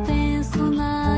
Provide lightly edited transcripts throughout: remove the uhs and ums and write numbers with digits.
Penso na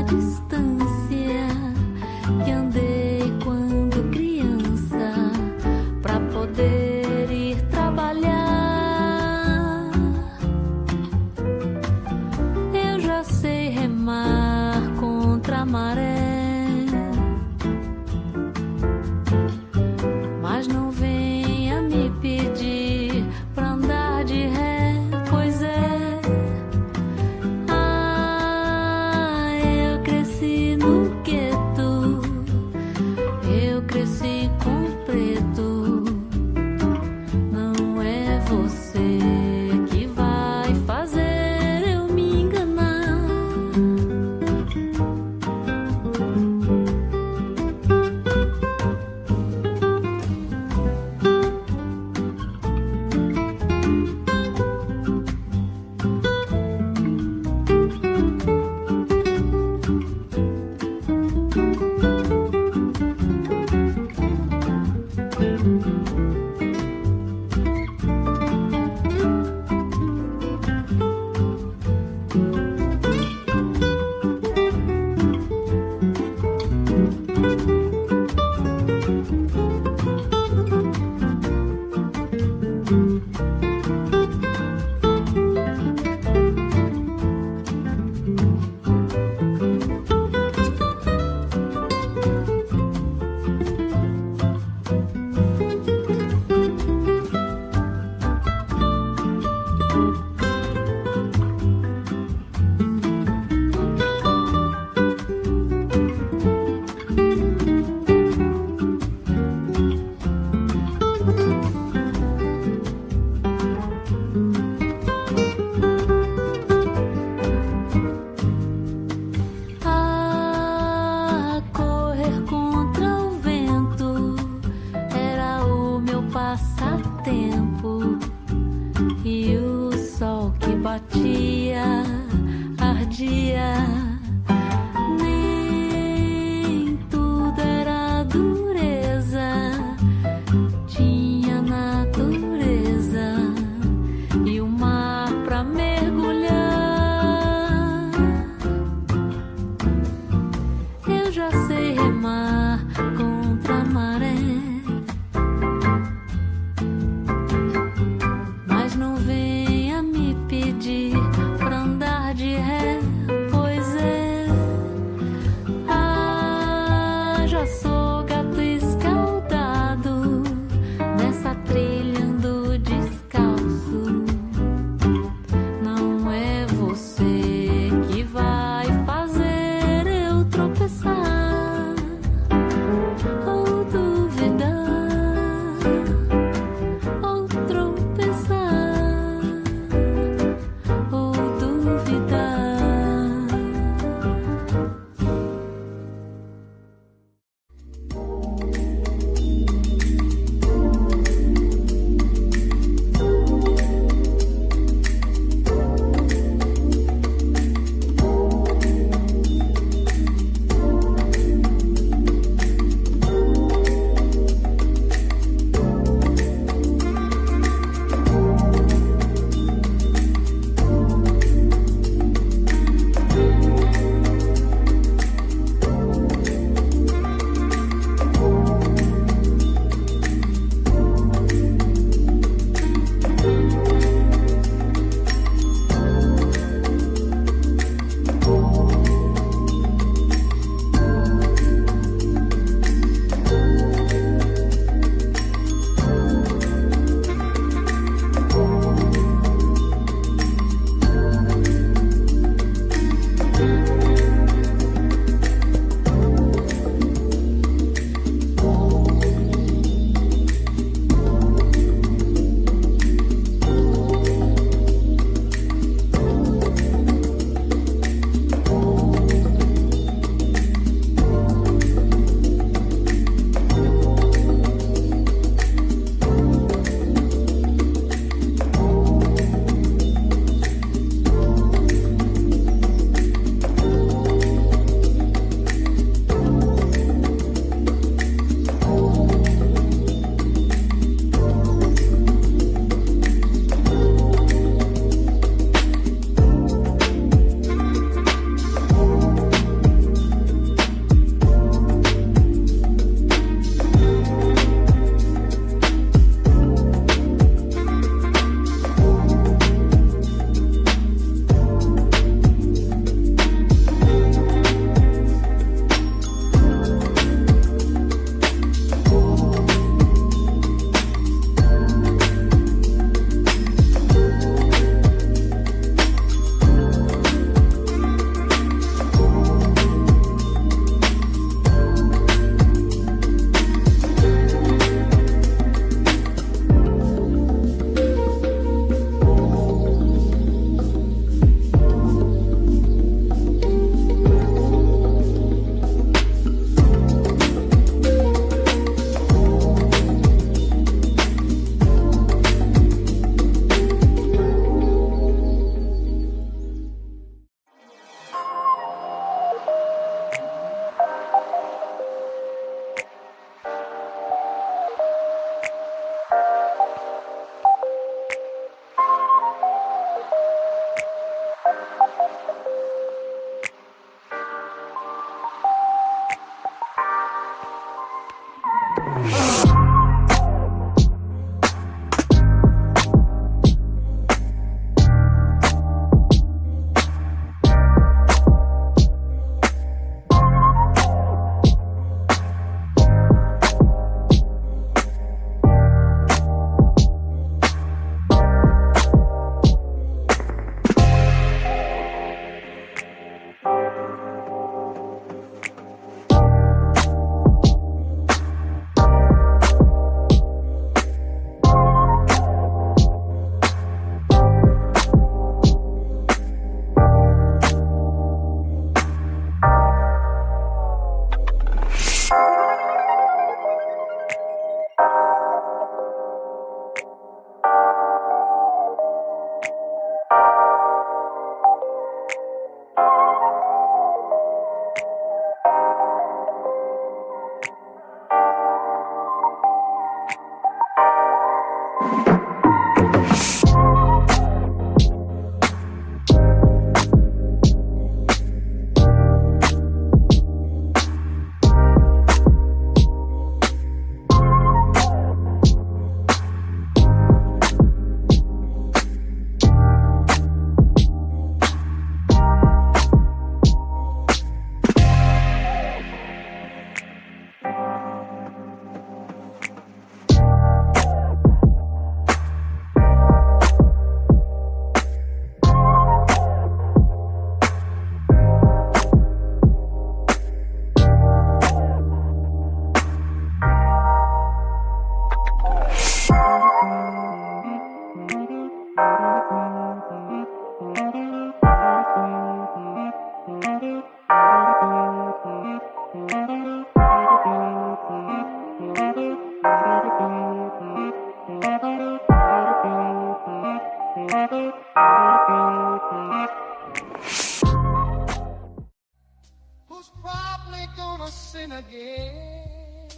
who's probably gonna sin again.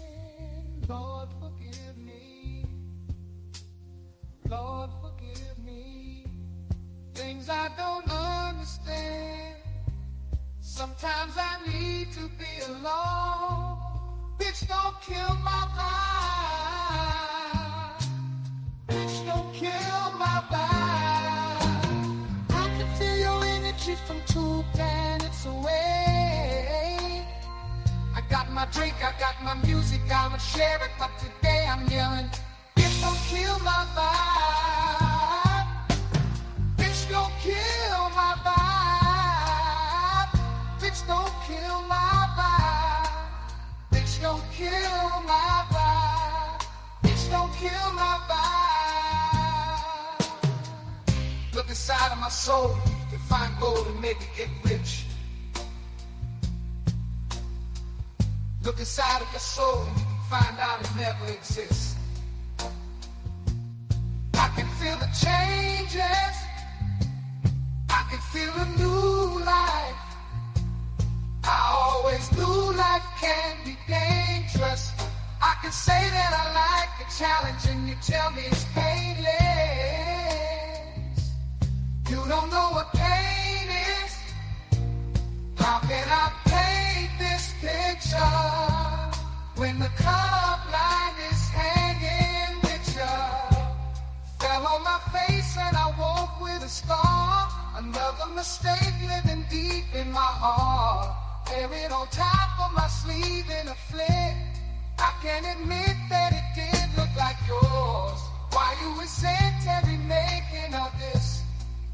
Lord, forgive me. Lord, forgive me. Things I don't understand. Sometimes I need to be alone. Bitch, don't kill my vibe. Bitch, don't kill my vibe. I can feel your energy from 2 planets away. I got my drink, I got my music, I'ma share it, but today I'm yelling, bitch, don't kill my vibe. Bitch, don't kill my vibe. Bitch, don't kill my vibe. Bitch, don't kill my vibe. Bitch, don't kill my vibe. Look inside of my soul, to find gold and maybe get rich. Look inside of your soul, and you can find out it never exists. I can feel the changes. I can feel a new life. I always knew life can be dangerous. I can say that I like the challenge and you tell me it's painless. You don't know what pain is. How can I paint this picture when the club line is hanging with you? Fell on my face and I woke with a scar. Another mistake living deep in my heart. Buried on top of my sleeve in a flick. I can admit that it did look like yours. Why you resent every making of this?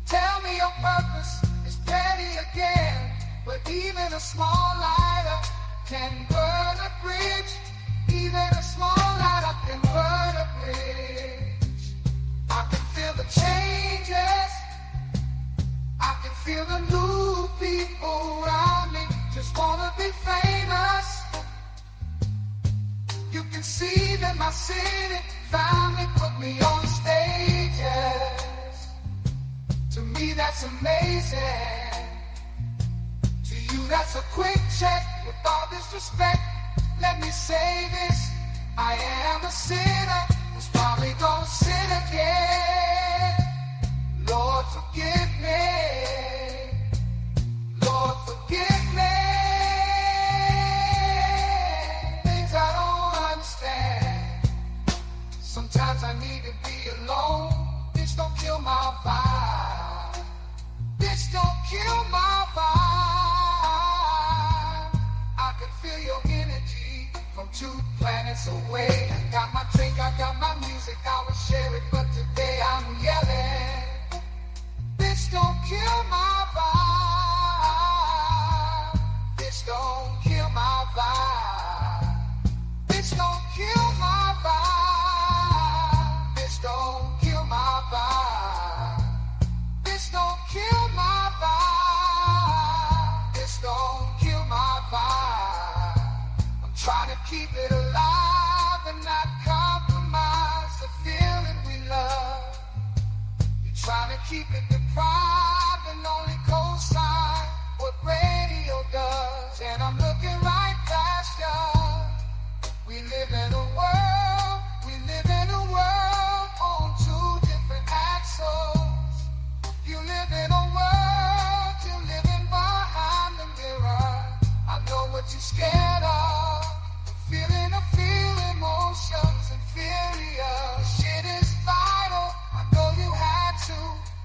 Tell me your purpose is petty again. But even a small lighter can burn a bridge. Even a small lighter can burn a bridge. I can feel the changes. I can feel the new people around me. Just wanna be famous. You can see that my city finally put me on stages. To me that's amazing. To you that's a quick check. With all this respect, let me say this. I am a sinner who's probably gonna sin again. Lord, forgive me. Lord, forgive me. Things I don't understand. Sometimes I need to be alone. Bitch, don't kill my vibe. Bitch, don't kill my vibe. I can feel your energy from 2 planets away. I got my drink, I got my music, I will share it, but today I'm yelling. Bitch, don't kill my vibe. Bitch, don't kill my vibe. Bitch, don't kill my vibe. Bitch, don't kill my vibe. Bitch, don't kill my vibe. Bitch, don't kill my vibe. I'm trying to keep it alive and not compromise the feeling we love. You're trying to keep it deprived and only co-sign what radio does. And I'm looking right past you. We live in a world, on 2 different axles. You live in a world, you're living behind the mirror. I know what you're scared of. Feeling emotions inferior. Shit is vital, I know you had to.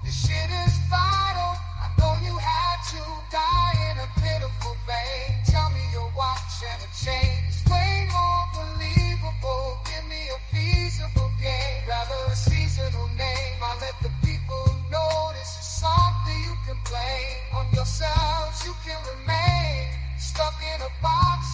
This shit is vital, I know you had to. Die in a pitiful vein. Tell me you're watching a change. Way more believable, give me a feasible game. Rather a seasonal name. I let the people know this is something you can blame on yourselves. You can remain stuck in a box.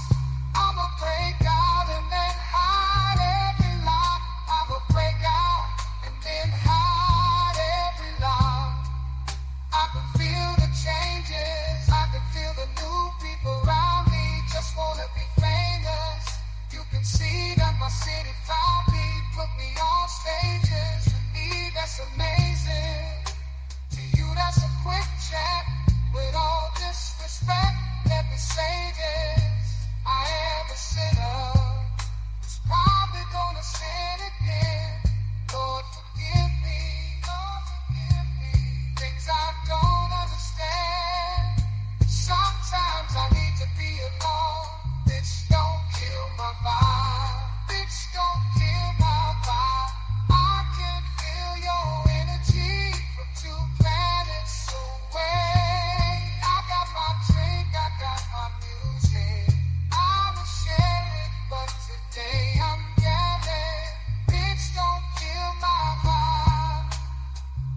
to be alone. Bitch, don't kill my vibe. Bitch, don't kill my vibe. I can feel your energy from 2 planets away. I got my drink, I got my music. I will share it, but today I'm yelling. Bitch, don't kill my vibe.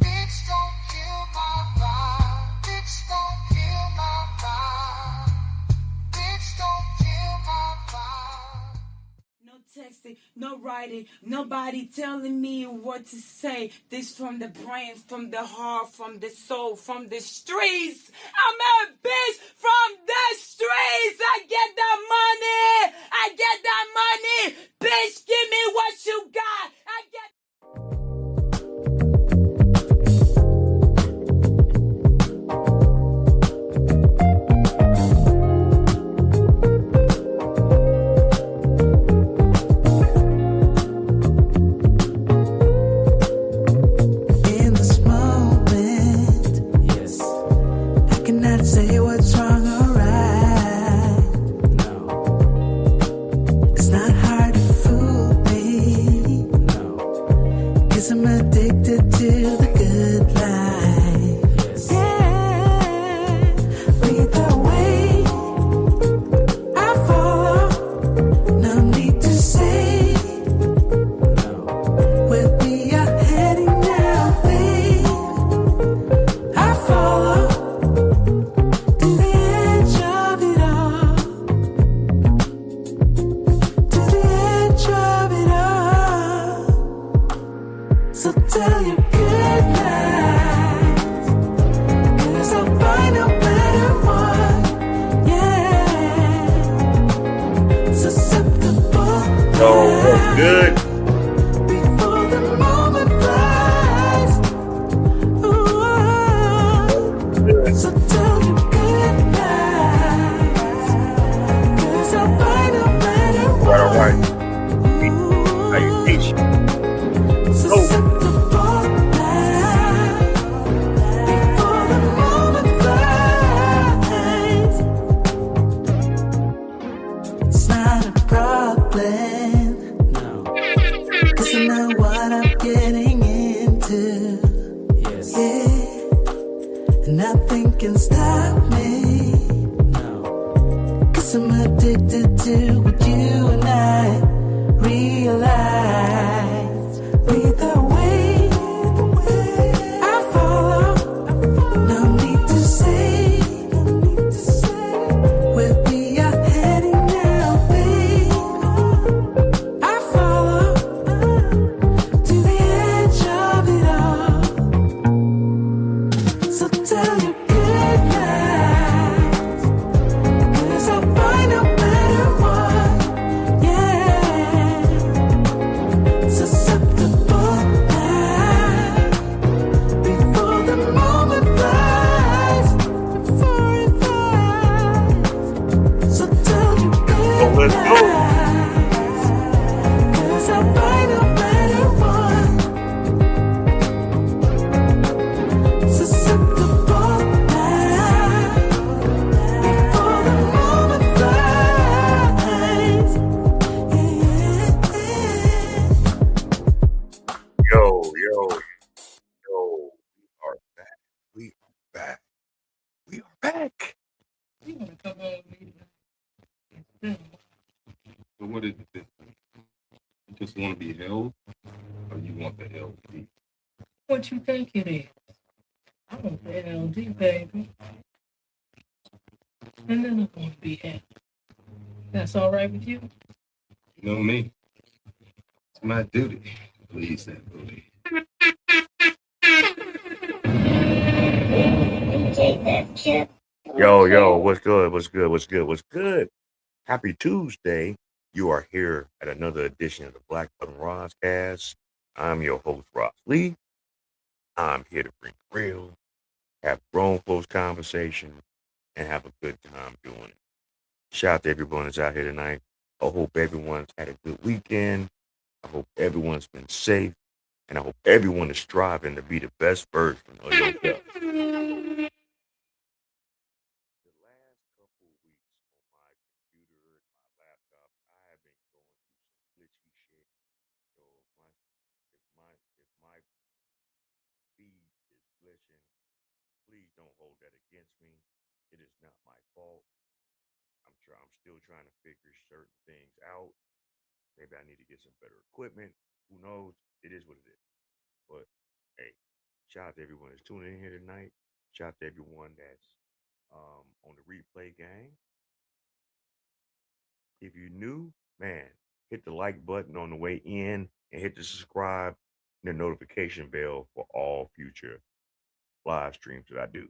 Bitch, don't kill my vibe. Bitch, don't kill my vibe. Bitch, don't kill my vibe. No texting, no writing, nobody telling me what to say. This from the brain, from the heart, from the soul, from the streets. I'm a bitch from the streets. I get that money. I get that money. Bitch, give me what you got. I get. In this moment, yes, I cannot say what's wrong or right. No, it's not hard to fool me. No, 'cause I'm addicted to the good life. Yes. Yeah, lead the way, I follow. No need to say where we are heading now, babe. I follow to the edge of it all, to the edge of it all. So tell your good night, 'cause I'll find no better one. Yeah, susceptible. Yo, what's good? Before the moment flies. Ooh, so tell you good night, 'cause I'll find a better one. All right. How you teach? Susceptible night. Before the moment flies. It's not a problem. No. 'Cause I know what I'm getting into. Yes. Yeah. And nothing can stop me. No. 'Cause I'm addicted to what you and I realize. Lead the way, I follow. No need to say where we are heading now, babe. I follow to the edge of it all. So tell your good night, 'cause I'll find a better one. Yeah, susceptible night. Before the moment flies, before it flies. So tell your good let's go. night, 'cause I'll find a better one. Susceptible night. Before the moment flies. Yeah. Yo, we are back. We are back. We are back. So what is it? You just want to be held, or you want the LD? What you think it is? I want the LD, baby. And then I'm going to be happy. That's all right with you? You know me. It's my duty to please that booty. Yo, what's good? What's good? What's good? What's good? Happy Tuesday. You are here at another edition of the Black Button Roscast. I'm your host, Ross Lee. I'm here to bring real, have grown folks conversation, and have a good time doing it. Shout out to everyone that's out here tonight. I hope everyone's had a good weekend. I hope everyone's been safe. And I hope everyone is striving to be the best version of yourself. The last couple of weeks laptops. I have been going through some glitchy shit. So if my feed is glitching, please don't hold that against me. It is not my fault. I'm still trying to figure certain things out. Maybe I need to get some better equipment. Who knows? It is what it is. But hey, shout out to everyone that's tuning in here tonight. Shout out to everyone that's on the replay gang. If you're new, man, hit the like button on the way in and hit the subscribe and the notification bell for all future live streams that I do.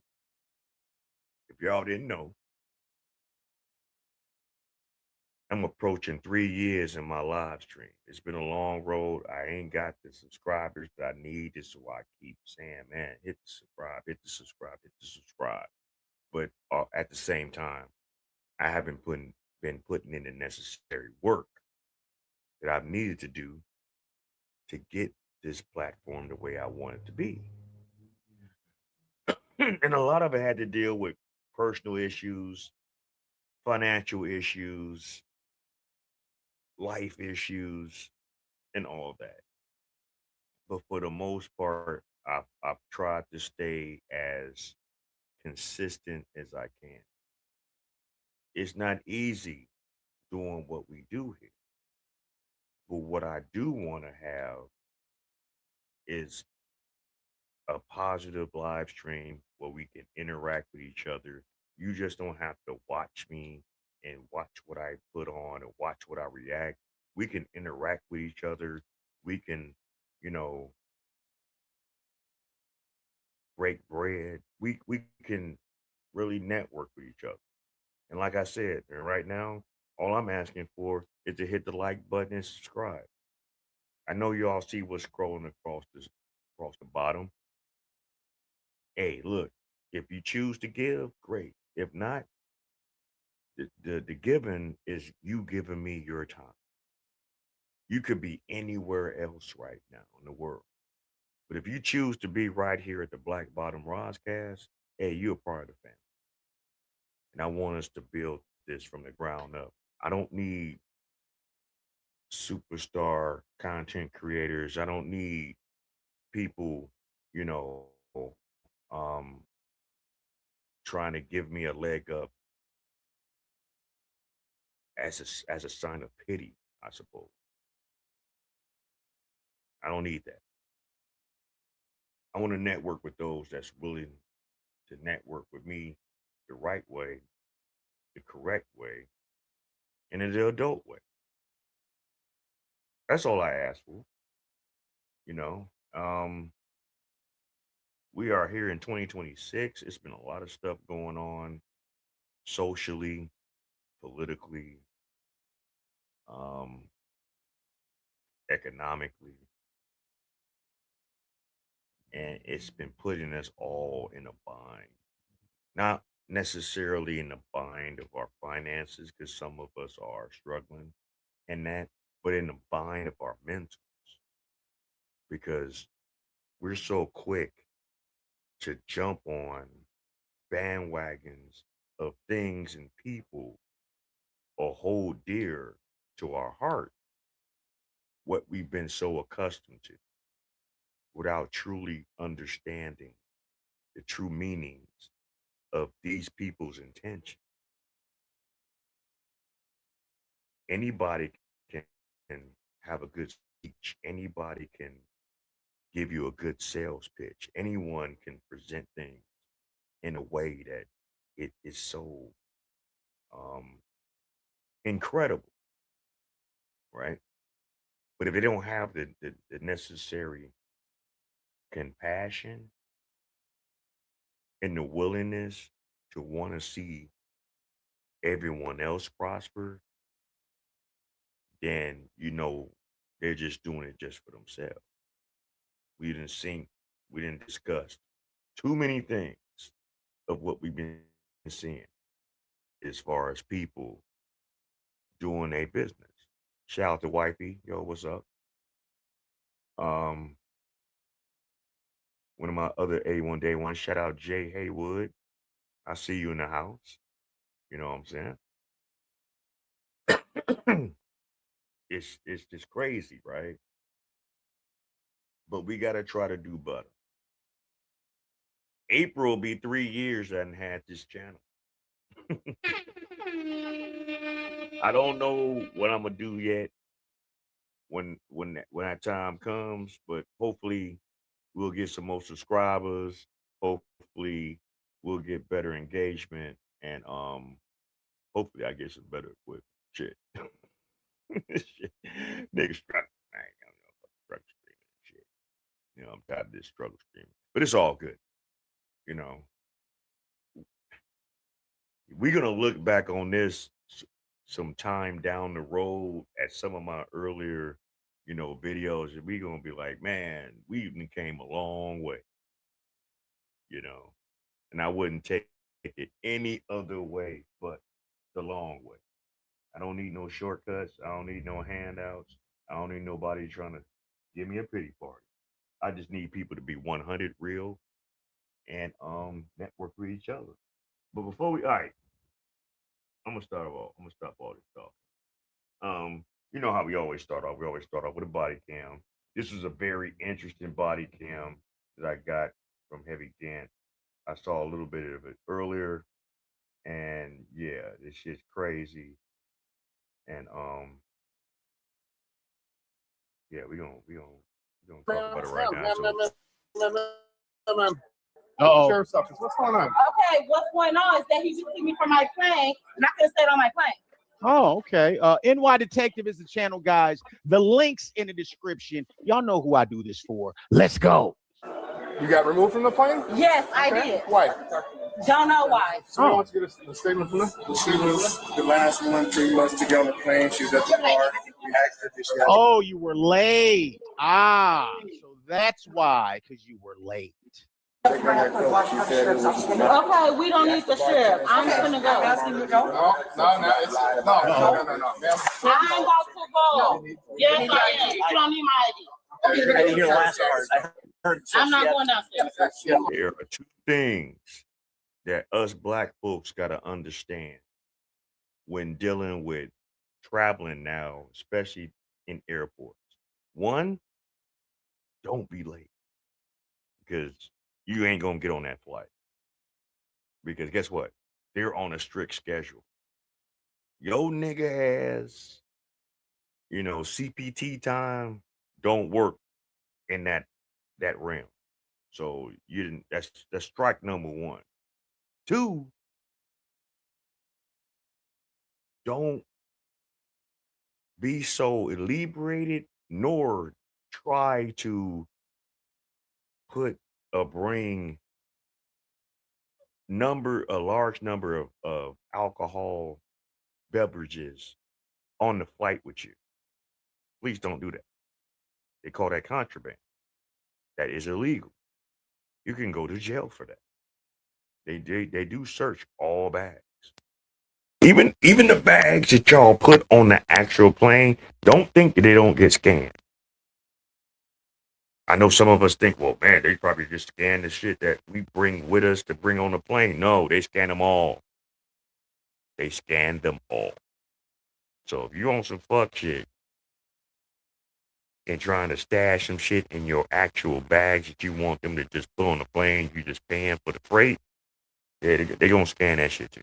If y'all didn't know, I'm approaching 3 years in my live stream. It's been a long road. I ain't got the subscribers that I need. This is why I keep saying, man, hit the subscribe, hit the subscribe, hit the subscribe. But at the same time, I haven't been putting in the necessary work that I've needed to do to get this platform the way I want it to be. And a lot of it had to deal with personal issues, financial issues, life issues, and all of that. But for the most part, I've tried to stay as consistent as I can. It's not easy doing what we do here, but what I do want to have is a positive live stream where we can interact with each other. You just don't have to watch me and watch what I put on and watch what I react. We can interact with each other. We can, you know, break bread. We can really network with each other. And like I said, and right now, all I'm asking for is to hit the like button and subscribe. I know you all see what's scrolling across the bottom. Hey, look, if you choose to give, great. If not, the giving is you giving me your time. You could be anywhere else right now in the world. But if you choose to be right here at the Black Bottom Roscast, hey, you're a part of the family. And I want us to build this from the ground up. I don't need superstar content creators. I don't need people, you know, um, trying to give me a leg up as a sign of pity, I suppose. I don't need that. I want to network with those that's willing to network with me the right way, the correct way, and in the adult way. That's all I ask for. You know, we are here in 2026. It's been a lot of stuff going on socially, politically, um, economically, and it's been putting us all in a bind. Not necessarily in the bind of our finances, because some of us are struggling in that, but in the bind of our mentals, because we're so quick to jump on bandwagons of things and people or hold dear to our heart what we've been so accustomed to without truly understanding the true meanings of these people's intention. Anybody can have a good speech, anybody can give you a good sales pitch, anyone can present things in a way that it is so um, incredible, right? But if they don't have the necessary compassion and the willingness to want to see everyone else prosper, then they're just doing it just for themselves. We didn't think, we didn't discuss too many things of what we've been seeing as far as people doing their business. Shout out to Wifey, yo, what's up? Um, One of my other A1 Day One, shout out Jay Haywood. I see you in the house. You know what I'm saying? it's just crazy, right? But we gotta try to do better. April will be 3 years I hadn't had this channel. I don't know what I'm gonna do yet when that time comes, but hopefully we'll get some more subscribers. Hopefully we'll get better engagement, and hopefully I get some better equipment. Shit. Shit. Niggas struggle. I ain't got no fucking struggle streaming and shit. I'm tired of this struggle streaming. But it's all good. You know, we're gonna look back on this some time down the road at some of my earlier, videos, and we're gonna be like, man, we even came a long way, you know. And I wouldn't take it any other way but the long way. I don't need no shortcuts. I don't need no handouts. I don't need nobody trying to give me a pity party. I just need people to be 100 real and network with each other. But before we, all right, I'm gonna start off. I'm gonna stop all this talk. You know how we always start off. We always start off with a body cam. This is a very interesting body cam that I got from Heavy Dent. I saw a little bit of it earlier, and yeah, this shit's crazy. And yeah, we gonna talk about it right now. So, Uh-oh. Sheriff's office. What's going on? Okay, what's going on is that he just took me from my plane, and I could have stayed on my plane. Oh, okay. NY Detective is the channel, guys. The link's in the description. Y'all know who I do this for. Let's go. You got removed from the plane? Yes, I did. Why? Don't know why. So I want to get a statement from them. She was the last one pretty much to get on the plane. She was at the bar. We asked her if she had Oh, you were late. So that's why, because you were late. to bring her coat. She said it was Okay, we don't need the sheriff. I'm gonna go. Asking you to go? No, it's, no. Ma'am. I'm about to go. Yes, I am. You don't need my ID. I didn't hear the last part. I heard I'm not going downstairs. there are two things that us black folks gotta understand when dealing with traveling now, especially in airports. One, don't be late because you ain't gonna get on that flight. Because guess what? They're on a strict schedule. Yo nigga has, CPT time don't work in that realm. So you didn't that's strike number one. Two, don't be so elaborated nor try to bring a large number of alcohol beverages on the flight with you. Please don't do that. They call that contraband. That is illegal. You can go to jail for that. They do search all bags. Even the bags that y'all put on the actual plane, don't think that they don't get scanned. I know some of us think, well, man, they probably just scan the shit that we bring with us to bring on the plane. No, they scan them all. They scan them all. So if you on some fuck shit and trying to stash some shit in your actual bags that you want them to just put on the plane, you just paying for the freight, yeah, they gonna scan that shit too.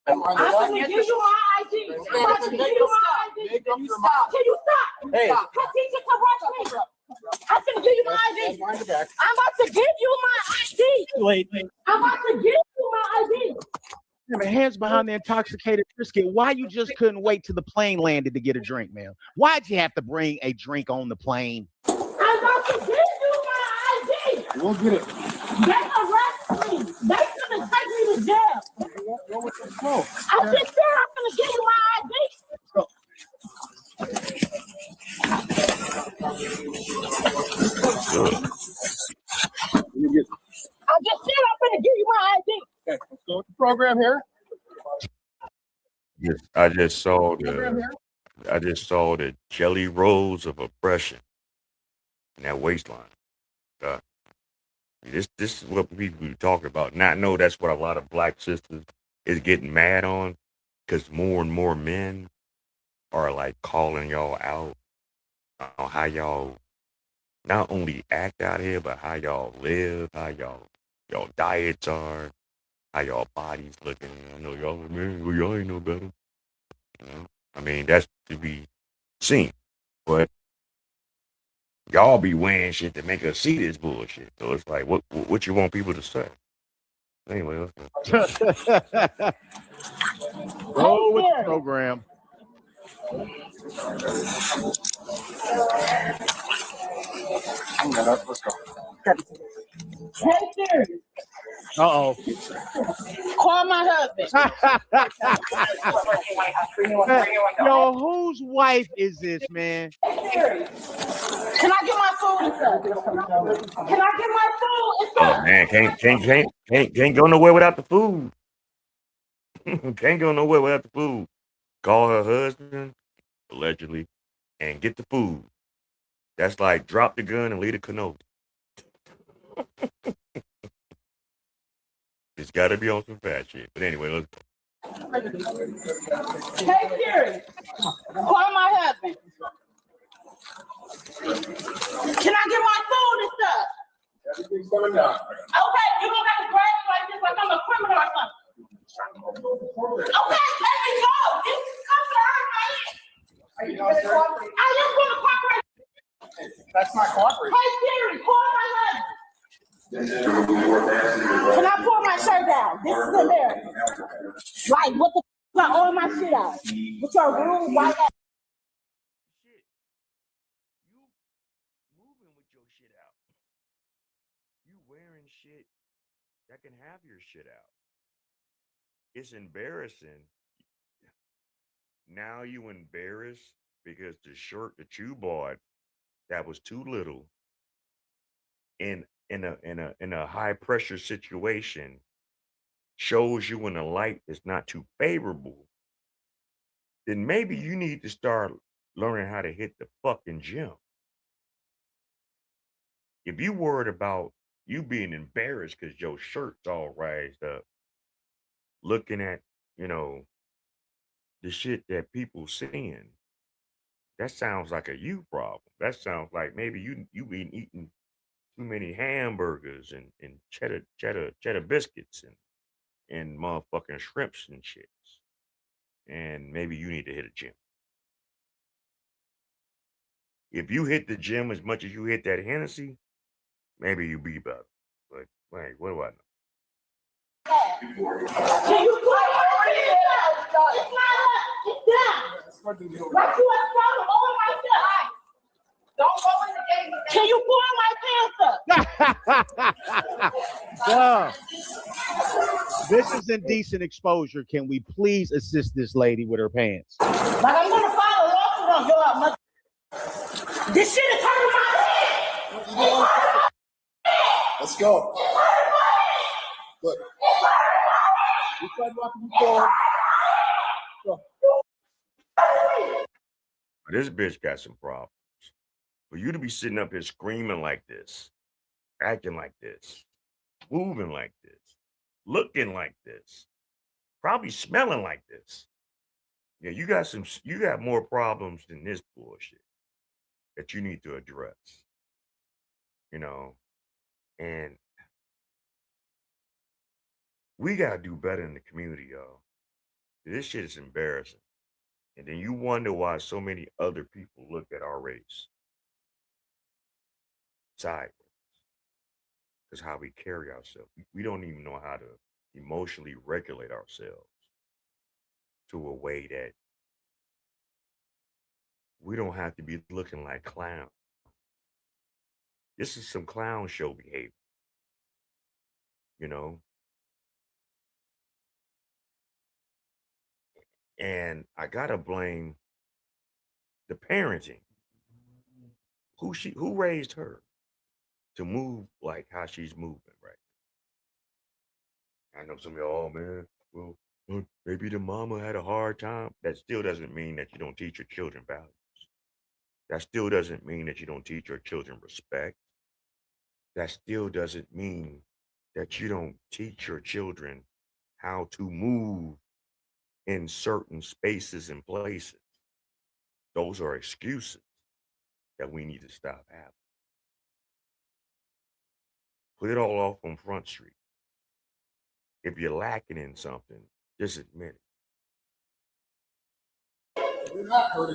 I'm gonna give you my ID. I'm about to give you my ID. Can you stop? Hey. Because he just arrested me. I'm gonna give you my ID. I'm about to give you my ID. Wait. I'm about to give you my ID. Man, hands behind the intoxicated brisket. Why you just couldn't wait till the plane landed to get a drink, man? Why'd you have to bring a drink on the plane? I'm about to give you my ID. We'll get it. They arrest me. They gonna take me to jail. Go with the flow. I just said I'm gonna give you my ID. I just said I'm gonna give you my ID. Okay, let's go with the program here. Yes, I just saw the jelly rolls of oppression in that waistline. This is what people be talking about. And I know that's what a lot of black sisters is getting mad on, because more and more men are like calling y'all out on how y'all not only act out here, but how y'all live, how y'all diets are, how y'all bodies looking. I know y'all, man, well, y'all ain't no better. You know? I mean, that's to be seen. But y'all be wearing shit to make us see this bullshit. So it's like, what you want people to say? Anyway, Roll with the program. Let's go. Hey Siri, Uh-oh. call my husband. Yo, whose wife is this, man? Hey Siri, can I get my food and stuff? Can I get my food and oh stuff? man, can't go nowhere without the food. Can't go nowhere without the food. Call her husband, allegedly, and get the food. That's like drop the gun and leave the canoe. It's got to be on some fat shit. But anyway, let's. Hey Siri, call my husband. Can I get my food and stuff? Everything's coming down. Okay, you don't have to grab me like this like I'm a criminal or something. Okay, let me go. This is coming to hurt my head. I am going to cooperate. That's not cooperating. Hey Siri, call my husband. Can I pull my shirt down? This is embarrassing. Like, what the f*** got all my shit out? With your rude white ass. Shit, you moving with your shit out. You wearing shit that can have your shit out. It's embarrassing. Now you embarrassed because the shirt that you bought that was too little in a high pressure situation shows you in a light that's not too favorable, then maybe you need to start learning how to hit the fucking gym. If you worried about you being embarrassed because your shirt's all raised up, looking at, you know, the shit that people seeing, that sounds like a you problem. That sounds like maybe you been eating too many hamburgers and cheddar biscuits and motherfucking shrimps and shits. And maybe you need to hit a gym. If you hit the gym as much as you hit that Hennessy, maybe you be better. But wait, what do I know? Can you put my shit out? It's not up. It's down. Like you have problem over my stuff. Don't go in the game. Can you pull my pants up? Duh. This is indecent exposure. Can we please assist this lady with her pants? Like I'm gonna file a lawsuit on your mother. This shit is hurting my head. Let's go. Look. We tried walking you forward. Go. This bitch got some problems. For you to be sitting up here screaming like this, acting like this, moving like this, looking like this, probably smelling like this. Yeah, you got more problems than this bullshit that you need to address. You know, and we gotta do better in the community, y'all. This shit is embarrassing. And then you wonder why so many other people look at our race sideways. Because how we carry ourselves. We don't even know how to emotionally regulate ourselves to a way that we don't have to be looking like clowns. This is some clown show behavior, you know? And I gotta blame the parenting. Who raised her to move like how she's moving right now? I know some of y'all, oh man, well, maybe the mama had a hard time. That still doesn't mean that you don't teach your children values. That still doesn't mean that you don't teach your children respect. That still doesn't mean that you don't teach your children how to move in certain spaces and places. Those are excuses that we need to stop having. Put it all off on Front Street. If you're lacking in something, just admit it. You're not hurting.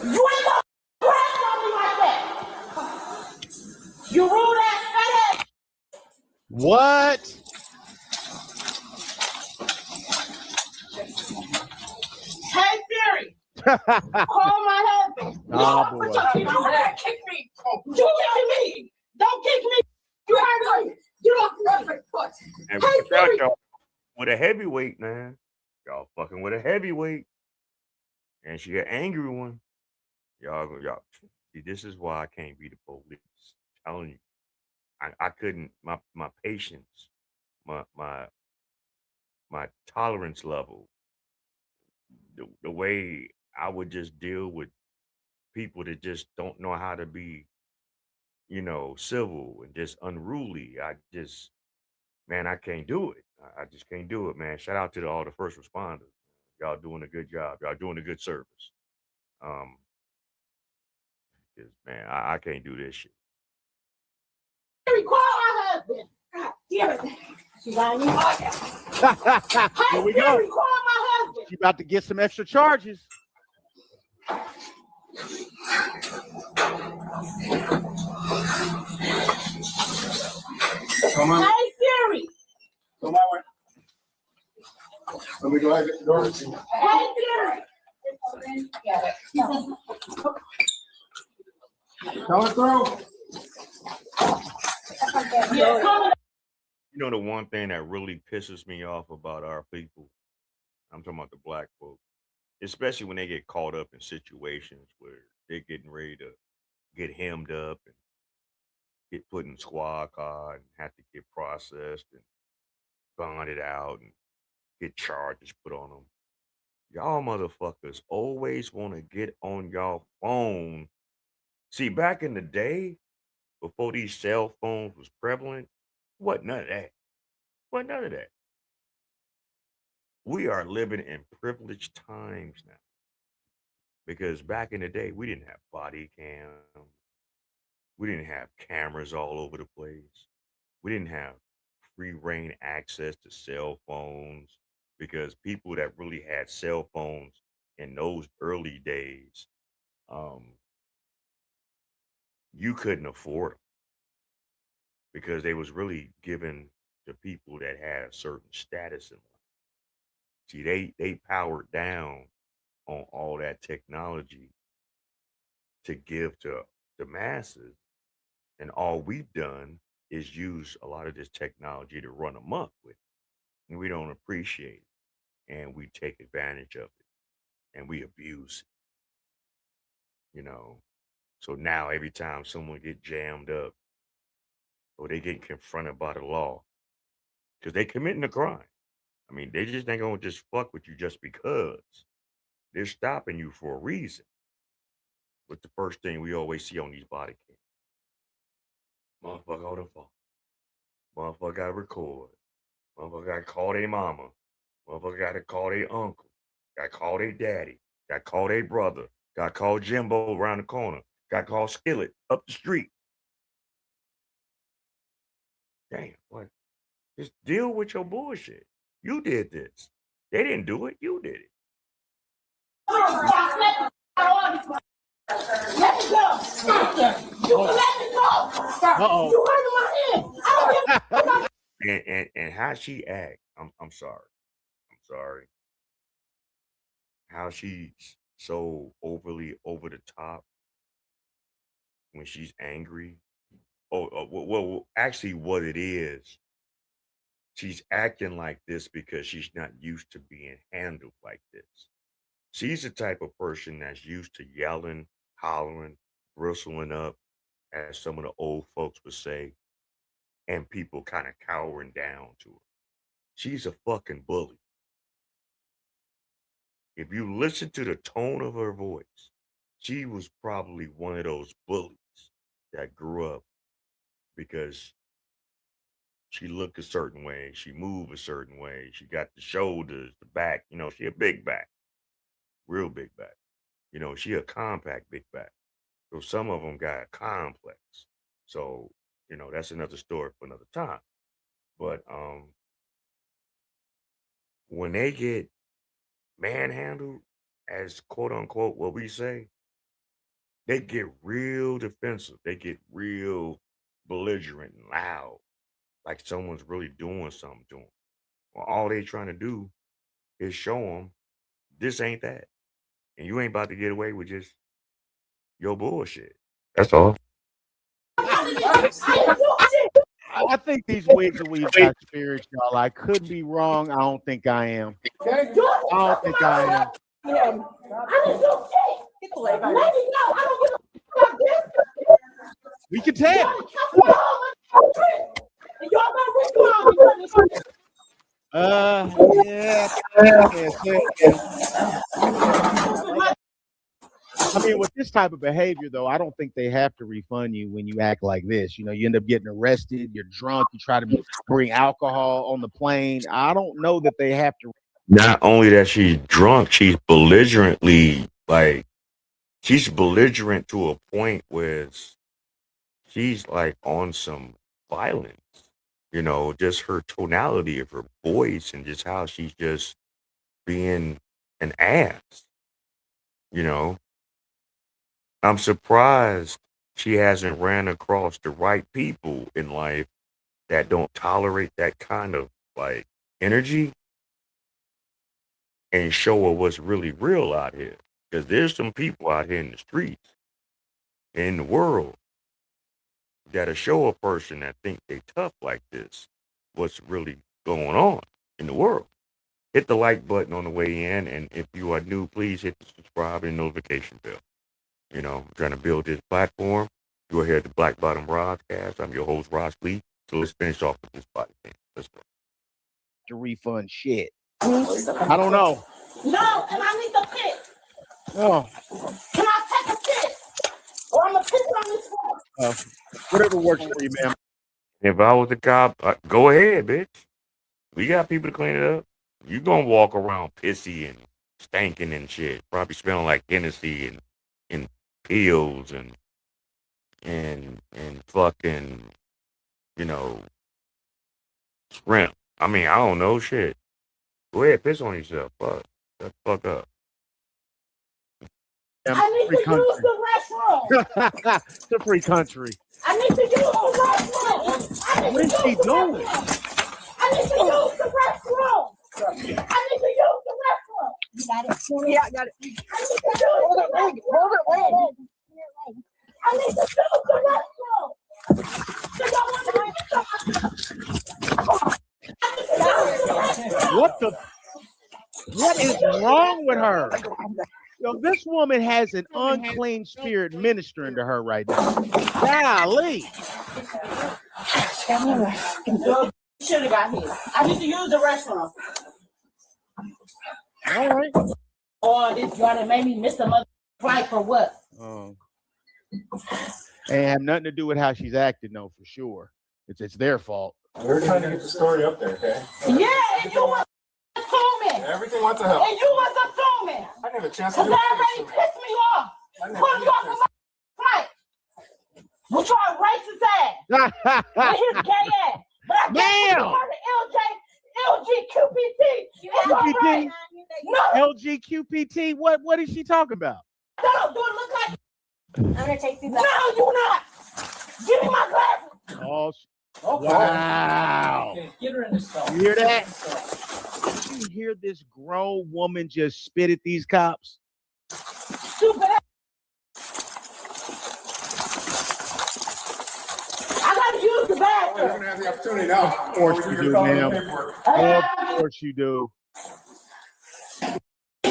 You ain't gonna press on me like that. You rude ass fat ass. What? Hey Siri, call my husband. Oh, boy. You can't kick me. You kick me. Don't kick me. You heard me. Get off the foot. And Hey without Siri. y'all with a heavyweight, man. Y'all fucking with a heavyweight. And she an angry one. Y'all, see, this is why I can't be the police. I'm telling you. I couldn't, my patience, my tolerance level, the way I would just deal with people that just don't know how to be, civil and just unruly. Man, I can't do it. I just can't do it, man. Shout out to all the first responders. Y'all doing a good job. Y'all doing a good service. Um, 'Cause, man, I can't do this shit. Siri, call my husband. God damn it. She's on me. Hey Here we Siri, go. call my husband. She about to get some extra charges. Come on. Hey Siri. Come my way. Let me go ahead and get the door. Hey Siri. Coming through. Yeah, coming. The one thing that really pisses me off about our people, I'm talking about the black folk, especially when they get caught up in situations where they're getting ready to get hemmed up and get put in squad car and have to get processed and bonded out and get charges put on them. Y'all motherfuckers always want to get on y'all phone. See, back in the day, before these cell phones was prevalent, wasn't none of that. Wasn't none of that. We are living in privileged times now because back in the day, we didn't have body cams. We didn't have cameras all over the place. We didn't have free reign access to cell phones because people that really had cell phones in those early days, um, you couldn't afford them because they was really given to people that had a certain status in life. See, they powered down on all that technology to give to the masses, and all we've done is use a lot of this technology to run amok with, and we don't appreciate it, and we take advantage of it, and we abuse it. So now every time someone get jammed up or they get confronted by the law, because they committing a crime. I mean, they just ain't gonna just fuck with you just because. They're stopping you for a reason. What's the first thing we always see on these body cams? Motherfucker on the phone. Motherfucker got to record. Motherfucker got to call their mama. Motherfucker got to call their uncle. Got to call their daddy. Got to call their brother. Got to call Jimbo around the corner. Got to call Skillet up the street. Damn, what? Just deal with your bullshit. You did this. They didn't do it. You did it. Let me go. You let me go. Uh-oh. You hurt my hand. I don't give And how she act, I'm sorry. I'm sorry. How she's so overly over the top when she's angry. Well, actually, what it is, she's acting like this because she's not used to being handled like this. She's the type of person that's used to yelling, hollering, bristling up, as some of the old folks would say, and people kind of cowering down to her. She's a fucking bully. If you listen to the tone of her voice, she was probably one of those bullies that grew up because She look a certain way. She move a certain way. She got the shoulders, the back. She a big back, real big back. She a compact big back. So some of them got a complex. So that's another story for another time. But when they get manhandled, as quote unquote what we say, they get real defensive. They get real belligerent and loud, like someone's really doing something to them. Well, all they trying to do is show them this ain't that, and you ain't about to get away with just your bullshit. That's all. I think these wigs and weaves got spirits, y'all. I could be wrong. I don't think I am. I don't think I am. We can tell. Yeah. I mean, with this type of behavior, though, I don't think they have to refund you when you act like this. You end up getting arrested. You're drunk. You try to bring alcohol on the plane. I don't know that they have to. Not only that she's drunk, she's belligerently she's belligerent to a point where she's like on some violence. Just her tonality of her voice and just how she's just being an ass. I'm surprised she hasn't ran across the right people in life that don't tolerate that kind of energy and show her what's really real out here. Because there's some people out here in the streets, in the world, that'll show a person that think they tough like this what's really going on in the world. Hit the like button on the way in, and if you are new, please hit the subscribe and notification bell. I'm trying to build this platform. You are here at the Black Bottom Broadcast. I'm your host, Ross Lee. So let's finish off with this body thing. Let's go. To refund shit. I don't know. No, and I need the piss. Oh. Can I take a piss? Or I'm going to piss on this floor. Whatever works for you, man. If I was the cop, go ahead, bitch. We got people to clean it up. You gonna walk around pissy and stinking and shit. Probably smelling like Hennessy and pills and fucking, shrimp. I mean, I don't know shit. Go ahead, piss on yourself. Fuck. Shut the fuck up. I need to use the restroom. It's a free country. I need to use the restroom. What is she doing? I need to use the restroom. I need to use the restroom. You got it? Yeah, I got it. I need to use the restroom. Hold it. I need to use the restroom. What is wrong with her? This woman has an unclean spirit ministering to her right now. Golly. Should have got here. I need to use the restroom. All right. Or this gonna make me miss a mother flight for what? And have nothing to do with how she's acting, no, for sure. It's their fault. We're trying to get the story up there, okay? Yeah, and you was assuming. Everything went to hell. And you was assuming. I didn't have a chance to Because do that already pissed me off. Put me off of my flight. With your racist ass. With his gay ass. But I got to part of LGQPT. It's all right. No. LGQPT? What is she talking about? No, do it look like... I'm going to take these out. No, you're not. Give me my glasses. Oh, wow. Get her in the stall. You hear that? You hear this grown woman just spit at these cops? Stupid ass. I got to use the bathroom. You're going to have the opportunity now. Of course you do, ma'am. Of course you do. Take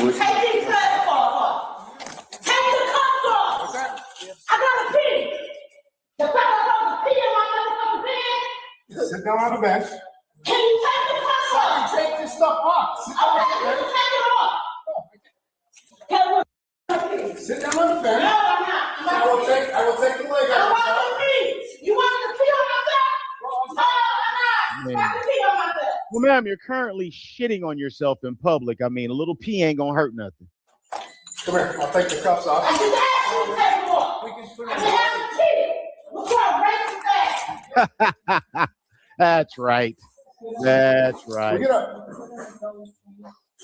these cups off. Take the cups off. I gotta pee. The fact I pee in my motherfucking bed. Sit down on the bench. Can you take the cups off? Take this stuff off. Okay, you take it off. Sit down on the bench. No, I'm not. I will take the leg I out. want to pee. You want me to pee on myself? No, I'm not. Man. to pee on myself. Well, ma'am, you're currently shitting on yourself in public. I mean, a little pee ain't gonna hurt nothing. Come here, I'll take the cuffs off. I just asked you to take them off. I just haven't cheated. What's wrong? Racist ass. That's right. That's right. Get up.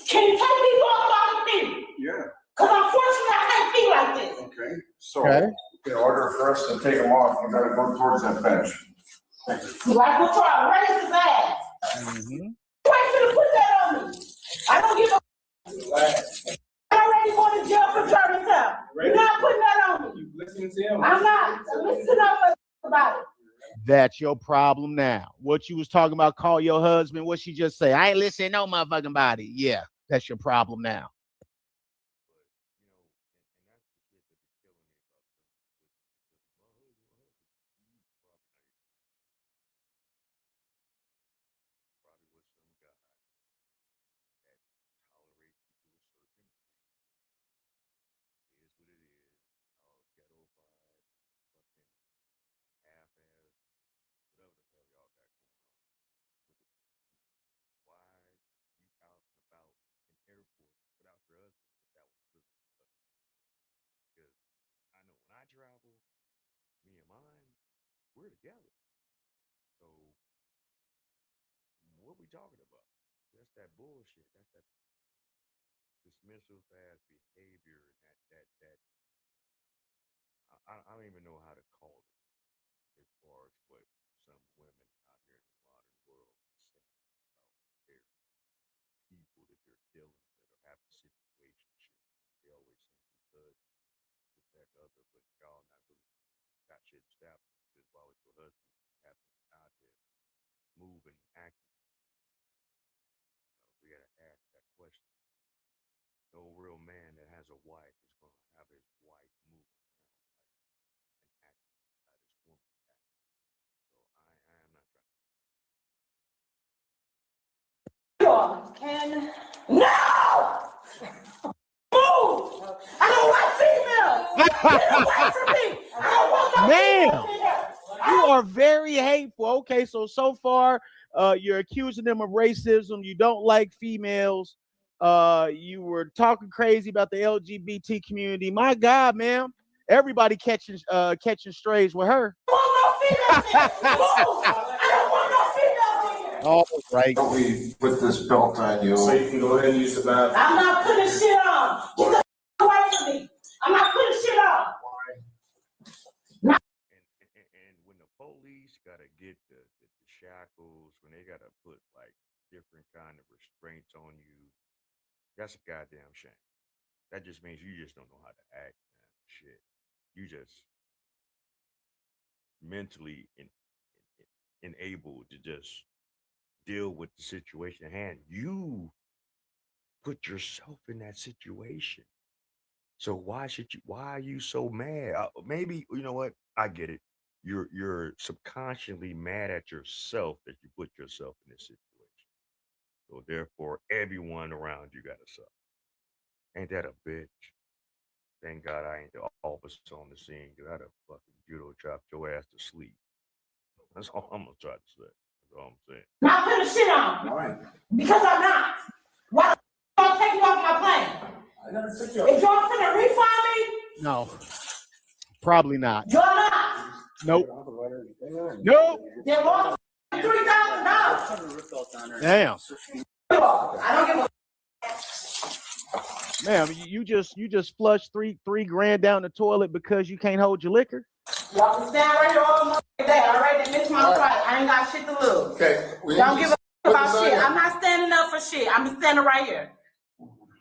Can you take these off so I can pee? Yeah. Because unfortunately I can't pee like this. Okay. So, Okay. in order for us to take them off, you gotta go towards that bench. Like what's wrong? Racist ass. Mm-hmm. Why should have put that on me? I don't give a. I'm already going to jail for driving time. You're not putting that on me. Listening to him. I'm not. So listen up about it. That's your problem now. What you was talking about, call your husband. What she just say? I ain't listening no motherfucking body. Yeah, that's your problem now. We're together. So what we talking about? That's that bullshit. That's that dismissive ass behavior. That I don't even know how to call it as far as what some women out here in the modern world say about their people that they're dealing with or having situationships. They always seem to good with that other, but y'all not really got shit established because while it's your husband having out there moving, acting, we gotta ask that question. No real man that has a wife is gonna have his wife moving around like and acting out his woman's acting. So I am not trying. And no! Move! I don't like females! Get away from me! I don't want no Ma'am, females! you are very hateful. Okay, so far, you're accusing them of racism. You don't like females. You were talking crazy about the LGBT community. My God, ma'am, everybody catching strays with her. I don't want no females here! Move! I don't want no females here! All right. Don't we put this belt on you? So you can go ahead and use the bathroom. I'm not putting shit on! Get the away from me! I'm not putting shit on! And when the police gotta get the shackles, when they gotta put like different kind of restraints on you, that's a goddamn shame. That just means you just don't know how to act, man. Shit, you just mentally enabled to just deal with the situation at hand. You put yourself in that situation. So why are you so mad? Maybe you know what? I get it. You're subconsciously mad at yourself that you put yourself in this situation. So therefore everyone around you gotta suffer. Ain't that a bitch? Thank God I ain't the officer on the scene because I'd have fucking judo chopped your ass to sleep. That's all I'm gonna try to say. That's all I'm saying. Not putting shit on! Why? Because I'm not! Why the y'all take me off my plane? I never took you. If y'all finna refund me, No, probably not. y'all not! Nope. Nope. They lost $3,000. Damn. I don't give a Ma'am, you just flushed three grand down the toilet because you can't hold your liquor. y'all can stand right here all the day. All right, they missed my flight. I ain't got shit to lose. Okay. Don't give a about shit. I'm not standing up for shit. I'm standing right here.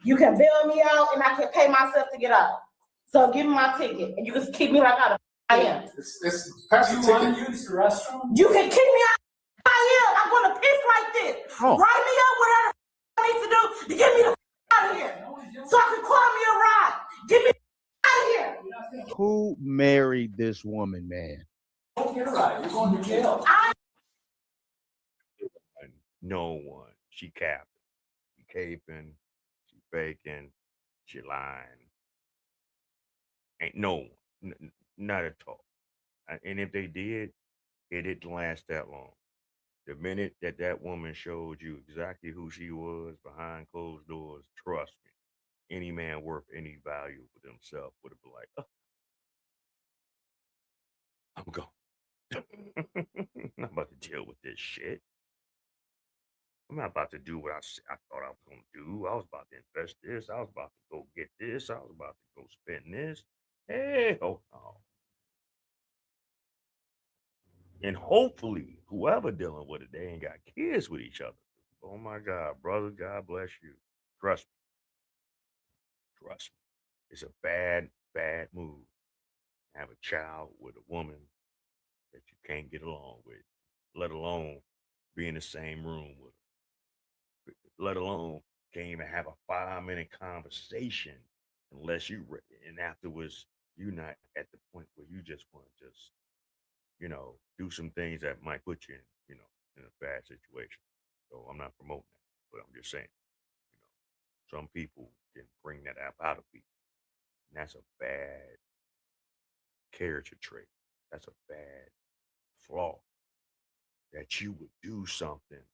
You can bail me out and I can pay myself to get out. So give me my ticket and you can keep me like I am. It's pass the You ticket. want to use the restroom? You can kick me out. I am. I'm gonna piss like this. Oh. Write me up whatever I need to do to get me the out of here. So I can call me a ride. Get me out of here. Who married this woman, man? Don't get a ride. You're going to jail. No one. She capping. She caping. She faking. She lying. Ain't no one. Not at all. And if they did, it didn't last that long. The minute that that woman showed you exactly who she was behind closed doors, trust me, any man worth any value for themselves would have been like, oh, I'm gone. I'm not about to deal with this shit. I'm not about to do what I thought I was going to do. I was about to invest this. I was about to go get this. I was about to go spend this. Hey, oh no. And hopefully, whoever dealing with it, they ain't got kids with each other. Oh my God, brother, God bless you. Trust me, trust me. It's a bad, bad move. Have a child with a woman that you can't get along with, let alone be in the same room with her, let alone can't even have a 5 minute conversation unless you and afterwards you're not at the point where you just want to just do some things that might put you in a bad situation. So I'm not promoting that, but I'm just saying, you know, some people can bring that app out of people, and that's a bad character trait. That's a bad flaw that you would do something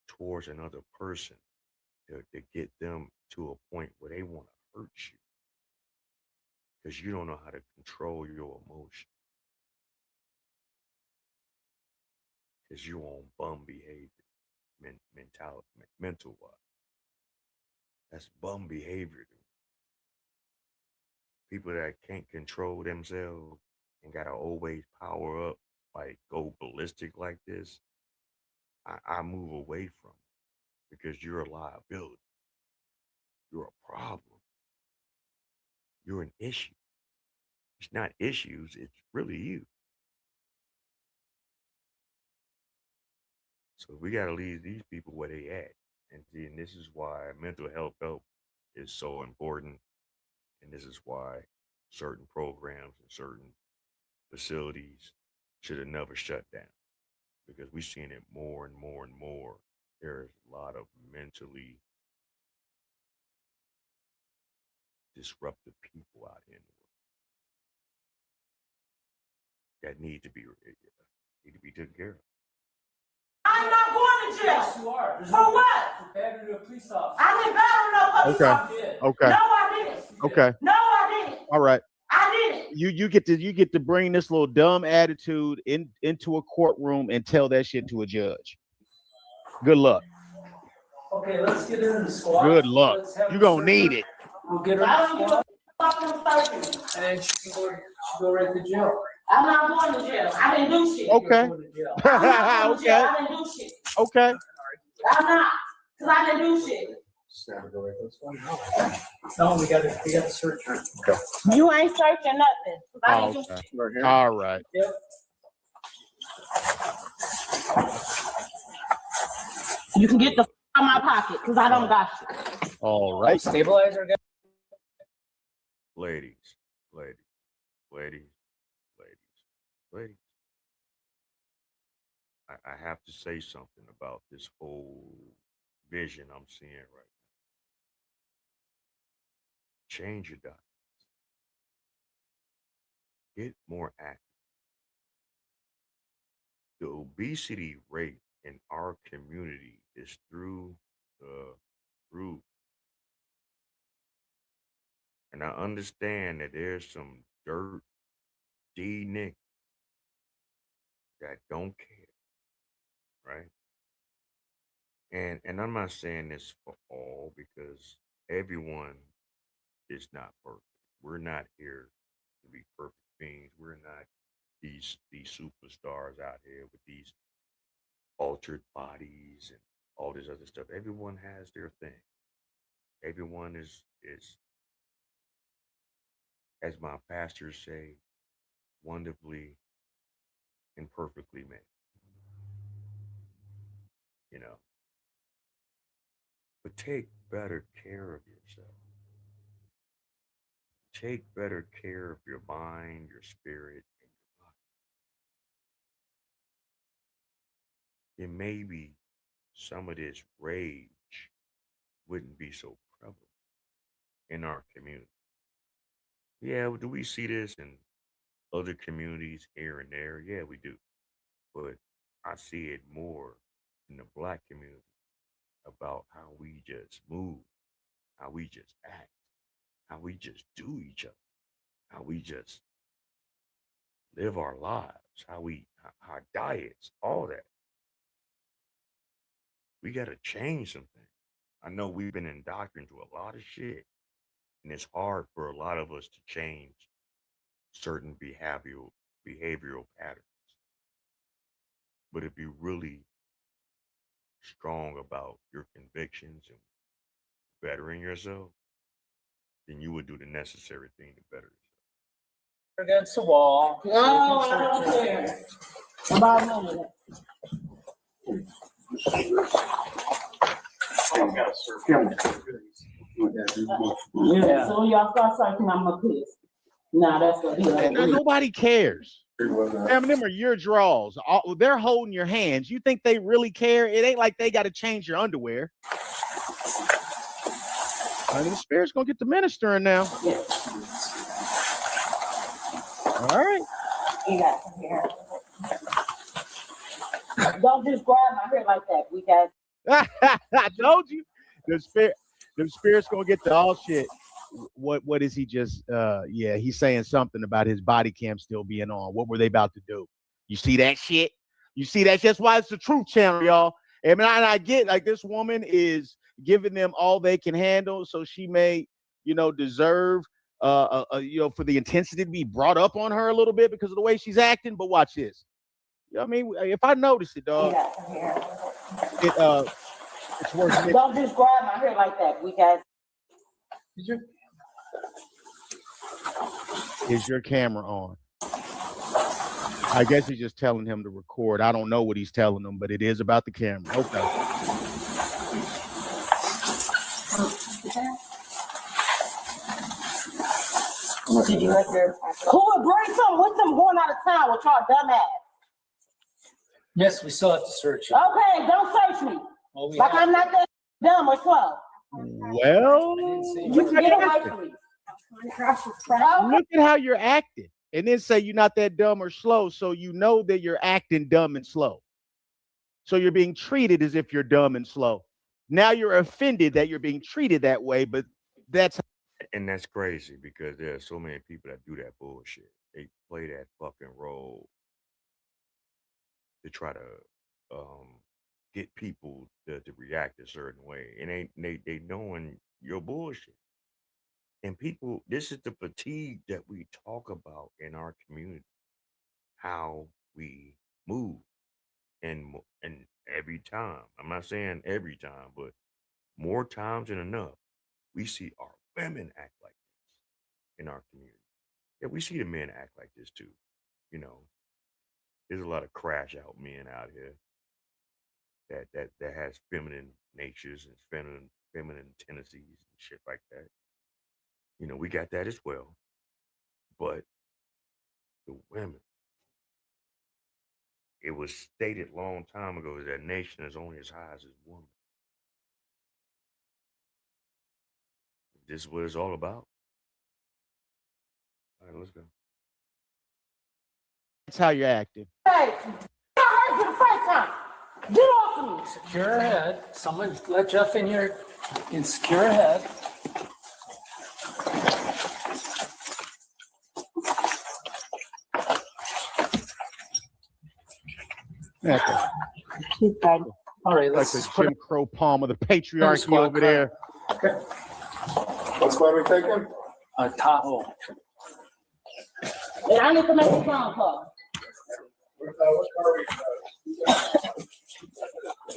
towards another person to get them to a point where they want to hurt you because you don't know how to control your emotion because you're on bum behavior, mental wise. That's bum behavior. People that can't control themselves and gotta always power up, like go ballistic like this, I move away from it because you're a liability. You're a problem. You're an issue. It's not issues, it's really you. So we gotta leave these people where they at. And this is why mental health help is so important. And this is why certain programs and certain facilities should have never shut down because we're seeing it more and more and more. There's a lot of mentally disruptive people out here in the world that need to be taken care of. I'm not going to jail. Yes, you are. For what? For battery a police officer. I didn't battle no police Okay. officer. Okay. No, I didn't. Okay. No, I didn't. All right. I didn't. You get to bring this little dumb attitude into a courtroom and tell that shit to a judge. Good luck. Okay, let's get her in the squad. Good luck. Let's have You're her gonna search need her. it. We'll get her I in don't the give a squad, fuck from searching. and then she can go right to jail. I'm not going to jail. I didn't do shit. Okay. You're going to jail. I'm not going to jail. Okay. I didn't do shit. Okay. I'm not. Because I didn't do shit. No, we gotta search her. You ain't searching nothing. 'Cause I Oh, didn't do okay. shit. All right. Yep. You can get the out of my pocket because I don't got shit. All right. Stabilizer guy. Ladies, ladies, ladies, ladies, ladies. I have to say something about this whole vision I'm seeing right now. Change your diet. Get more active. The obesity rate in our community is through the roof. And I understand that there's some dirt D Nick that don't care, right? And I'm not saying this for all because everyone is not perfect. We're not here to be perfect beings. We're not these superstars out here with these altered bodies and all this other stuff. Everyone has their thing. Everyone is as my pastors say, wonderfully and perfectly made. You know, but take better care of yourself. Take better care of your mind, your spirit, and your body. Then maybe some of this rage wouldn't be so prevalent in our community. Yeah, do we see this in other communities here and there? Yeah, we do. But I see it more in the black community about how we just move, how we just act, how we just do each other, how we just live our lives, our diets, all that. We got to change something. I know we've been indoctrinated to a lot of shit, and it's hard for a lot of us to change certain behavioral patterns. But if you're really strong about your convictions and bettering yourself, then you would do the necessary thing to better Against the wall. No, I don't care about none of that. Yeah, so y'all start saying I'm a piss. Nah, that's what he like. Nobody cares. Them are your draws. They're holding your hands. You think they really care? It ain't like they got to change your underwear. The spirit's gonna get the ministering now. Yeah. All right. You got some hair. Don't just grab my hair like that, because I told you. The spirit's gonna get the all shit. What is he just yeah, he's saying something about his body cam still being on. What were they about to do? You see that shit? You see that? That's why it's the truth channel, y'all. I mean, I get like this woman is giving them all they can handle, so she may, deserve for the intensity to be brought up on her a little bit because of the way she's acting. But watch this. You know what I mean? If I notice it, dog, it's worth it. Don't just grab my hair like that, because is your camera on? I guess he's just telling him to record. I don't know what he's telling them, but it is about the camera. Okay. Did you like your who would bring something with them going out of town with y'all dumb ass? Yes, we still have to search it. Okay, don't search me. Well, like I'm not that dumb or slow. Well, You can get away from me. Look at how you're acting. And then say you're not that dumb or slow, so you know that you're acting dumb and slow. So you're being treated as if you're dumb and slow. Now you're offended that you're being treated that way, but that's crazy because there are so many people that do that bullshit. They play that fucking role to try to get people to react a certain way, and they knowing your bullshit. And people, this is the fatigue that we talk about in our community, how we move, and every time. I'm not saying every time, but more times than enough, we see our women act like this in our community. Yeah, we see the men act like this too. There's a lot of crash out men out here that has feminine natures and feminine tendencies and shit like that. We got that as well. But the women, it was stated a long time ago that nation is only as high as its woman. This is what it's all about. All right, let's go. That's how you're acting. Hey, I heard you the first time. Get off of me. Secure her head. Someone let Jeff in here and secure her head. Okay. All right, let's like the Jim Crow palm of the patriarchy over there. Okay. What's what we taking? A Tahoe. And I need to make a phone call.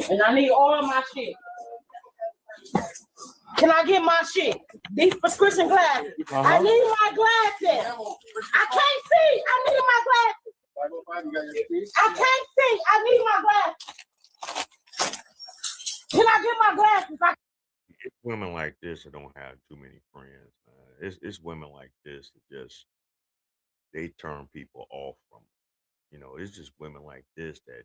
And I need all my shit. Can I get my shit? These prescription glasses. I need my glasses. I can't see. I need my glasses. I can't see. I need my glasses. Can I get my glasses? It's women like this that don't have too many friends. It's women like this that just they turn people off from. It's just women like this that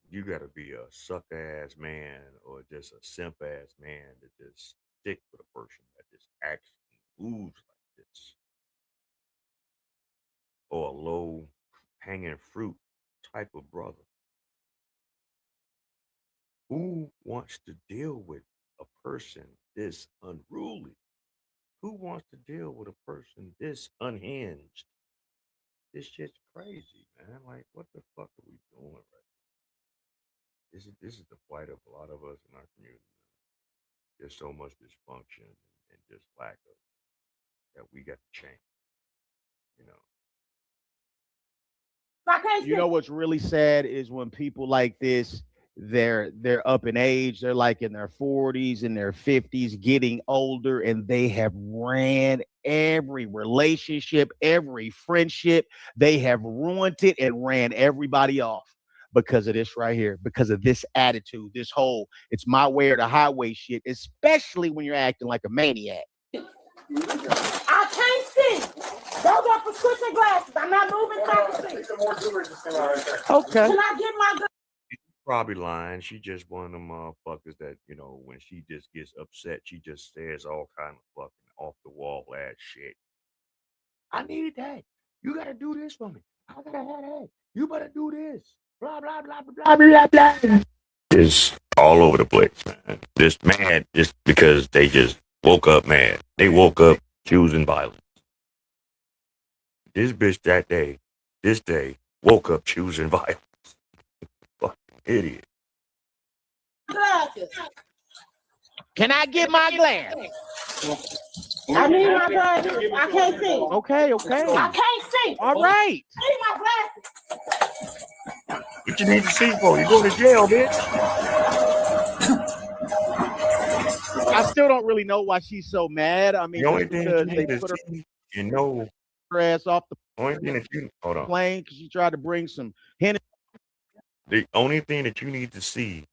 you got to be a suck ass man or just a simp ass man to just stick with a person that just acts and moves like this, or a low hanging fruit type of brother who wants to deal with a person this unruly. Who wants to deal with a person this unhinged? This shit's crazy, man. Like, what the fuck are we doing right now? This is the plight of a lot of us in our community. There's so much dysfunction and just lack of that we got to change. You know, You know what's really sad is when people like this, they're up in age, they're like in their 40s and their 50s, getting older, and they have ran every relationship, every friendship. They have ruined it and ran everybody off because of this right here, because of this attitude, this whole it's my way or the highway shit, especially when you're acting like a maniac. I can't see. Those are prescription glasses. I'm not moving to Okay. Can I get my probably lying. She just one of them motherfuckers that, you know, when she just gets upset, she just says all kind of fucking off the wall ass shit. I need that. You gotta do this for me. I gotta have that. You better do this. Blah blah blah blah blah blah blah. Is all over the place, man. Just mad just because they just woke up mad. They woke up choosing violence. This bitch this day, woke up choosing violence. Fucking idiot. glasses? Can I get my glass? I need my glasses. I can't see. Okay. I can't see. All right. I need my glasses. What you need to see for? You go to jail, bitch. I still don't really know why she's so mad. I mean, The only just thing because that you they need to put her see, you know, ass off the only thing that you hold on. plane because she tried to bring some Hennessy. The only thing that you need to see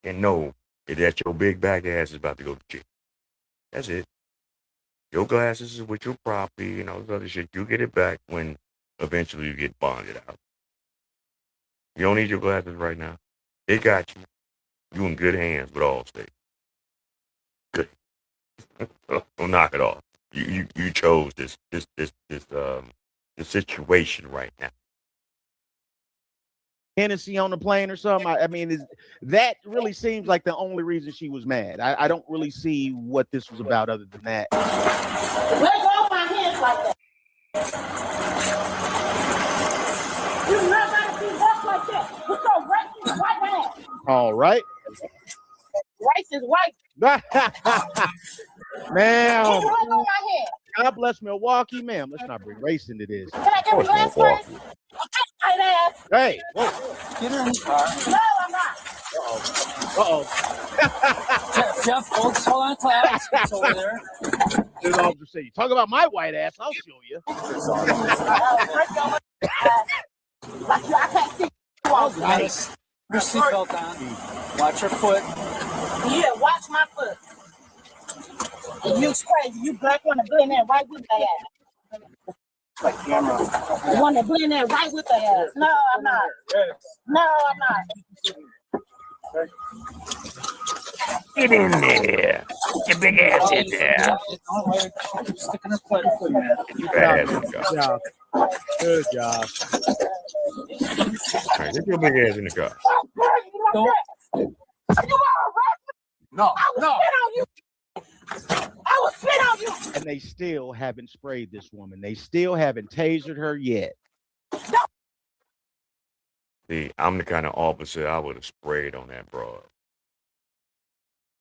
and know is that your big back ass is about to go to jail. That's it. Your glasses is with your property and all this other shit. You get it back when eventually you get bonded out. You don't need your glasses right now. They got you. You in good hands with Allstate. Good. Don't knock it off. You chose this situation right now. Hennessy on the plane or something. I mean, that really seems like the only reason she was mad. I don't really see what this was about other than that. Let go of my hands like that. You never got to be walk like that. With your racist white ass. All right. Racist white. Ma'am, Let go of my hand. God bless Milwaukee, ma'am. Let's not bring race into this. Can I get my glass first? White ass. Hey, whoa. Get her in the car. No, I'm not. Uh-oh. Jeff, hold on clap. It's over there. This officer say, you talk about my white ass, I'll show you. Like you, I can't see. Nice. Your seatbelt on. Watch your foot. Yeah, watch my foot. And you's crazy. You black want to blend in right with the ass. Like camera. You want to blend in right with the ass. No, I'm not. No, I'm not. Get in there. Get your big ass in there. Sticking her foot in there. Good job. Good job. All right, get your big ass in the car. No, no. I will spit on you. And they still haven't sprayed this woman. They still haven't tasered her yet. See, I'm the kind of officer I would have sprayed on that broad.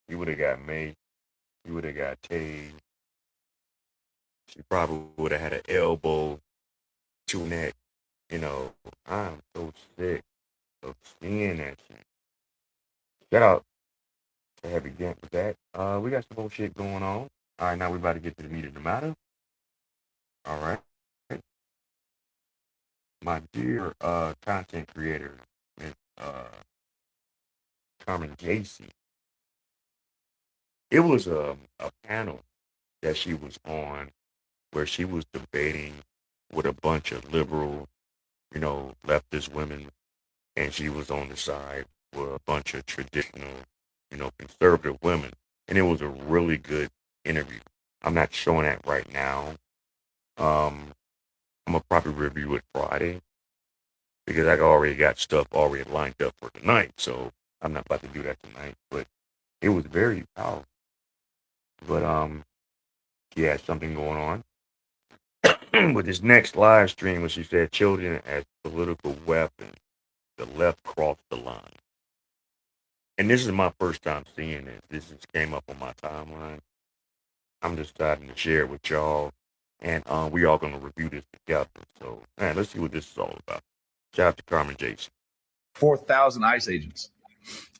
He would have got me. He would have got tased. She probably would have had an elbow to neck. You know, I'm so sick of seeing that shit. Shout out to Heavy Dent with that. We got some more shit going on. All right, now we about to get to the meat of the matter. All right. My dear content creator, Miss Carmen Gacy. It was a panel that she was on where she was debating with a bunch of liberal, you know, leftist women, and she was on the side with a bunch of traditional, you know, conservative women. And it was a really good interview. I'm not showing that right now. I'm gonna probably review it Friday. because I already got stuff already lined up for tonight. So I'm not about to do that tonight. But it was very powerful. But she had something going on with this next live stream, where she said children as political weapons. The left crossed the line. And this is my first time seeing it. This just came up on my timeline. I'm just deciding to share it with y'all. And we all going to review this together. So, man, let's see what this is all about. Shout out to Carmen Jason. 4,000 ICE agents.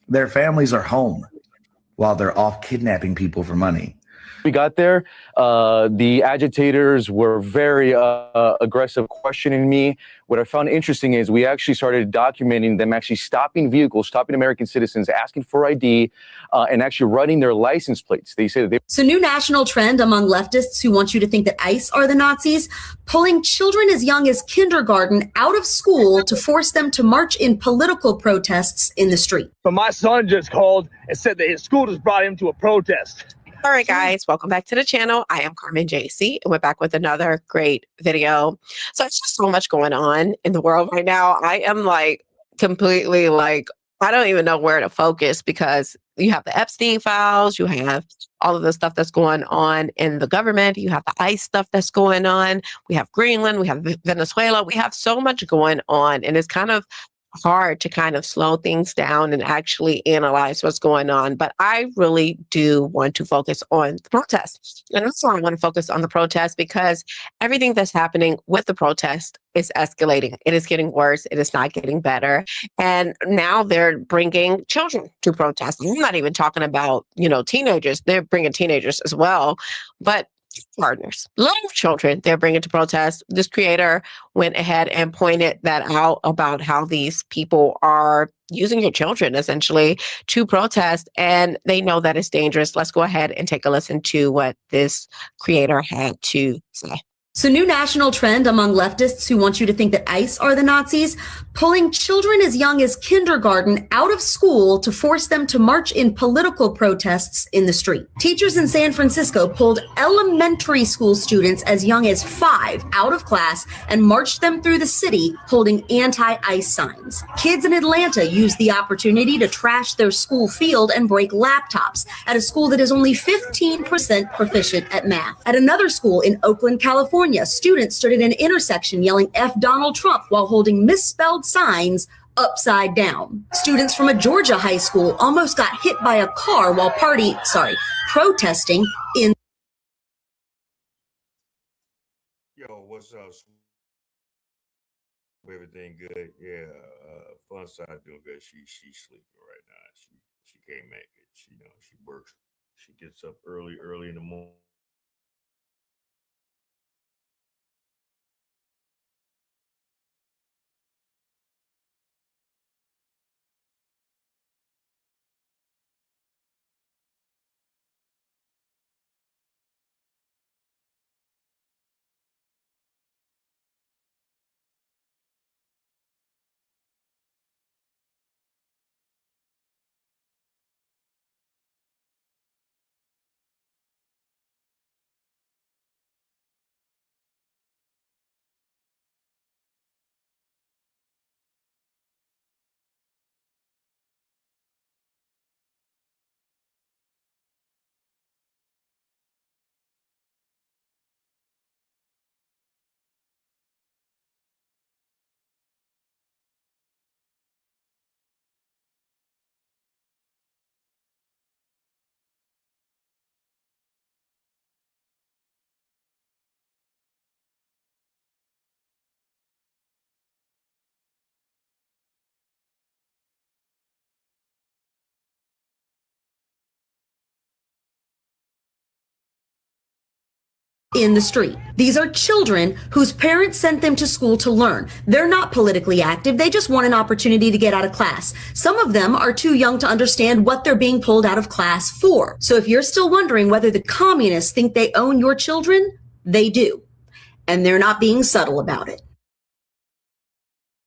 Their families are home while they're off kidnapping people for money. We got there, the agitators were very aggressive, questioning me. What I found interesting is we actually started documenting them actually stopping vehicles, stopping American citizens, asking for ID, and actually running their license plates. They say that they... So, new national trend among leftists who want you to think that ICE are the Nazis, pulling children as young as kindergarten out of school to force them to march in political protests in the street. But my son just called and said that his school just brought him to a protest. All right, guys, welcome back to the channel. I am Carmen JC, and we're back with another great video. So it's just so much going on in the world right now. I am like completely like, I don't even know where to focus, because you have the Epstein files, you have all of the stuff that's going on in the government, you have the ICE stuff that's going on, we have Greenland, we have Venezuela, we have so much going on, and it's kind of hard to kind of slow things down and actually analyze what's going on. But I really do want to focus on the protest. And that's why I want to focus on the protest, because everything that's happening with the protest is escalating. It is getting worse. It is not getting better. And now they're bringing children to protest. I'm not even talking about, teenagers. They're bringing teenagers as well. But partners, little children, they're bringing to protest. This creator went ahead and pointed that out about how these people are using your children essentially to protest, and they know that it's dangerous. Let's go ahead and take a listen to what this creator had to say. So, new national trend among leftists who want you to think that ICE are the Nazis, pulling children as young as kindergarten out of school to force them to march in political protests in the street. Teachers in San Francisco pulled elementary school students as young as 5 out of class and marched them through the city holding anti-ICE signs. Kids in Atlanta used the opportunity to trash their school field and break laptops at a school that is only 15% proficient at math. At another school in Oakland, California, students stood at an intersection yelling F Donald Trump while holding misspelled signs upside down. Students from a Georgia high school almost got hit by a car while protesting in. Yo, what's up? Everything good? Yeah, fun side doing good. She's sleeping right now. She can't make it. She works. She gets up early in the morning. In the street. These are children whose parents sent them to school to learn. They're not politically active. They just want an opportunity to get out of class. Some of them are too young to understand what they're being pulled out of class for. So if you're still wondering whether the communists think they own your children, they do. And they're not being subtle about it.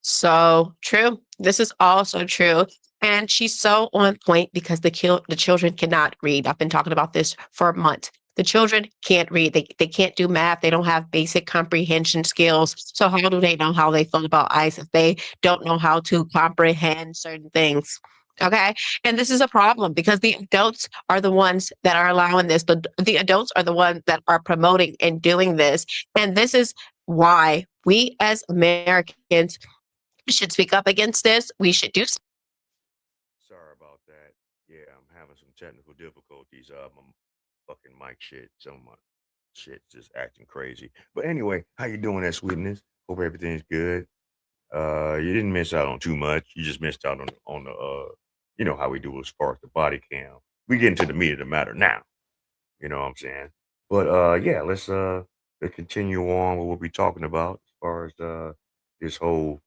So true. This is also true. And she's so on point, because the children cannot read. I've been talking about this for months. The children can't read. They can't do math. They don't have basic comprehension skills. So how do they know how they feel about ICE if they don't know how to comprehend certain things? Okay. And this is a problem because the adults are the ones that are allowing this. The adults are the ones that are promoting and doing this. And this is why we as Americans should speak up against this. We should do something. Sorry about that. Yeah, I'm having some technical difficulties. My fucking mic shit. So my shit's just acting crazy. But anyway, how you doing, that sweetness? Hope everything's good. You didn't miss out on too much. You just missed out on the you know how we do as far as the body cam. We get into the meat of the matter now. You know what I'm saying? But yeah, let's continue on with what we're talking about as far as this whole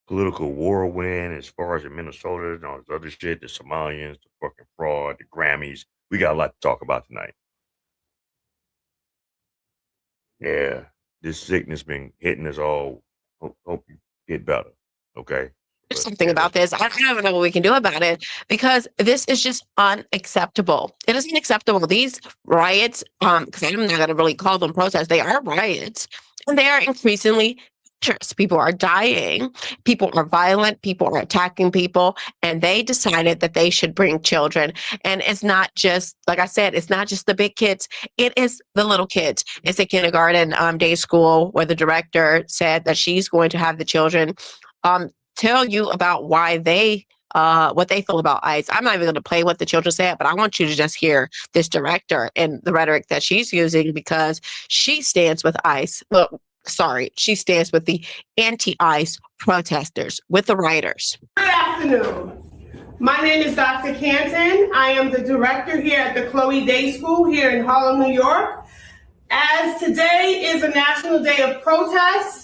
political whirlwind, as far as in Minnesota and all this other shit, the Somalians, the fucking fraud, the Grammys. We got a lot to talk about tonight. Yeah, this sickness been hitting us all. Hope you get better. Okay. Do something about this. I don't even know what we can do about it because this is just unacceptable. It is unacceptable. These riots, because I'm not going to really call them protests, they are riots, and they are increasingly dangerous. People are dying, people are violent, people are attacking people, and they decided that they should bring children. And it's not just, like I said, it's not just the big kids, it is the little kids. It's a kindergarten day school where the director said that she's going to have the children tell you about why they what they feel about ICE. I'm not even going to play what the children said, but I want you to just hear this director and the rhetoric that she's using because she stands with ICE. Well, sorry, she stands with the anti-ICE protesters, with the rioters. Good afternoon. My name is Dr. Canton. I am the director here at the Chloe Day School here in Harlem, New York. As today is a national day of protest,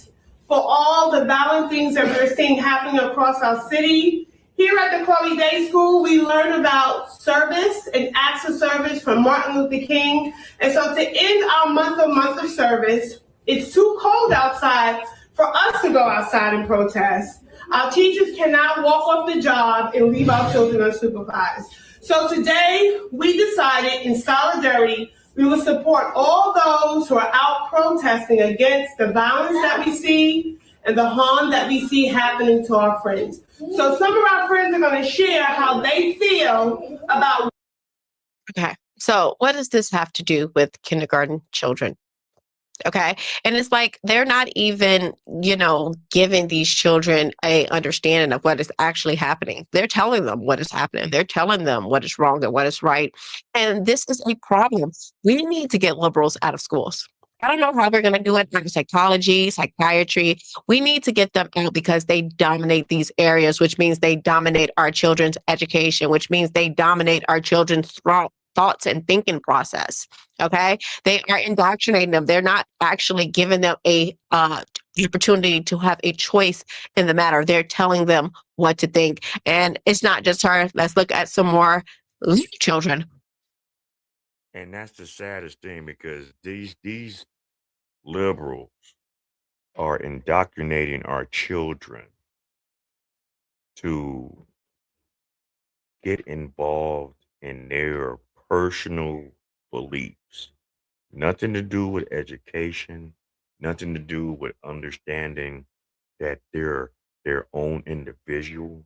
for all the violent things that we're seeing happening across our city. Here at the Chloe Day School, we learn about service and acts of service from Martin Luther King. And so to end our month of service, it's too cold outside for us to go outside and protest. Our teachers cannot walk off the job and leave our children unsupervised. So today, we decided in solidarity we will support all those who are out protesting against the violence that we see and the harm that we see happening to our friends. So some of our friends are going to share how they feel about. Okay, so what does this have to do with kindergarten children? Okay. And it's like they're not even, giving these children a understanding of what is actually happening. They're telling them what is happening. They're telling them what is wrong and what is right. And this is a problem. We need to get liberals out of schools. I don't know how we're going to do it, like psychology, psychiatry. We need to get them out because they dominate these areas, which means they dominate our children's education, which means they dominate our children's thoughts and thinking process. Okay. They are indoctrinating them. They're not actually giving them a opportunity to have a choice in the matter. They're telling them what to think. And it's not just her. Let's look at some more little children. And that's the saddest thing because these liberals are indoctrinating our children to get involved in their personal beliefs. Nothing to do with education, nothing to do with understanding that they're their own individual.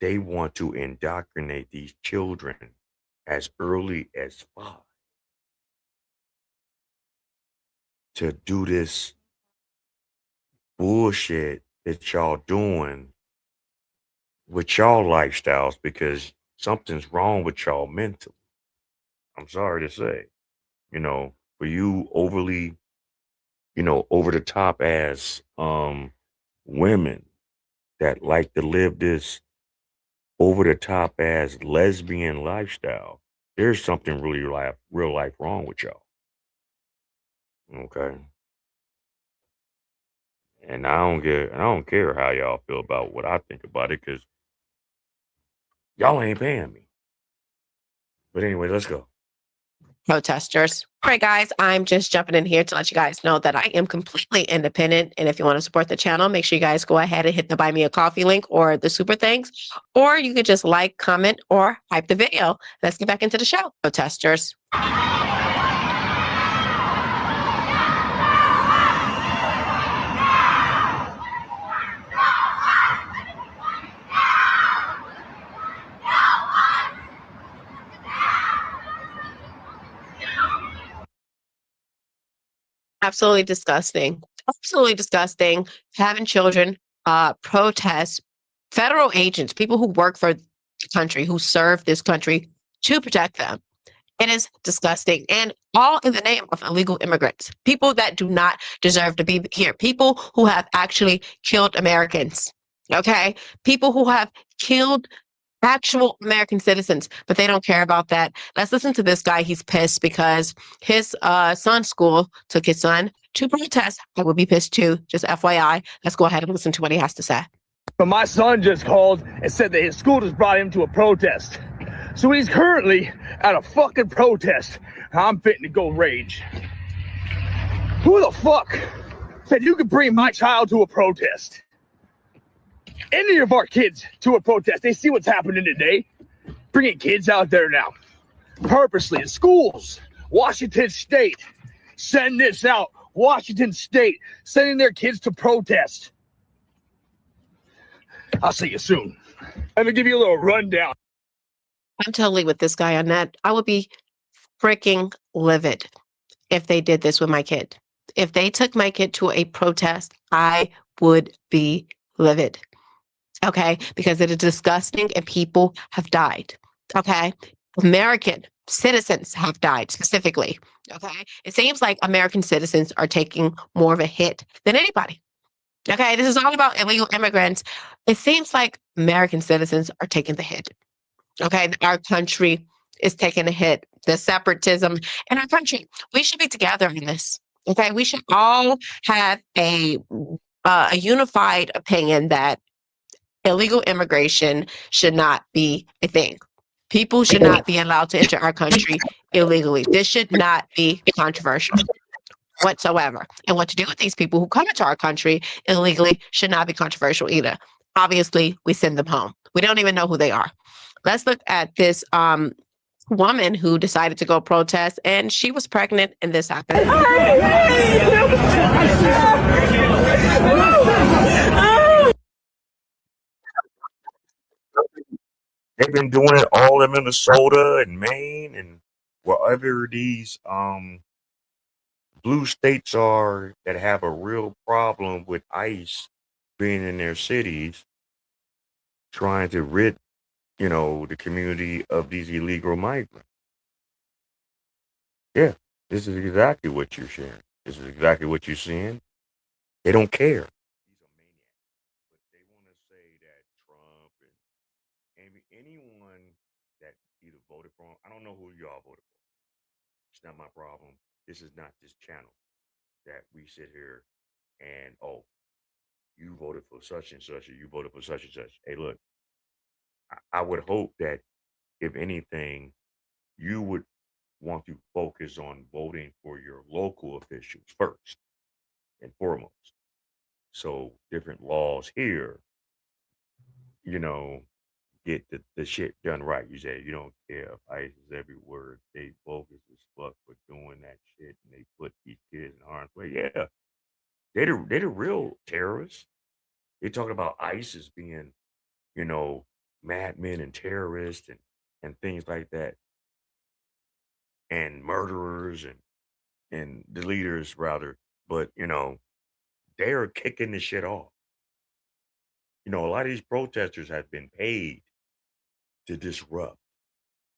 They want to indoctrinate these children as early as 5 to do this bullshit that y'all doing with y'all lifestyles because something's wrong with y'all mentally. I'm sorry to say, for you overly, over the top as women that like to live this over the top as lesbian lifestyle, there's something really real life wrong with y'all. Okay. And I don't care how y'all feel about what I think about it because y'all ain't paying me. But anyway, let's go. protesters. All right, guys, I'm just jumping in here to let you guys know that I am completely independent. And if you want to support the channel, make sure you guys go ahead and hit the Buy Me a Coffee link or the super thanks. Or you could just like, comment, or hype the video. Let's get back into the show, protesters. Absolutely disgusting. Absolutely disgusting. Having children protest federal agents, people who work for the country, who serve this country to protect them. It is disgusting. And all in the name of illegal immigrants, people that do not deserve to be here, people who have actually killed Americans. Okay? People who have killed actual American citizens, but they don't care about that. Let's listen to this guy. He's pissed because his son's school took his son to protest. I would be pissed too, just FYI. Let's go ahead and listen to what he has to say. But my son just called and said that his school just brought him to a protest. So he's currently at a fucking protest. I'm fitting to go rage. Who the fuck said you could bring my child to a protest? Any of our kids to a protest. They see what's happening today. Bringing kids out there now. Purposely in schools. Washington State. Send this out. Washington State. Sending their kids to protest. I'll see you soon. Let me give you a little rundown. I'm totally with this guy on that. I would be freaking livid if they did this with my kid. If they took my kid to a protest, I would be livid. Okay, because it is disgusting and people have died. Okay, American citizens have died specifically. Okay, it seems like American citizens are taking more of a hit than anybody. Okay, this is all about illegal immigrants. It seems like American citizens are taking the hit. Okay, our country is taking a hit. The separatism in our country, we should be together in this. Okay, we should all have a unified opinion that illegal immigration should not be a thing. People should not be allowed to enter our country illegally. This should not be controversial whatsoever. And what to do with these people who come into our country illegally should not be controversial either. Obviously, we send them home. We don't even know who they are. Let's look at this woman who decided to go protest, and she was pregnant, and this happened. They've been doing it all in Minnesota and Maine and wherever these blue states are that have a real problem with ICE being in their cities, trying to rid, the community of these illegal migrants. Yeah, this is exactly what you're sharing. This is exactly what you're seeing. They don't care. These are maniacs. But they want to say that Trump and anyone that either voted for him, I don't know who y'all voted for. It's not my problem. This is not this channel that we sit here and, oh, you voted for such and such, or you voted for such and such. Hey, look, I would hope that if anything, you would want to focus on voting for your local officials first and foremost. So different laws here, get the shit done right. You say you don't care if ICE is everywhere. They bogus as fuck for doing that shit, and they put these kids in harm's way. Yeah, they're the real terrorists. They talking about ICE as being, madmen and terrorists and things like that, and murderers and the leaders rather. But they are kicking the shit off. A lot of these protesters have been paid to disrupt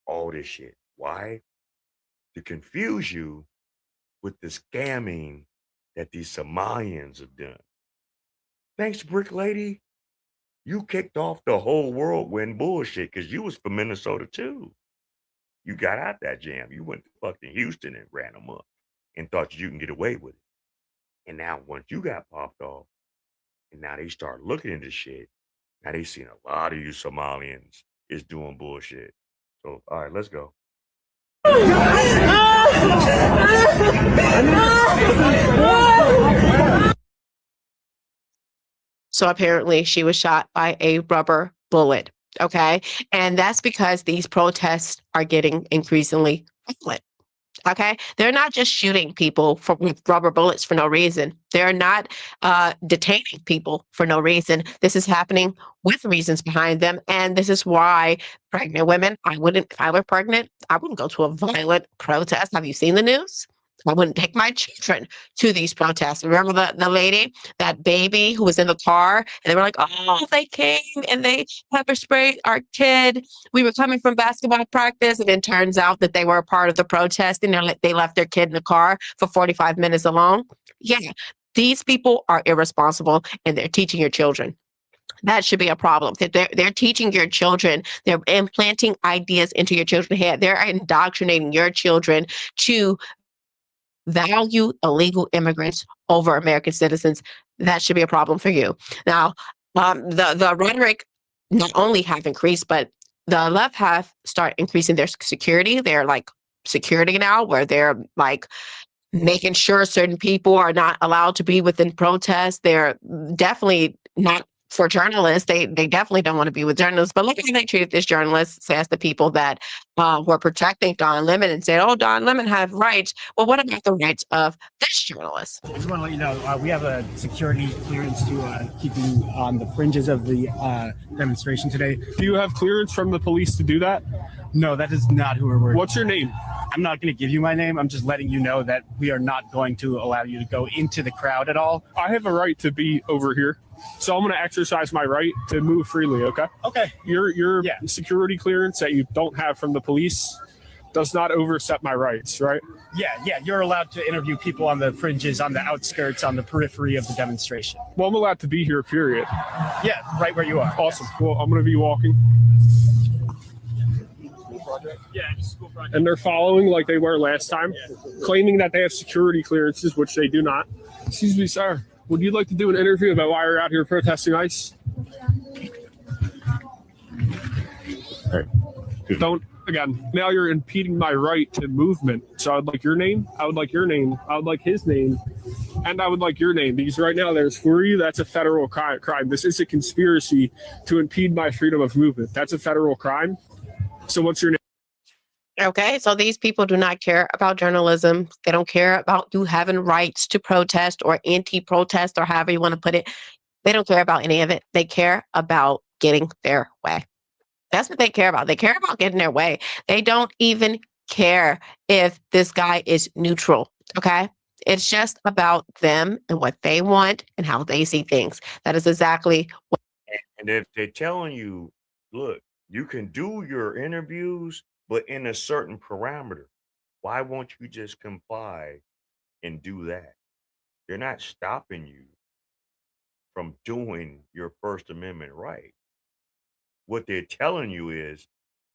all this shit. Why? To confuse you with the scamming that these Somalians have done. Thanks, Brick Lady. You kicked off the whole whirlwind bullshit because you was from Minnesota too. You got out that jam. You went to fucking Houston and ran them up and thought you can get away with it. And now once you got popped off, and now they start looking into shit, now they seen a lot of you Somalians is doing bullshit. So, all right, let's go. So apparently she was shot by a rubber bullet. Okay. And that's because these protests are getting increasingly violent. Okay. They're not just shooting people with rubber bullets for no reason. They're not detaining people for no reason. This is happening with reasons behind them. And this is why pregnant women, if I were pregnant, I wouldn't go to a violent protest. Have you seen the news? I wouldn't take my children to these protests. Remember the lady, that baby who was in the car, and they were like, oh, they came and they pepper sprayed our kid. We were coming from basketball practice, and it turns out that they were a part of the protest, and they left their kid in the car for 45 minutes alone. Yeah, these people are irresponsible, and they're teaching your children. That should be a problem. They're teaching your children, they're implanting ideas into your children's head. They're indoctrinating your children to value illegal immigrants over American citizens. That should be a problem for you. Now, the rhetoric not only have increased, but the left have start increasing their security. They're like security now, where they're like making sure certain people are not allowed to be within protests. They're definitely not for journalists. They definitely don't want to be with journalists. But look how they treated this journalist as the people that were protecting Don Lemon and said, "Oh, Don Lemon have rights." Well, what about the rights of this journalist? I just want to let you know we have a security clearance to keep you on the fringes of the demonstration today. Do you have clearance from the police to do that? No, that is not who we're working. What's your name? I'm not going to give you my name. I'm just letting you know that we are not going to allow you to go into the crowd at all. I have a right to be over here, so I'm going to exercise my right to move freely, okay? Okay. Your security clearance that you don't have from the police does not overstep my rights, right? Yeah, you're allowed to interview people on the fringes, on the outskirts, on the periphery of the demonstration. Well, I'm allowed to be here, period. Yeah, right where you are. Awesome. Well, I'm going to be walking. Yeah, it's a school project. And they're following like they were last time, claiming that they have security clearances, which they do not. Excuse me, sir. Would you like to do an interview about why you're out here protesting ICE? All right. Don't, again, now you're impeding my right to movement. So I'd like your name, I would like your name, I would like his name, and I would like your name. Because right now there's 3, that's a federal crime. This is a conspiracy to impede my freedom of movement. That's a federal crime. So what's your name? Okay, so these people do not care about journalism. They don't care about you having rights to protest or anti-protest or however you want to put it. They don't care about any of it. They care about getting their way. That's what they care about. They care about getting their way. They don't even care if this guy is neutral, okay? It's just about them and what they want and how they see things. That is exactly what. And if they're telling you, look, you can do your interviews, but in a certain parameter, why won't you just comply and do that? They're not stopping you from doing your First Amendment right. What they're telling you is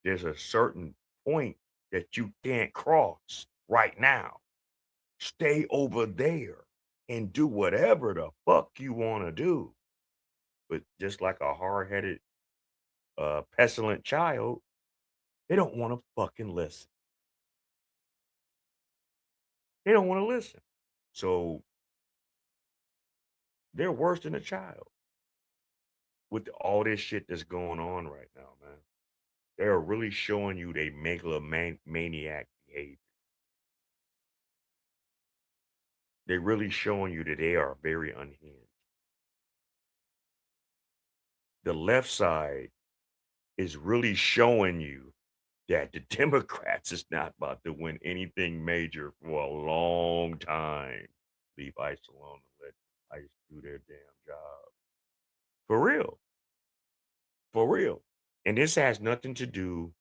there's a certain point that you can't cross right now. Stay over there and do whatever the fuck you want to do. But just like a hard-headed, pestilent child, they don't want to fucking listen. They don't want to listen. So they're worse than a child with all this shit that's going on right now, man. They're really showing you they megalomaniac behavior. They're really showing you that they are very unhinged. The left side is really showing you that the Democrats is not about to win anything major for a long time. Leave ICE alone and let ICE do their damn job. For real. For real. And this has nothing to do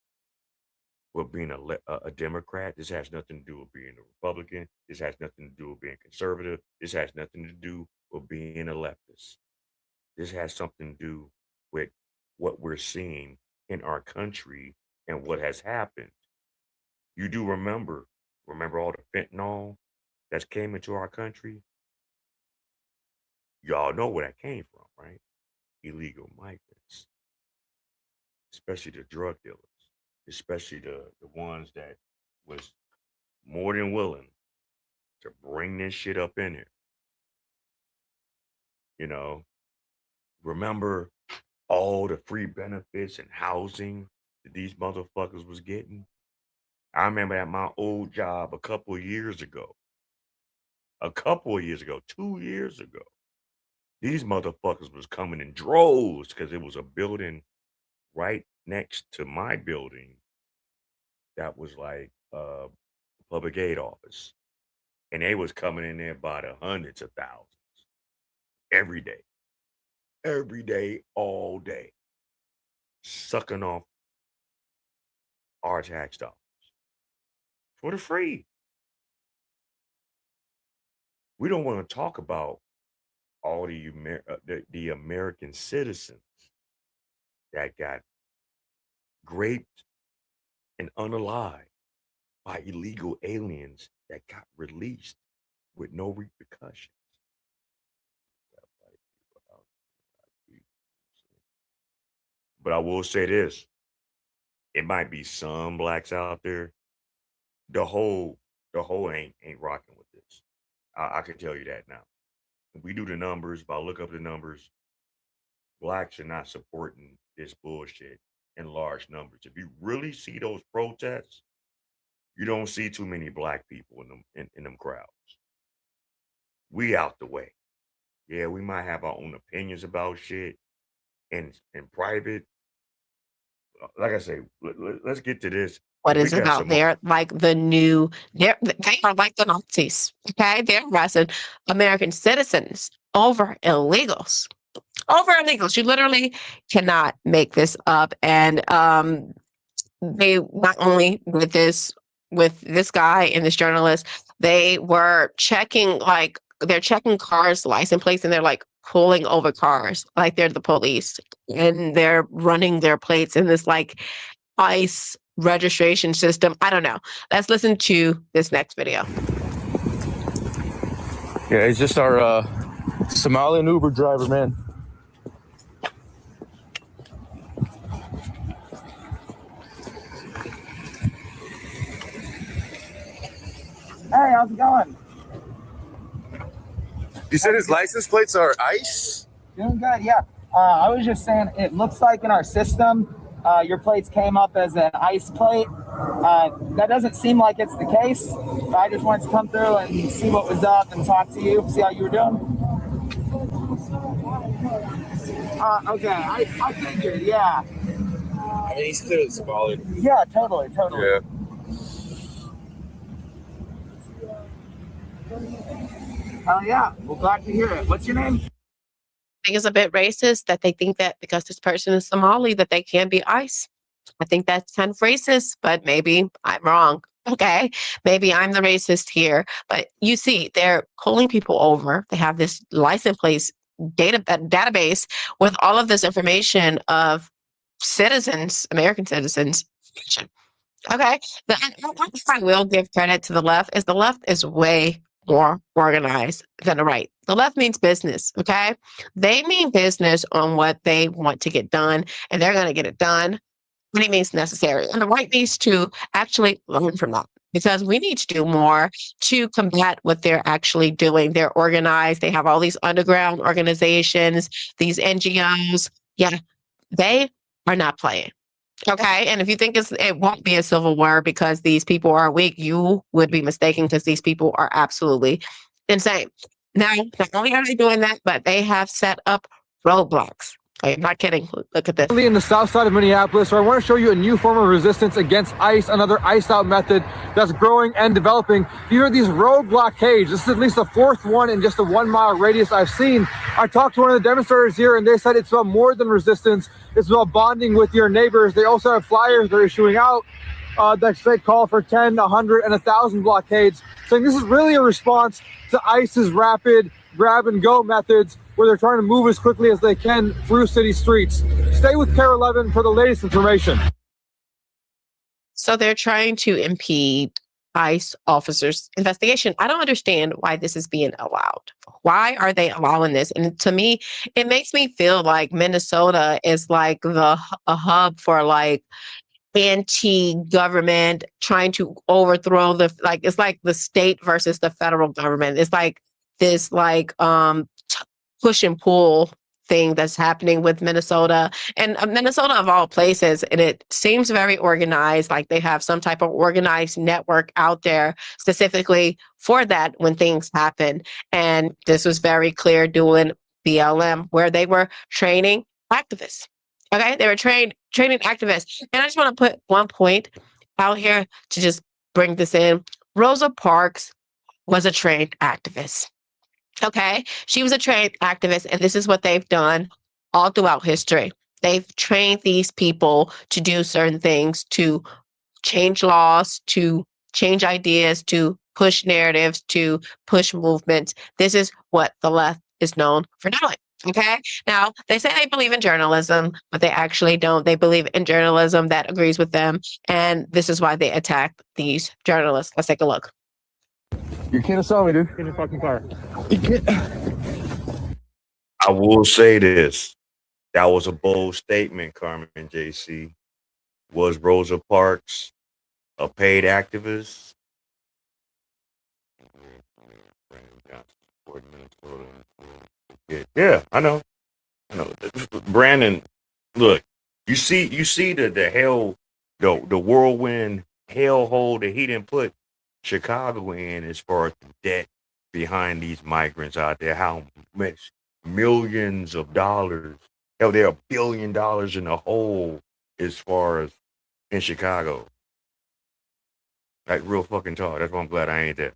with being a Democrat. This has nothing to do with being a Republican. This has nothing to do with being conservative. This has nothing to do with being a leftist. This has something to do with what we're seeing in our country and what has happened. You do remember all the fentanyl that's came into our country? Y'all know where that came from, right? Illegal migrants, especially the drug dealers, especially the ones that was more than willing to bring this shit up in here. You know, remember all the free benefits and housing that these motherfuckers was getting? I remember at my old job a couple of years ago, 2 years ago, these motherfuckers was coming in droves because it was a building right next to my building that was like public aid office. And they was coming in there by the hundreds of thousands every day, all day, sucking off our tax dollars for the free. We don't want to talk about all the American citizens that got raped and unalived by illegal aliens that got released with no repercussions. But I will say this: it might be some blacks out there. The whole ain't rocking with this. I can tell you that now. If we do the numbers, if I look up the numbers, blacks are not supporting this bullshit in large numbers. If you really see those protests, you don't see too many black people in them crowds. We out the way. Yeah, we might have our own opinions about shit in private. Like I say, let's get to this. What We is it got about? some more. They're like they are like the Nazis. Okay, they're arresting American citizens over illegals. Over illegals. You literally cannot make this up. And they not only with this guy and this journalist, they were checking they're checking cars, license plates, and they're like pulling over cars like they're the police, and they're running their plates in this like ICE registration system. I don't know. Let's listen to this next video. Yeah, he's just our Somalian Uber driver, man. Hey, how's it going? You said his license plates are ICE? Doing good, yeah. I was just saying, it looks like in our system, your plates came up as an ICE plate. That doesn't seem like it's the case. But I just wanted to come through and see what was up and talk to you, see how you were doing. Okay, I figured, yeah. I mean, he's clearly Somali. Yeah, totally. Yeah. Oh, yeah. Well, glad to hear it. What's your name? I think it's a bit racist that they think that because this person is Somali that they can't be ICE. I think that's kind of racist, but maybe I'm wrong. Okay, maybe I'm the racist here. But you see, they're pulling people over. They have this license plate database with all of this information of citizens, American citizens. Okay, what I will give credit to the left is way more organized than the right. The left means business, okay? They mean business on what they want to get done, and they're going to get it done when it means necessary. And the right needs to actually learn from that because we need to do more to combat what they're actually doing. They're organized. They have all these underground organizations, these NGOs. Yeah, they are not playing. Okay, and if you think it won't be a civil war because these people are weak, you would be mistaken because these people are absolutely insane. Now, not only are they doing that, but they have set up roadblocks. I'm not kidding. Look at this. In the south side of Minneapolis, where I want to show you a new form of resistance against ICE, another ICE out method that's growing and developing. You hear these road blockades. This is at least the fourth one in just a 1 mile radius I've seen. I talked to one of the demonstrators here, and they said it's about more than resistance. It's about bonding with your neighbors. They also have flyers they're issuing out that say call for 10, 100, and 1,000 blockades, saying this is really a response to ICE's rapid grab and go methods, where they're trying to move as quickly as they can through city streets. Stay with KARE 11 for the latest information. So they're trying to impede ICE officers' investigation. I don't understand why this is being allowed. Why are they allowing this? And to me, it makes me feel like Minnesota is like a hub for like anti-government, trying to overthrow it's like the state versus the federal government. It's like this push and pull thing that's happening with Minnesota, and Minnesota of all places, and it seems very organized, like they have some type of organized network out there specifically for that when things happen. And this was very clear doing BLM, where they were training activists. Okay, they were training activists. And I just want to put one point out here to just bring this in. Rosa Parks was a trained activist. Okay, she was a trained activist, and this is what they've done all throughout history. They've trained these people to do certain things, to change laws, to change ideas, to push narratives, to push movements. This is what the left is known for doing. Okay, now they say they believe in journalism, but they actually don't. They believe in journalism that agrees with them, and this is why they attack these journalists. Let's take a look. You can't assault me, dude. In your fucking car. I will say this. That was a bold statement, Carmen and JC. Was Rosa Parks a paid activist? Yeah, I know. Brandon, look, you see the whirlwind hellhole that he didn't put Chicago in as far as the debt behind these migrants out there, how much millions of dollars, hell, they're $1 billion in the hole as far as in Chicago. Like real fucking talk. That's why I'm glad I ain't there.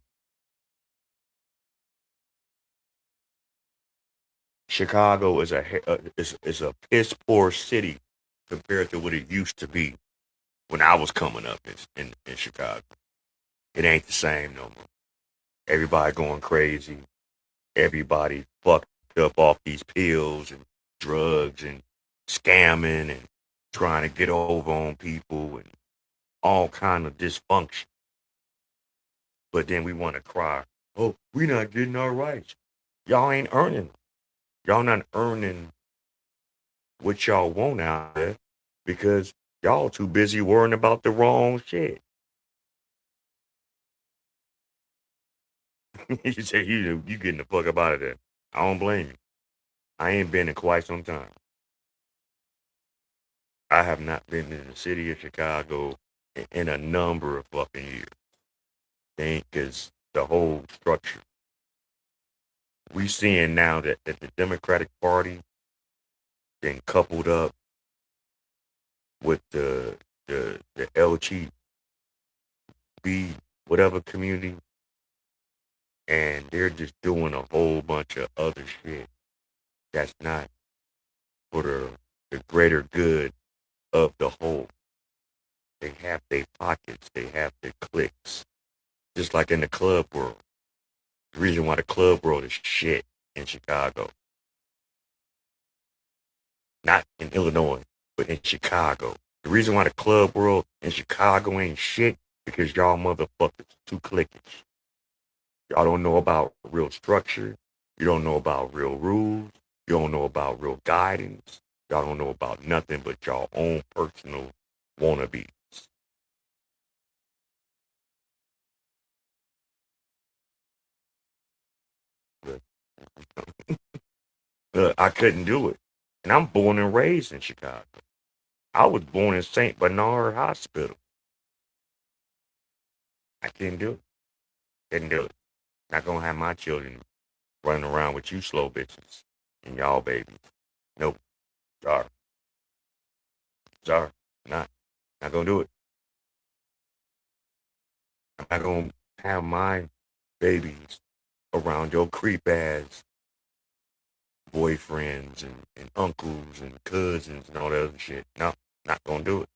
Chicago is a piss poor city compared to what it used to be when I was coming up in Chicago. It ain't the same no more. Everybody going crazy. Everybody fucked up off these pills and drugs and scamming and trying to get over on people and all kind of dysfunction. But then we want to cry, oh, we not getting our rights. Y'all ain't earning. Y'all not earning what y'all want out there because y'all too busy worrying about the wrong shit. You say you getting the fuck up out of there. I don't blame you. I ain't been in quite some time. I have not been in the city of Chicago in a number of fucking years. Because the whole structure. We seeing now that the Democratic Party been coupled up with the LGBT whatever community, and they're just doing a whole bunch of other shit that's not for the greater good of the whole. They have their pockets, they have their cliques, just like in the club world. The reason why the club world is shit in Chicago, not in Illinois, but in Chicago. The reason why the club world in Chicago ain't shit because y'all motherfuckers too cliquish. Y'all don't know about real structure. You don't know about real rules. You don't know about real guidance. Y'all don't know about nothing but y'all own personal wannabes. I couldn't do it. And I'm born and raised in Chicago. I was born in St. Bernard Hospital. I couldn't do it. Couldn't do it. Not gonna have my children running around with you slow bitches and y'all babies. Nope. Sorry. Sorry. Not gonna do it. I'm not gonna have my babies around your creep ass boyfriends and uncles and cousins and all that other shit. No, not gonna do it.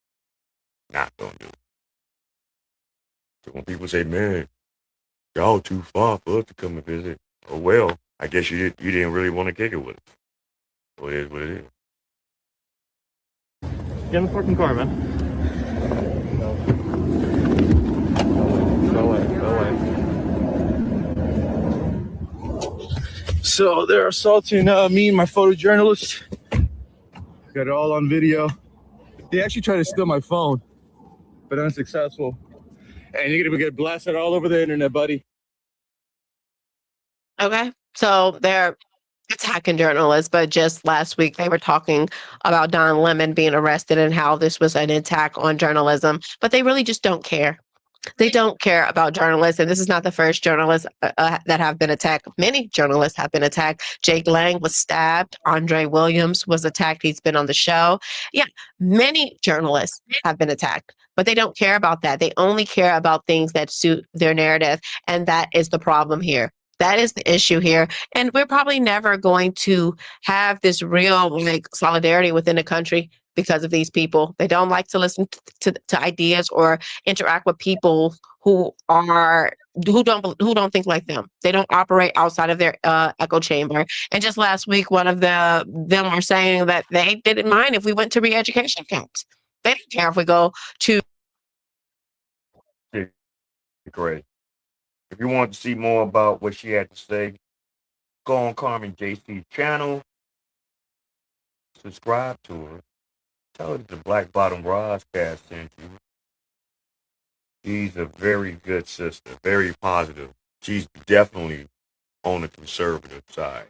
Not gonna do it. So when people say, man, y'all too far for us to come and visit, oh well, I guess you didn't really want to kick it with us. So it is what it is. Get in the fucking car, man. Go away. So they're assaulting me and my photojournalist. Got it all on video. They actually tried to steal my phone. but unsuccessful. And you're gonna get blasted all over the internet, buddy. Okay. So they're attacking journalists, but just last week they were talking about Don Lemon being arrested and how this was an attack on journalism, but they really just don't care. They don't care about journalists, and this is not the first journalist that have been attacked. Many journalists have been attacked. Jake Lang was stabbed. Andre Williams was attacked. He's been on the show. Yeah, many journalists have been attacked, but they don't care about that. They only care about things that suit their narrative, and that is the problem here. That is the issue here. And we're probably never going to have this real solidarity within the country because of these people. They don't like to listen to ideas or interact with people who don't think like them. They don't operate outside of their echo chamber. And just last week, one of them were saying that they didn't mind if we went to re-education camps. They don't care if we go to. Great. If you want to see more about what she had to say, go on Carmen JC's channel, subscribe to her, tell her that the Black Bottom Roscast sent you. She's a very good sister, very positive. She's definitely on the conservative side.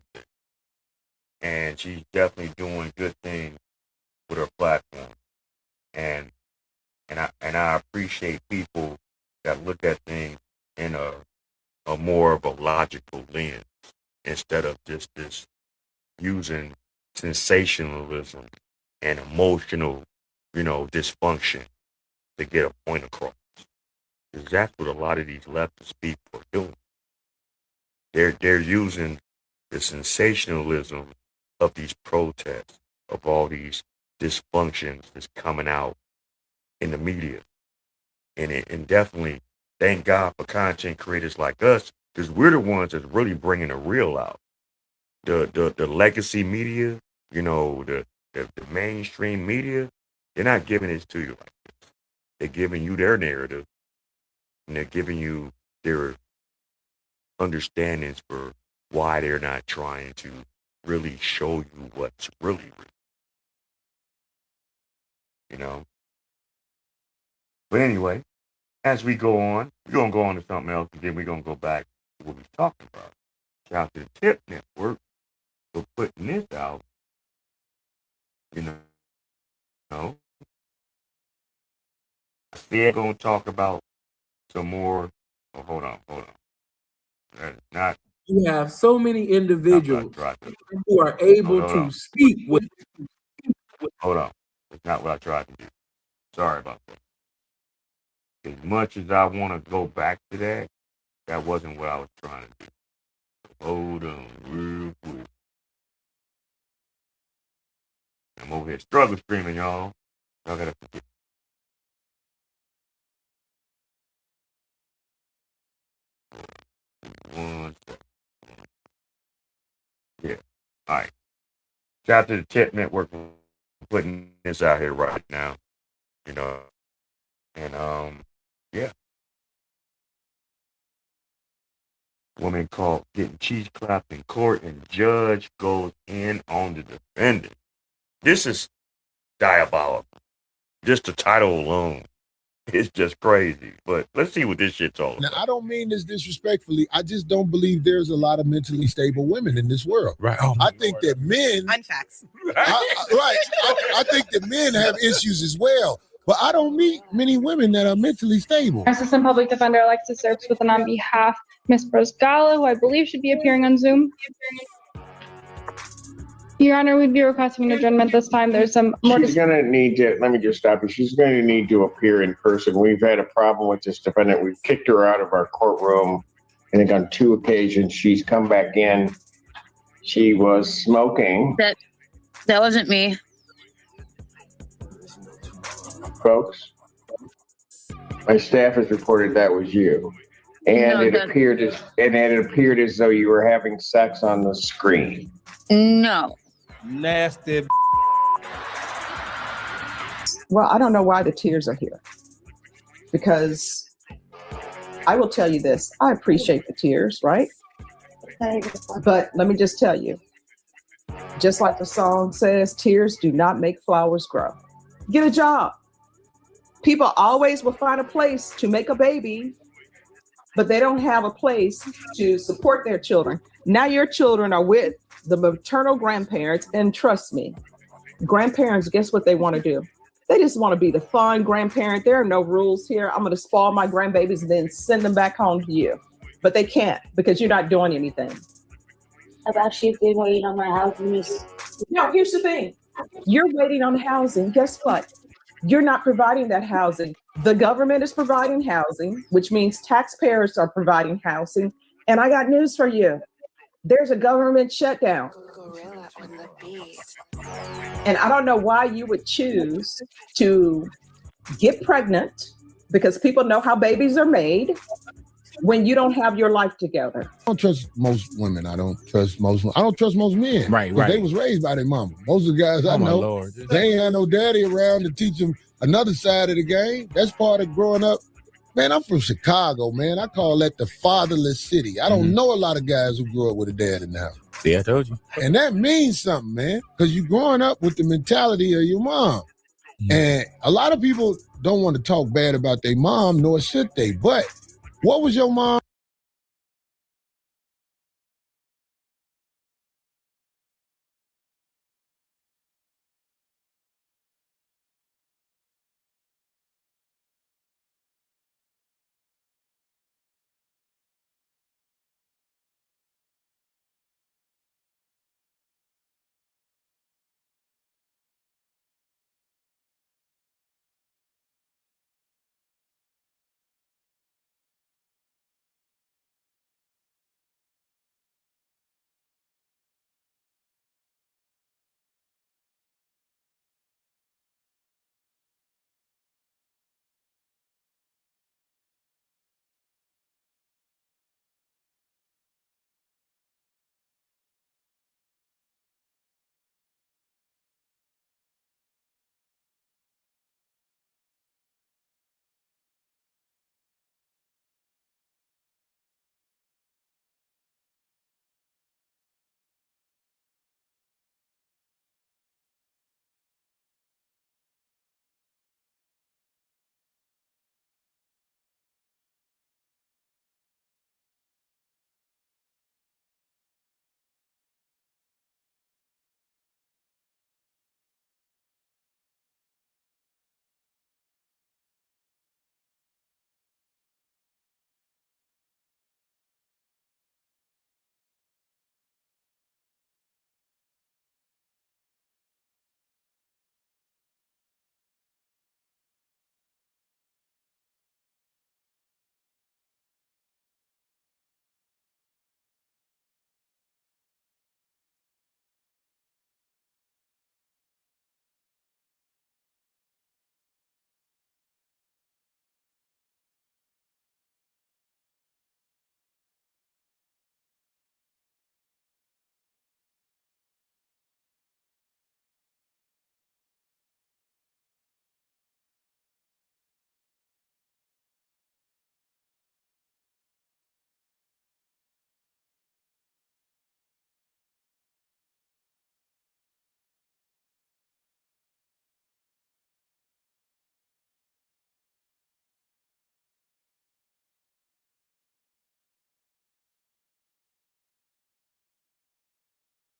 And she's definitely doing good things with her platform. And I appreciate people that look at things in a more of a logical lens instead of just this using sensationalism and emotional, dysfunction to get a point across. Because that's what a lot of these leftist people are doing. They're using the sensationalism of these protests, of all these dysfunctions that's coming out in the media. And definitely thank God for content creators like us, because we're the ones that's really bringing the real out. The legacy media, the mainstream media, they're not giving it to you like this. They're giving you their narrative, and they're giving you their understandings for why they're not trying to really show you what's really real. But anyway, as we go on, we're going to go on to something else, and then we're going to go back to what we were talking about. Shout out to the Tip Network for putting this out. I still going to talk about some more. Oh, hold on. That is not. You have so many individuals who are able to speak with. Hold on. It's not what I tried to do. Sorry about that. As much as I want to go back to that, that wasn't what I was trying to do. Hold on real quick. I'm over here struggle streaming, y'all. Y'all gotta forget. One second. Yeah. All right. Shout out to the Tip Network for putting this out here right now. And yeah. Woman caught getting cheese clapped in court, and judge goes in on the defendant. This is diabolical. Just the title alone is just crazy. But let's see what this shit's all about. Now, I don't mean this disrespectfully. I just don't believe there's a lot of mentally stable women in this world. Right. I think that men. Unfacts. I think that men have issues as well. But I don't meet many women that are mentally stable. Assistant Public Defender Alexis Serps with an on behalf Ms. Brosgala, who I believe should be appearing on Zoom. Your Honor, we'd be requesting an adjournment this time. There's some more. She's going to need to, let me just stop you. She's going to need to appear in person. We've had a problem with this defendant. We've kicked her out of our courtroom, I think on 2 occasions. She's come back in. She was smoking. That wasn't me. Folks, my staff has reported that was you. And it appeared as though you were having sex on the screen. No. Nasty. Well, I don't know why the tears are here. Because I will tell you this. I appreciate the tears, right? But let me just tell you. Just like the song says, tears do not make flowers grow. Get a job. People always will find a place to make a baby, but they don't have a place to support their children. Now your children are with the maternal grandparents, and trust me, grandparents, guess what they want to do? They just want to be the fun grandparent. There are no rules here. I'm going to spoil my grandbabies and then send them back home to you. But they can't because you're not doing anything. I've actually been waiting on my housing. No, here's the thing. You're waiting on housing. Guess what? You're not providing that housing. The government is providing housing, which means taxpayers are providing housing. And I got news for you. There's a government shutdown. And I don't know why you would choose to get pregnant, because people know how babies are made, when you don't have your life together. I don't trust most women. I don't trust most men. Right. They was raised by their mama. Most of the guys I know, Lord. they ain't had no daddy around to teach them another side of the game. That's part of growing up. Man, I'm from Chicago, man. I call that the fatherless city. I don't know a lot of guys who grew up with a dad in the house. See, I told you. And that means something, man, because you're growing up with the mentality of your mom. And a lot of people don't want to talk bad about their mom, nor should they. But what was your mom?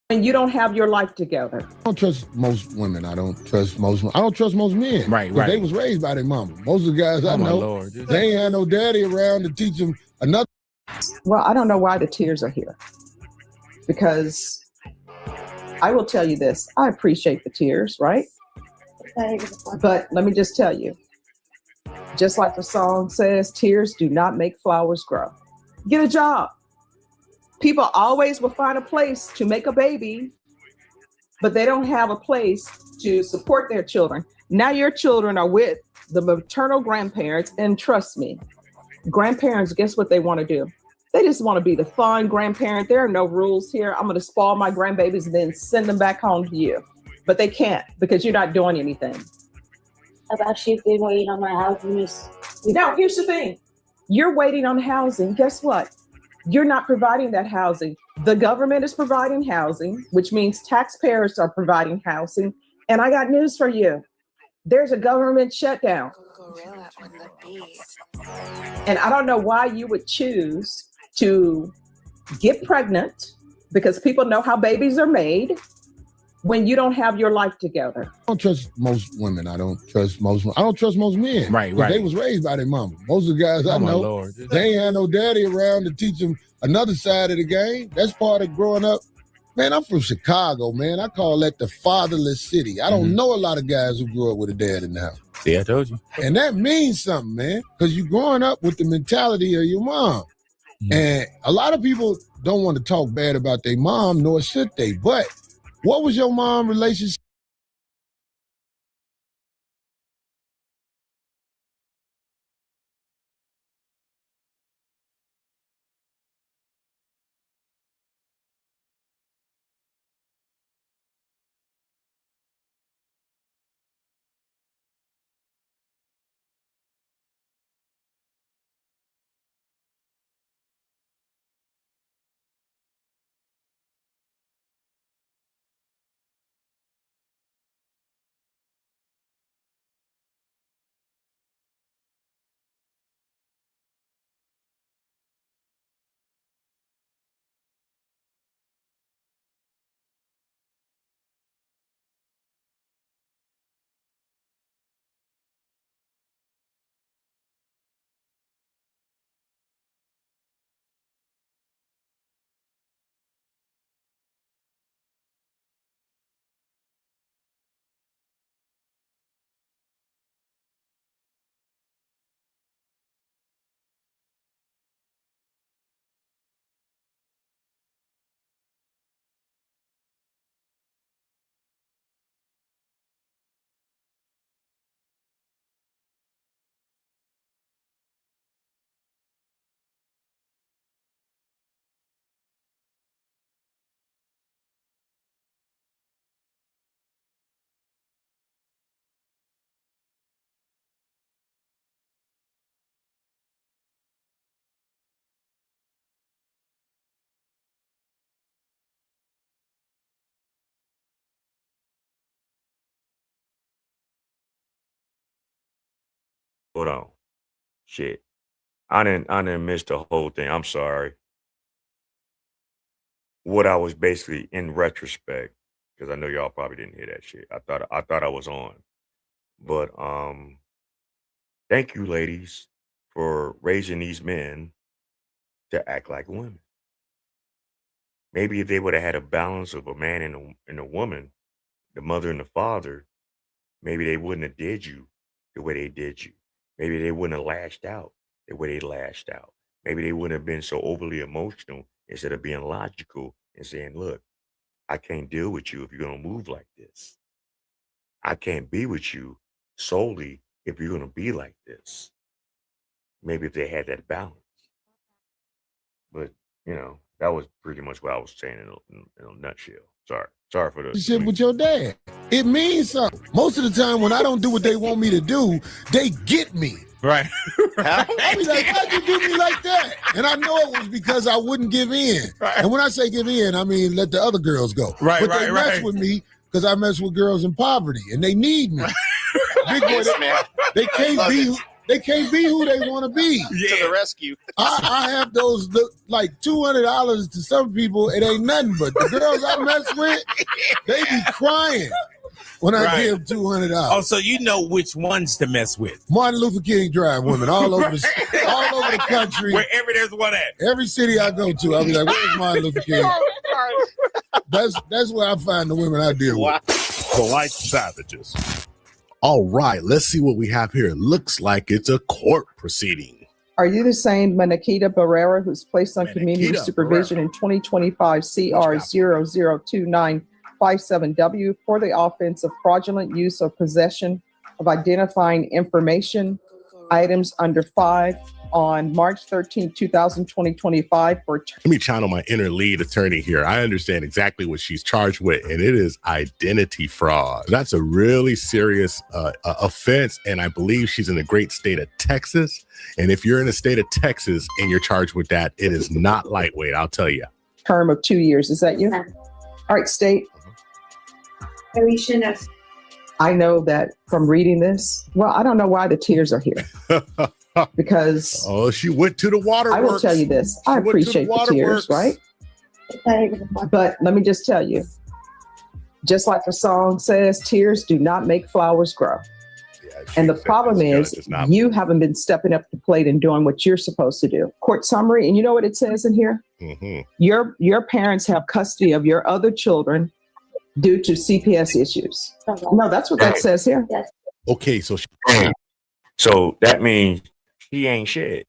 When you don't have your life together. I don't trust most women. I don't trust most men. Right. They was raised by their mama. Most of the guys I know, Lord. they ain't had no daddy around to teach them another. Well, I don't know why the tears are here, because I will tell you this. I appreciate the tears, right? But let me just tell you, just like the song says, tears do not make flowers grow. Get a job. People always will find a place to make a baby, but they don't have a place to support their children. Now your children are with the maternal grandparents, and trust me, grandparents, guess what they want to do? They just want to be the fun grandparent. There are no rules here. I'm going to spoil my grandbabies and then send them back home to you. But they can't because you're not doing anything. I've actually been waiting on my housing. Now, here's the thing. You're waiting on housing. Guess what? You're not providing that housing. The government is providing housing, which means taxpayers are providing housing. And I got news for you. There's a government shutdown. And I don't know why you would choose to get pregnant, because people know how babies are made, when you don't have your life together. I don't trust most women. I don't trust most men. Right. They was raised by their mama. Most of the guys I know, Lord. they ain't had no daddy around to teach them another side of the game. That's part of growing up. Man, I'm from Chicago, man. I call that the fatherless city. I don't know a lot of guys who grew up with a dad in the house. See, I told you. And that means something, man, because you're growing up with the mentality of your mom. And a lot of people don't want to talk bad about their mom, nor should they. But what was your mom relationship? Hold on. Shit. I didn't miss the whole thing. I'm sorry. What I was basically in retrospect, because I know y'all probably didn't hear that shit. I thought I was on. But thank you, ladies, for raising these men to act like women. Maybe if they would have had a balance of a man and a woman, the mother and the father, maybe they wouldn't have did you the way they did you. Maybe they wouldn't have lashed out the way they lashed out. Maybe they wouldn't have been so overly emotional instead of being logical and saying, look, I can't deal with you if you're going to move like this. I can't be with you solely if you're going to be like this. Maybe if they had that balance. But, that was pretty much what I was saying in a nutshell. Sorry for the Shit with your dad. It means something. Most of the time when I don't do what they want me to do, they get me. Right. I be like, how'd you do me like that? And I know it was because I wouldn't give in. Right. And when I say give in, I mean let the other girls go. Right, but they mess with me because I mess with girls in poverty and they need me. Big boy, they can't be who they want to be. To the rescue. I have those like $200 to some people. It ain't nothing, but the girls I mess with, they be crying when I give $200. Oh, so you know which ones to mess with. Martin Luther King Drive women all over the country. Wherever there's one at. Every city I go to, I'll be like, where's Martin Luther King? That's where I find the women I deal with. Polite savages. All right, let's see what we have here. It looks like it's a court proceeding. Are you the same Manakita Barrera who's placed on community supervision in 2025 CR 002957W for the offense of fraudulent use or possession of identifying information, items under 5 on March 13, 2025 for Let me channel my inner lead attorney here. I understand exactly what she's charged with, and it is identity fraud. That's a really serious offense, and I believe she's in the great state of Texas. And if you're in the state of Texas and you're charged with that, it is not lightweight, I'll tell you. term of 2 years. Is that you? All right, state. Alicia Ness. I know that from reading this, well, I don't know why the tears are here. Because she went to the waterworks. I will tell you this. I appreciate the tears, right? But let me just tell you, just like the song says, tears do not make flowers grow. And the problem is you haven't been stepping up to the plate and doing what you're supposed to do. Court summary, and you know what it says in here? Your parents have custody of your other children due to CPS issues. No, that's what that says here. Okay, so so that means he ain't shit.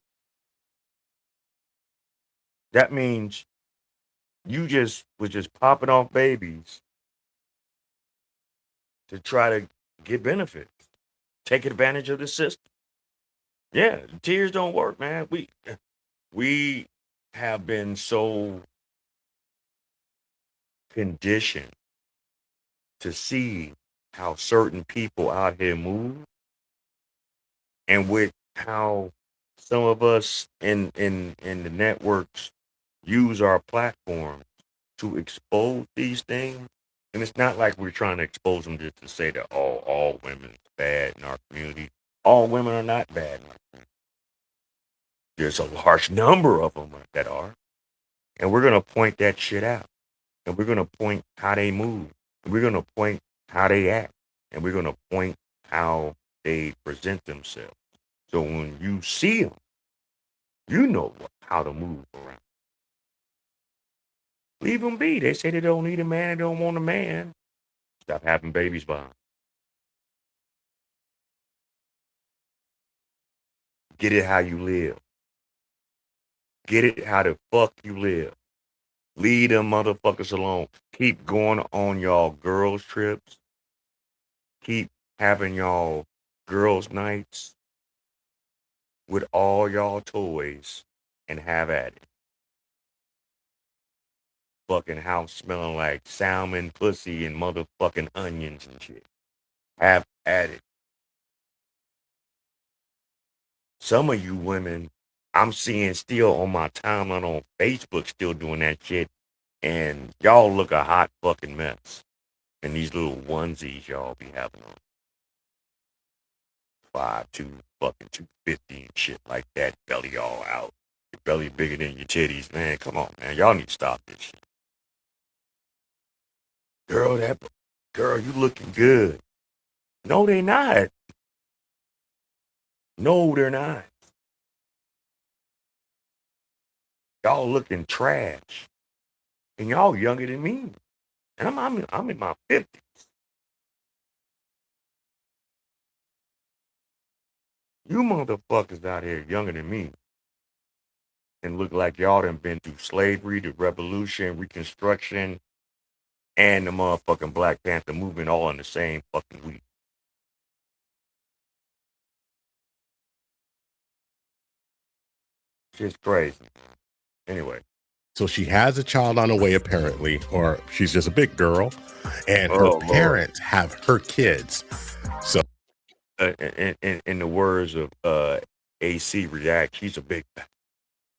That means you was just popping off babies to try to get benefits, take advantage of the system. Yeah, tears don't work, man. We have been so conditioned to see how certain people out here move, and with how some of us in the networks use our platform to expose these things. And it's not like we're trying to expose them just to say that all women are bad in our community. All women are not bad in our community. There's a large number of them that are. And we're going to point that shit out. And we're going to point how they move. And we're going to point how they act. And we're going to point how they present themselves. So when you see them, you know how to move around. Leave them be. They say they don't need a man. They don't want a man. Stop having babies by them. Get it how you live. Get it how the fuck you live. Leave them motherfuckers alone. Keep going on y'all girls' trips. Keep having y'all girls' nights with all y'all toys and have at it. Fucking house smelling like salmon, pussy, and motherfucking onions and shit. Have at it. Some of you women, I'm seeing still on my timeline on Facebook still doing that shit. And y'all look a hot fucking mess. And these little onesies y'all be having on. 5'2", fucking 250 and shit like that. Belly all out. Your belly bigger than your titties. Man, come on, man. Y'all need to stop this shit. Girl, you looking good. No, they not. No, they're not. Y'all looking trash. And y'all younger than me. And I'm in my 50s. You motherfuckers out here younger than me. And look like y'all done been through slavery, the revolution, Reconstruction, and the motherfucking Black Panther movement all in the same fucking week. Shit's crazy. Anyway. So she has a child on the way, apparently, or she's just a big girl, and her parents have her kids. So, in the words of AC React, she's a big.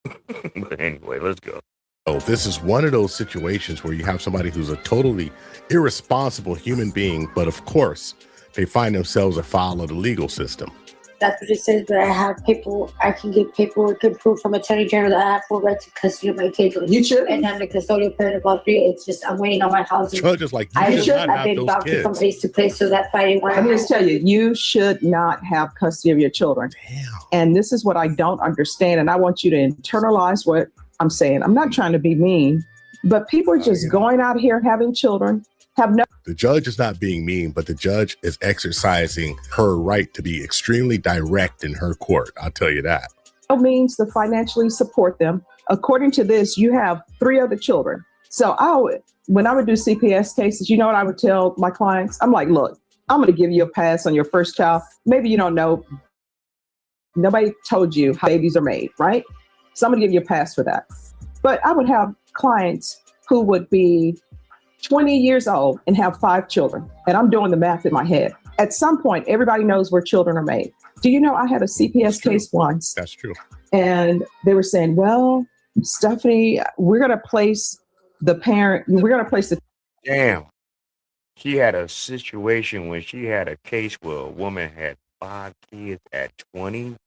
But anyway, let's go. Oh, this is one of those situations where you have somebody who's a totally irresponsible human being, but of course, they find themselves afoul of the legal system. That's what it says, but I can get paperwork and proof from Attorney General that I have full right to custody of my kids. You should. And I'm the custodial parent of all three. It's just, I'm waiting on my housing. Judge is like, I've been bouncing from place to place, so that's why I didn't want to. Let me just tell you, you should not have custody of your children. Damn. And this is what I don't understand. And I want you to internalize what I'm saying. I'm not trying to be mean, but people are just going out here having children. The judge is not being mean, but the judge is exercising her right to be extremely direct in her court. I'll tell you that. No means to financially support them. According to this, you have 3 other children. So when I would do CPS cases, you know what I would tell my clients? I'm like, look, I'm going to give you a pass on your first child. Maybe you don't know. Nobody told you how babies are made, right? So I'm going to give you a pass for that. But I would have clients who would be 20 years old and have 5 children. And I'm doing the math in my head. At some point, everybody knows where children are made. Do you know I had a CPS case once? That's true. And they were saying, well, Stephanie, we're going to place the parent. We're going to place the. Damn. She had a situation when she had a case where a woman had 5 kids at 20.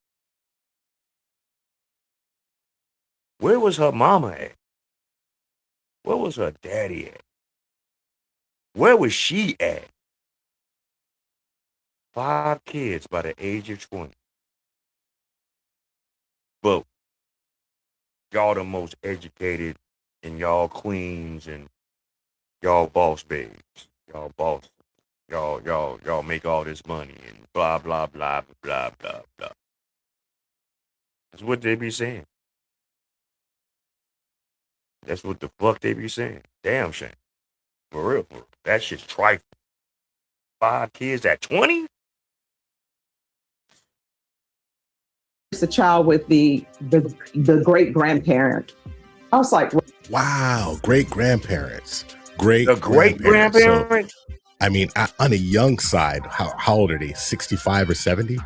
Where was her mama at? Where was her daddy at? Where was she at? 5 kids by the age of 20. But y'all the most educated, and y'all queens, and y'all boss babes. Y'all boss. Y'all make all this money and blah blah blah blah blah blah. That's what they be saying. That's what the fuck they be saying. Damn shame. For real, for real. That shit's trifling. 5 kids at 20? It's a child with the great grandparent. I was like, wow, great grandparents. Great grandparents. So, I mean, on a young side, how old are they? 65 or 70?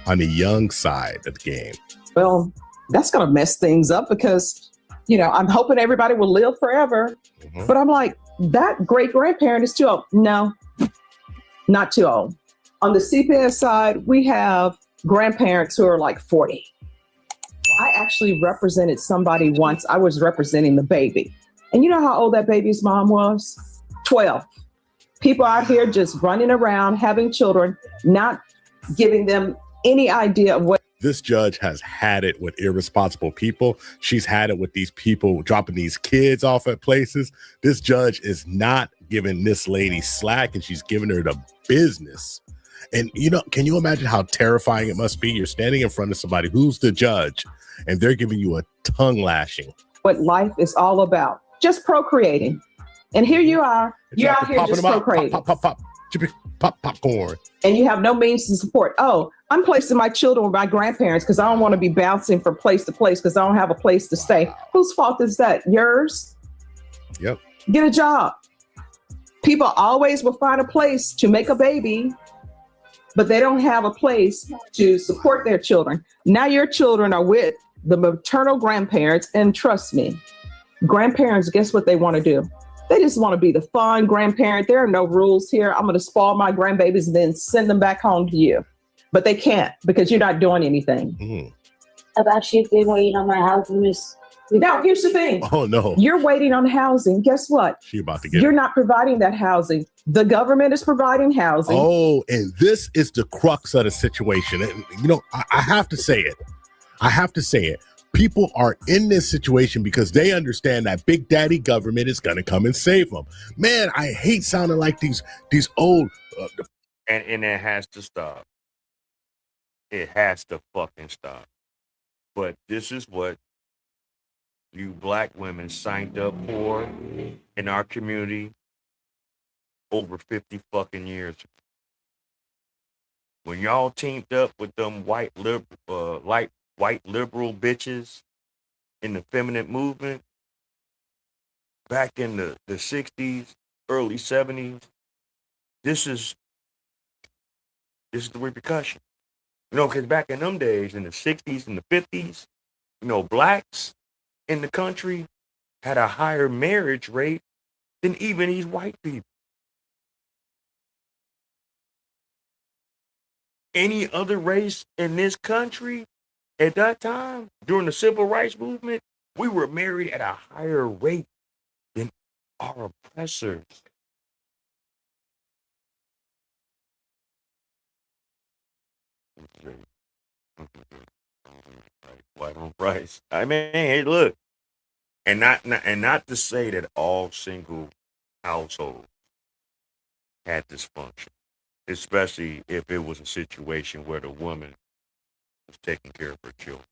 On the young side of the game. well, that's going to mess things up because, I'm hoping everybody will live forever. Mm-hmm. But I'm like, that great grandparent is too old. No, not too old. On the CPS side, we have grandparents who are like 40. I actually represented somebody once. I was representing the baby. And you know how old that baby's mom was? 12. People out here just running around, having children, not giving them any idea of what. This judge has had it with irresponsible people. She's had it with these people dropping these kids off at places. This judge is not giving this lady slack, and she's giving her the business. And, can you imagine how terrifying it must be? You're standing in front of somebody who's the judge, and they're giving you a tongue lashing. What life is all about, just procreating. And here you are, you're out here just procreating. Pop popcorn. And you have no means to support. Oh, I'm placing my children with my grandparents because I don't want to be bouncing from place to place because I don't have a place to stay. Whose fault is that? Yours? Yep. Get a job. People always will find a place to make a baby, but they don't have a place to support their children. Now your children are with the maternal grandparents, and trust me, grandparents, guess what they want to do? They just want to be the fun grandparent. There are no rules here. I'm going to spoil my grandbabies and then send them back home to you. But they can't because you're not doing anything. Mm. About you been waiting on my house, Miss. Now, here's the thing. Oh, no. You're waiting on housing. Guess what? She about to get You're not providing that housing. The government is providing housing. Oh, and this is the crux of the situation. And, I have to say it. People are in this situation because they understand that Big Daddy government is going to come and save them. Man, I hate sounding like these old. And it has to stop. It has to fucking stop. But this is what you black women signed up for in our community over 50 fucking years. When y'all teamed up with them white liberal bitches in the feminine movement back in the 60s, early 70s, this is the repercussion. Because back in them days, in the 60s and the 50s, blacks in the country had a higher marriage rate than even these white people. Any other race in this country at that time, during the civil rights movement, we were married at a higher rate than our oppressors. White on rice. I mean, hey, look, and not to say that all single households had dysfunction, especially if it was a situation where the woman was taking care of her children.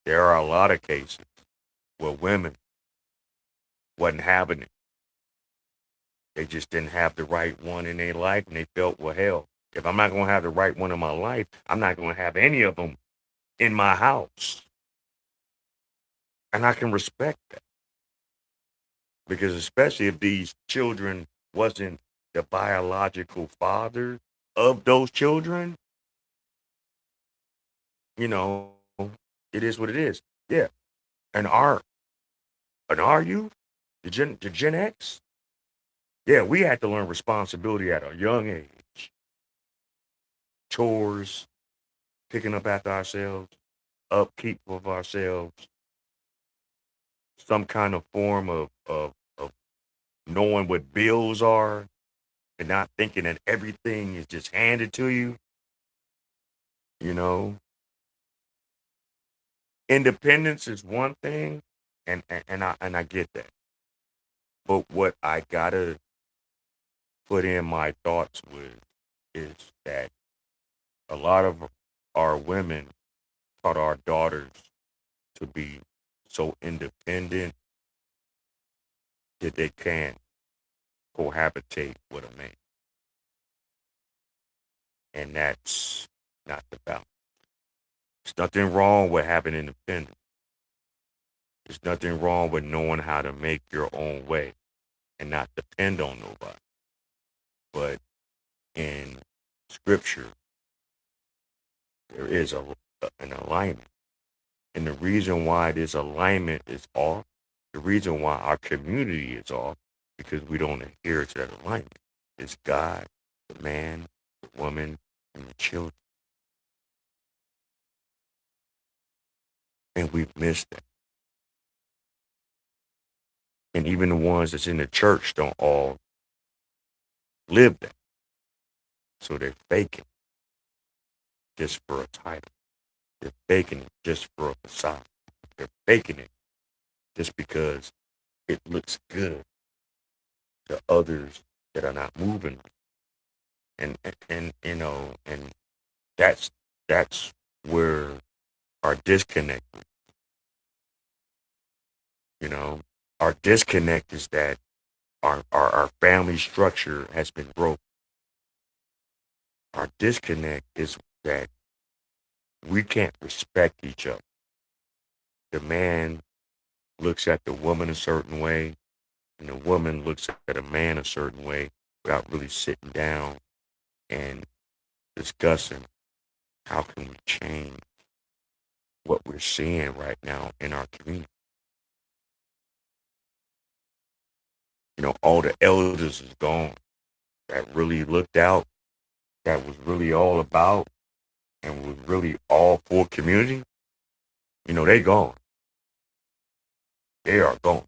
There are a lot of cases where women wasn't having it. They just didn't have the right one in their life, and they felt, well, hell, if I'm not going to have the right one in my life, I'm not going to have any of them in my house. And I can respect that. Because especially if these children wasn't the biological father of those children, it is what it is. Yeah. And our youth, the Gen X, Yeah, we had to learn responsibility at a young age. Chores, picking up after ourselves, upkeep of ourselves, some kind of form of knowing what bills are and not thinking that everything is just handed to you. You know, independence is one thing, and I get that. But what I gotta put in my thoughts with is that a lot of our women taught our daughters to be so independent that they can't cohabitate with a man. And that's not the balance. There's nothing wrong with having independence. There's nothing wrong with knowing how to make your own way and not depend on nobody. But in scripture, there is an alignment. And the reason why this alignment is off, the reason why our community is off, because we don't adhere to that alignment. It's God, the man, the woman, and the children. And we've missed that. And even the ones that's in the church don't all live that. So they're faking just for a title. They're faking it just for a facade. They're faking it just because it looks good to others that are not moving. And you know, and that's where our disconnect is. You know, our disconnect is that our family structure has been broken. Our disconnect is that we can't respect each other. The man looks at the woman a certain way, and the woman looks at a man a certain way without really sitting down and discussing how can we change what we're seeing right now in our community. You know, all the elders is gone that really looked out, that was really all about and was really all for community. You know, they gone. They are gone.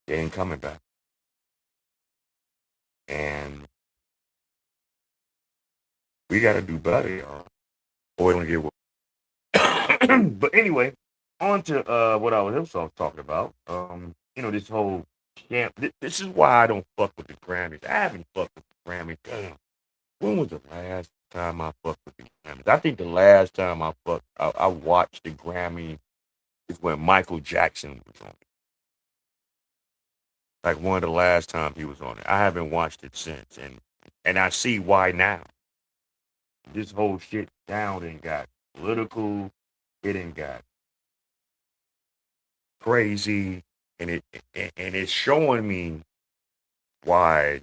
They ain't coming back. And we got to do better, y'all. Or we're going to get. But anyway, on to what I was also talking about. You know, this whole camp. This is why I don't fuck with the Grammys. I haven't fucked with the Grammys. Damn. When was the last time I fucked with the Grammys? I think the last time I watched the Grammy is when Michael Jackson was on it. Like one of the last times he was on it. I haven't watched it since, and I see why now. This whole shit down and got political, it ain't got crazy, and it's showing me why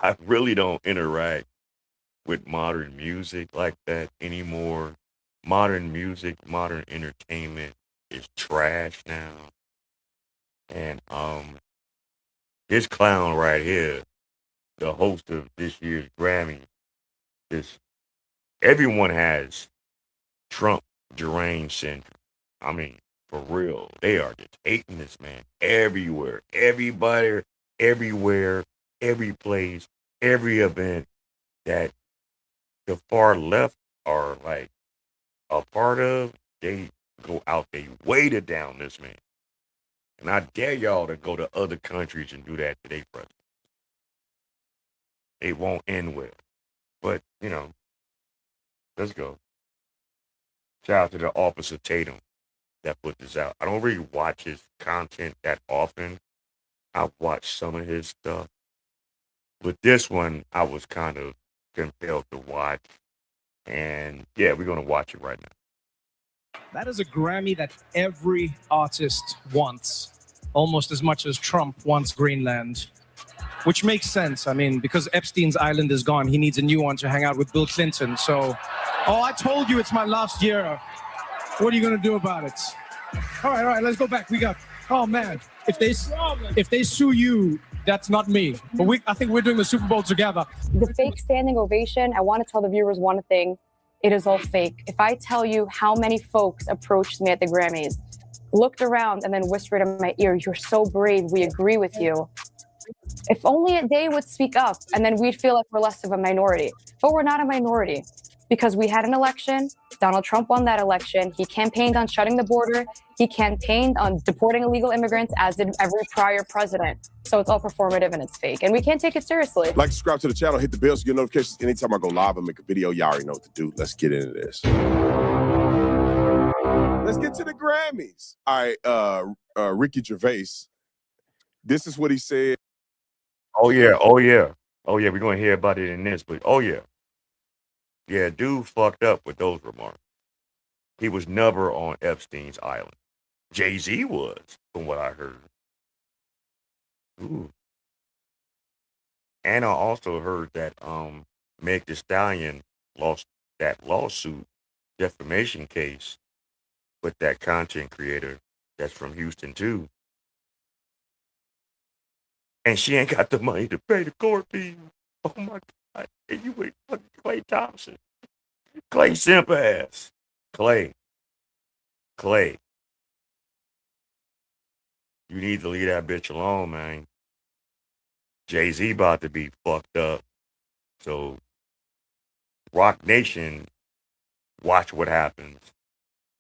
I really don't interact with modern music like that anymore. Modern music, modern entertainment is trash now. And this clown right here, the host of this year's Grammy, everyone has Trump deranged syndrome. I mean, for real, they are just hating this man everywhere. Everybody, everywhere, every place, every event that the far left are like a part of, they go out their way to down this man. And I dare y'all to go to other countries and do that to their president. It won't end well. But, you know, let's go. Shout out to the Officer Tatum that put this out. I don't really watch his content that often. I've watched some of his stuff. But this one, I was kind of compelled to watch. And, yeah, we're going to watch it right now. That is a Grammy that every artist wants, almost as much as Trump wants Greenland, which makes sense. I mean, because Epstein's island is gone, he needs a new one to hang out with Bill Clinton. So, I told you it's my last year. What are you going to do about it? All right, let's go back. Oh man, if they sue you, That's not me. But I think we're doing the Super Bowl together. The fake standing ovation, I want to tell the viewers one thing. It is all fake. If I tell you how many folks approached me at the Grammys, looked around and then whispered in my ear, "You're so brave, we agree with you." If only they would speak up, and then we'd feel like we're less of a minority. But we're not a minority because we had an election. Donald Trump won that election. He campaigned on shutting the border. He campaigned on deporting illegal immigrants, as did every prior president. So it's all performative and it's fake, and we can't take it seriously. Like, subscribe to the channel, hit the bell so you get notifications anytime I go live and make a video. Y'all already know what to do. Let's get into this. Let's get to the Grammys. All right, Ricky Gervais. This is what he said. Oh yeah. We're gonna hear about it in this, but yeah, dude fucked up with those remarks. He was never on Epstein's island. Jay-Z was, from what I heard. Ooh. And I also heard that Meg Thee Stallion lost that lawsuit, defamation case, with that content creator that's from Houston too. And she ain't got the money to pay the court fees. Oh my God. And you wait fucking Clay Thompson. Clay simp ass. Clay. You need to leave that bitch alone, man. Jay-Z about to be fucked up. So Rock Nation, watch what happens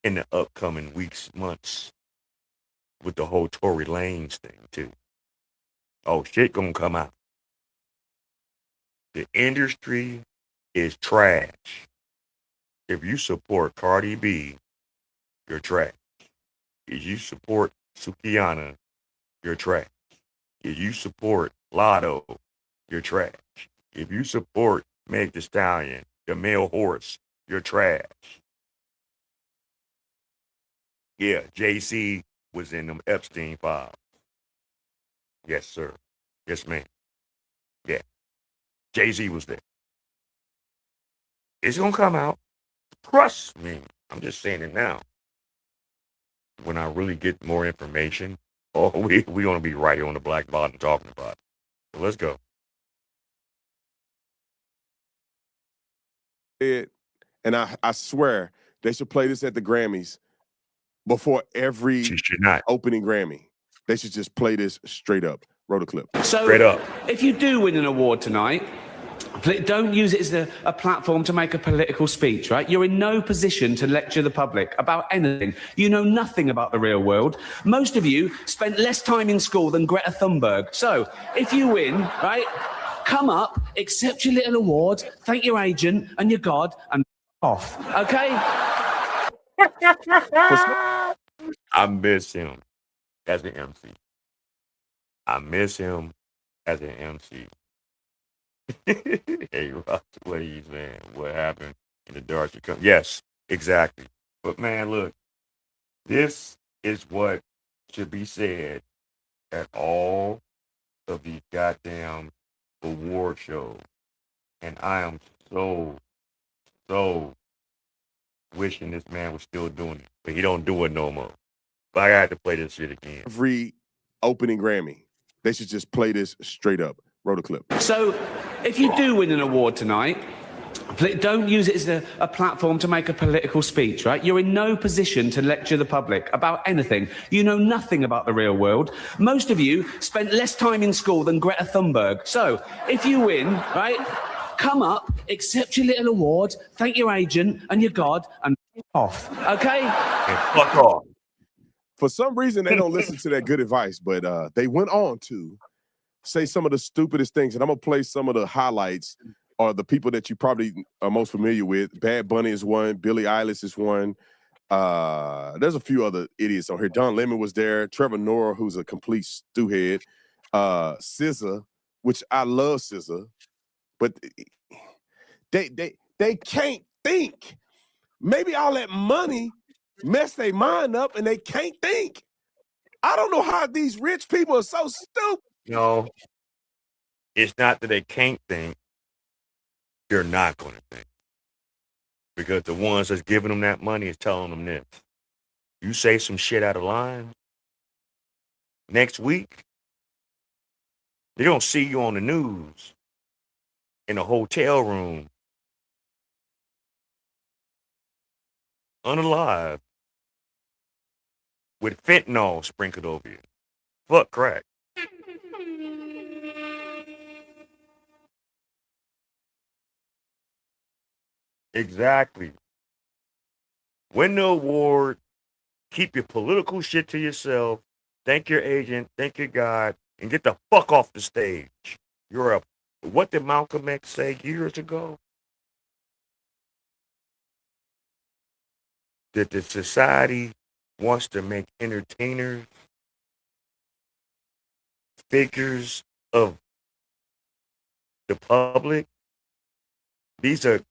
in the upcoming weeks, months with the whole Tory Lanez thing too. Oh, shit gonna come out. The industry is trash. If you support Cardi B, you're trash. If you support Sukihana, you're trash. If you support Lotto, you're trash. If you support Meg Thee Stallion, the male horse, you're trash. Yeah, JC was in them Epstein files. Yes, sir. Yes, ma'am. Yeah. Jay-Z was there. It's gonna come out. Trust me. I'm just saying it now. When I really get more information, we're gonna be right here on the Black Bottom talking about it. So let's go. And I swear they should play this at the Grammys before every opening Grammy. They should just play this straight up. Roll the clip. So, straight up. If you do win an award tonight, don't use it as a platform to make a political speech, right? You're in no position to lecture the public about anything. You know nothing about the real world. Most of you spent less time in school than Greta Thunberg. So, if you win, right, come up, accept your little award, thank your agent and your God, and off, okay? I miss him as an MC. I miss him as an MC. Hey, Rock, please, man. What happened in the dark? Yes, exactly. But, man, look, this is what should be said at all of these goddamn award shows. And I am so wishing this man was still doing it. But he don't do it no more. But I got to play this shit again. Every opening Grammy. They should just play this straight up. Roll the clip. So, if you do win an award tonight, don't use it as a platform to make a political speech, right? You're in no position to lecture the public about anything. You know nothing about the real world. Most of you spent less time in school than Greta Thunberg. So, if you win, right, come up, accept your little award, thank your agent and your God, and off, okay? And fuck off. For some reason, they don't listen to that good advice, but they went on to say some of the stupidest things. And I'm going to play some of the highlights or the people that you probably are most familiar with. Bad Bunny is one. Billie Eilish is one. There's a few other idiots on here. Don Lemon was there. Trevor Noah, who's a complete stewhead. SZA, which I love SZA. But they can't think. Maybe all that money mess their mind up and they can't think. I don't know how these rich people are so stupid. No, it's not that they can't think. They're not going to think. Because the ones that's giving them that money is telling them this. You say some shit out of line, next week, They don't see you on the news in a hotel room, unalive, with fentanyl sprinkled over you. Fuck crack. Exactly. Win the award. Keep your political shit to yourself. Thank your agent. Thank your God. And get the fuck off the stage. You're a. What did Malcolm X say years ago? That the society wants to make entertainers figures of the public. These are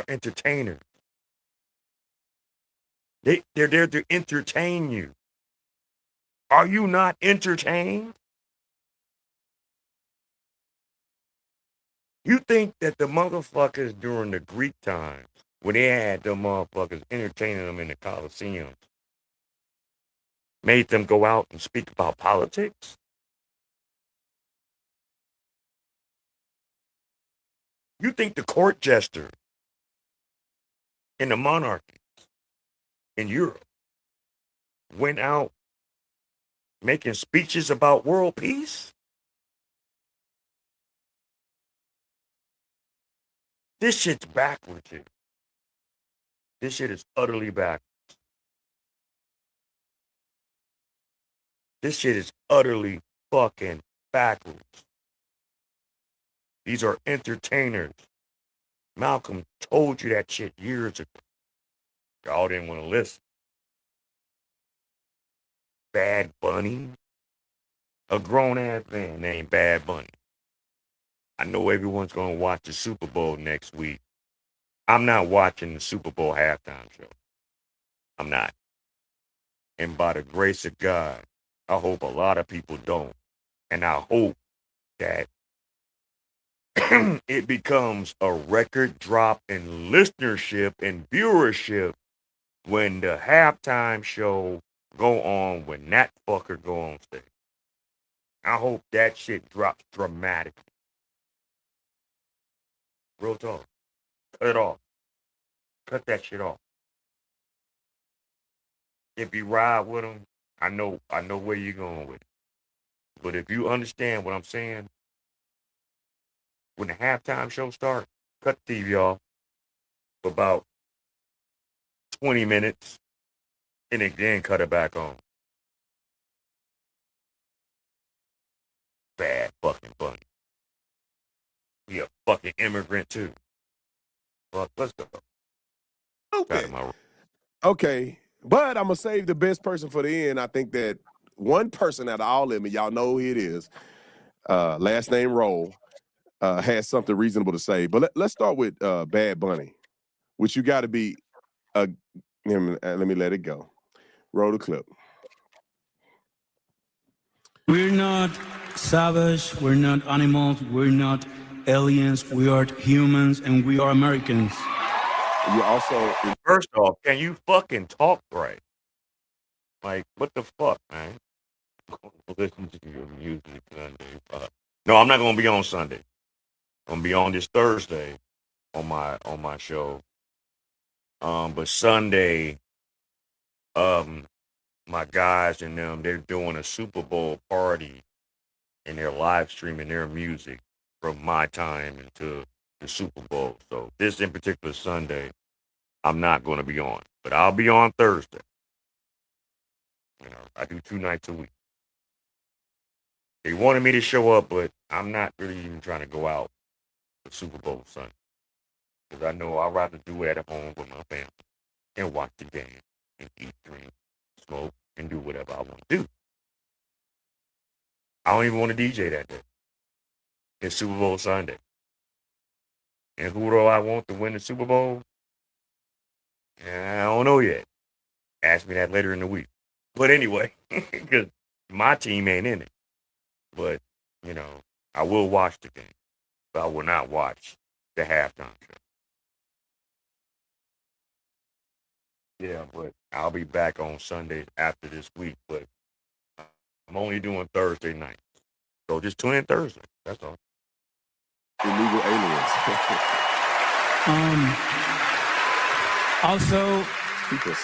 entertainers. They're there to entertain you. Are you not entertained? You think that the motherfuckers during the Greek times, when they had the motherfuckers entertaining them in the Colosseums, made them go out and speak about politics? You think the court jester in the monarchy in Europe went out making speeches about world peace? This shit's backwards here. This shit is utterly backwards. This shit is utterly fucking backwards. These are entertainers. Malcolm told you that shit years ago. Y'all didn't want to listen. Bad Bunny? A grown-ass man named Bad Bunny. I know everyone's going to watch the Super Bowl next week. I'm not watching the Super Bowl halftime show. I'm not. And by the grace of God, I hope a lot of people don't. And I hope that it becomes a record drop in listenership and viewership when the halftime show go on, when that fucker go on stage. I hope that shit drops dramatically. Real talk. Cut it off. Cut that shit off. If you ride with them, I know where you're going with it. But if you understand what I'm saying, when the halftime show starts, cut the TV off for about 20 minutes and then cut it back on. Bad fucking Bunny. He a fucking immigrant too. Fuck, let's go. Okay, but I'm gonna save the best person for the end. I think that one person out of all of them, and y'all know who it is, last name Roll, has something reasonable to say. But let's start with Bad Bunny, which you got to be. Let me let it go. Roll the clip. We're not savage, we're not animals, we're not aliens, we are humans, and we are Americans. You also, first off, can you fucking talk right? Like, what the fuck, man? Listen to your music Sunday. No, I'm not gonna be on Sunday. I'm gonna be on this Thursday on my show. But Sunday, my guys and them, they're doing a Super Bowl party and they're live streaming their music from my time into the Super Bowl. So this in particular Sunday, I'm not going to be on, but I'll be on Thursday. You know, I do 2 nights a week. They wanted me to show up, but I'm not really even trying to go out for Super Bowl Sunday because I know I'd rather do it at home with my family and watch the game and eat, drink, smoke, and do whatever I want to do. I don't even want to DJ that day. It's Super Bowl Sunday. And who do I want to win the Super Bowl? I don't know yet. Ask me that later in the week. But anyway, because my team ain't in it. But, you know, I will watch the game. But I will not watch the halftime show. Yeah, but I'll be back on Sunday after this week. But I'm only doing Thursday night. So just tune in Thursday. That's all. Illegal aliens. Also,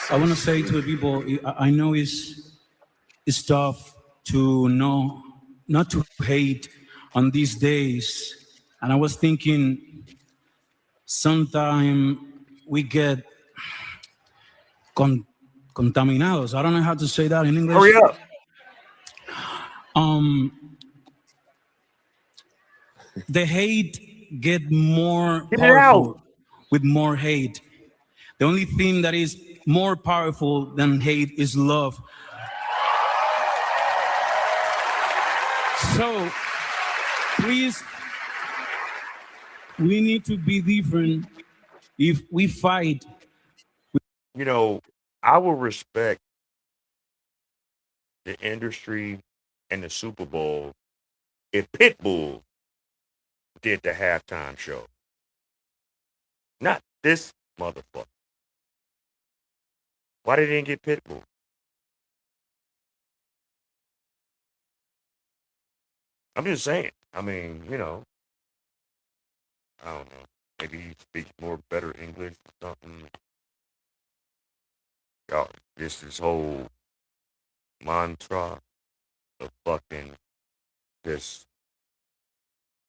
I want to say to the people, I know it's tough to know, not to hate on these days. And I was thinking, sometime we get contaminados. I don't know how to say that in English. Hurry up. The hate get more Get it out. powerful with more hate. The only thing that is more powerful than hate is love. So, please, we need to be different. If we fight, You know, I will respect the industry and the Super Bowl if Pitbull did the halftime show. Not this motherfucker. Why they didn't get Pitbull? I'm just saying. I mean, you know, I don't know. Maybe he speaks more better English or something. Y'all, this whole mantra of fucking just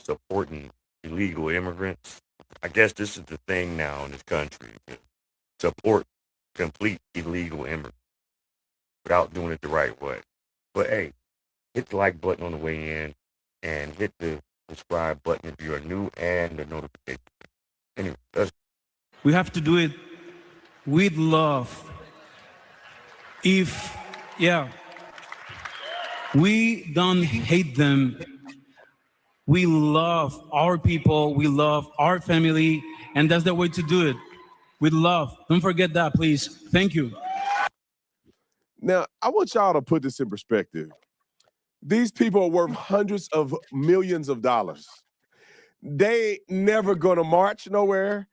supporting illegal immigrants. I guess this is the thing now in this country. Support complete illegal immigrants without doing it the right way. But hey, hit the like button on the way in and hit the subscribe button if you are new and the notification. Anyway, we have to do it with love. If, we don't hate them. We love our people, we love our family, and that's the way to do it, with love. Don't forget that, please. Thank you. Now, I want y'all to put this in perspective. These people are worth hundreds of millions of dollars. They never gonna march nowhere.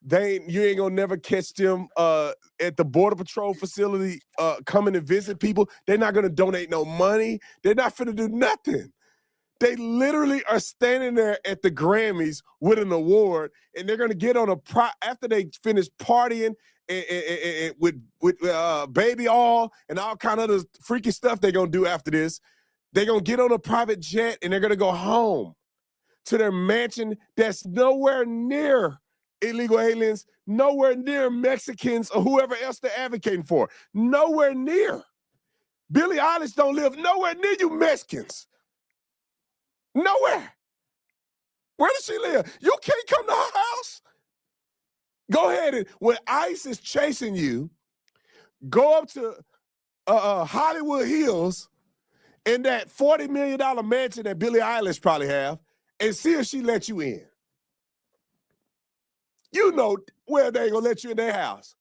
You ain't gonna never catch them at the Border Patrol facility coming and visit people. They're not gonna donate no money. They're not finna do nothing. They literally are standing there at the Grammys with an award, and they're gonna get on after they finish partying and with baby all and all kind of other freaky stuff they're gonna do after this. They're gonna get on a private jet and they're gonna go home to their mansion that's nowhere near illegal aliens, nowhere near Mexicans or whoever else they're advocating for. Nowhere near. Billie Eilish don't live nowhere near you Mexicans. Nowhere. Where does she live? You can't come to her house. Go ahead and when ICE is chasing you, go up to Hollywood Hills in that $40 million mansion that Billie Eilish probably have and see if she let you in. You know where they ain't gonna let you in their house.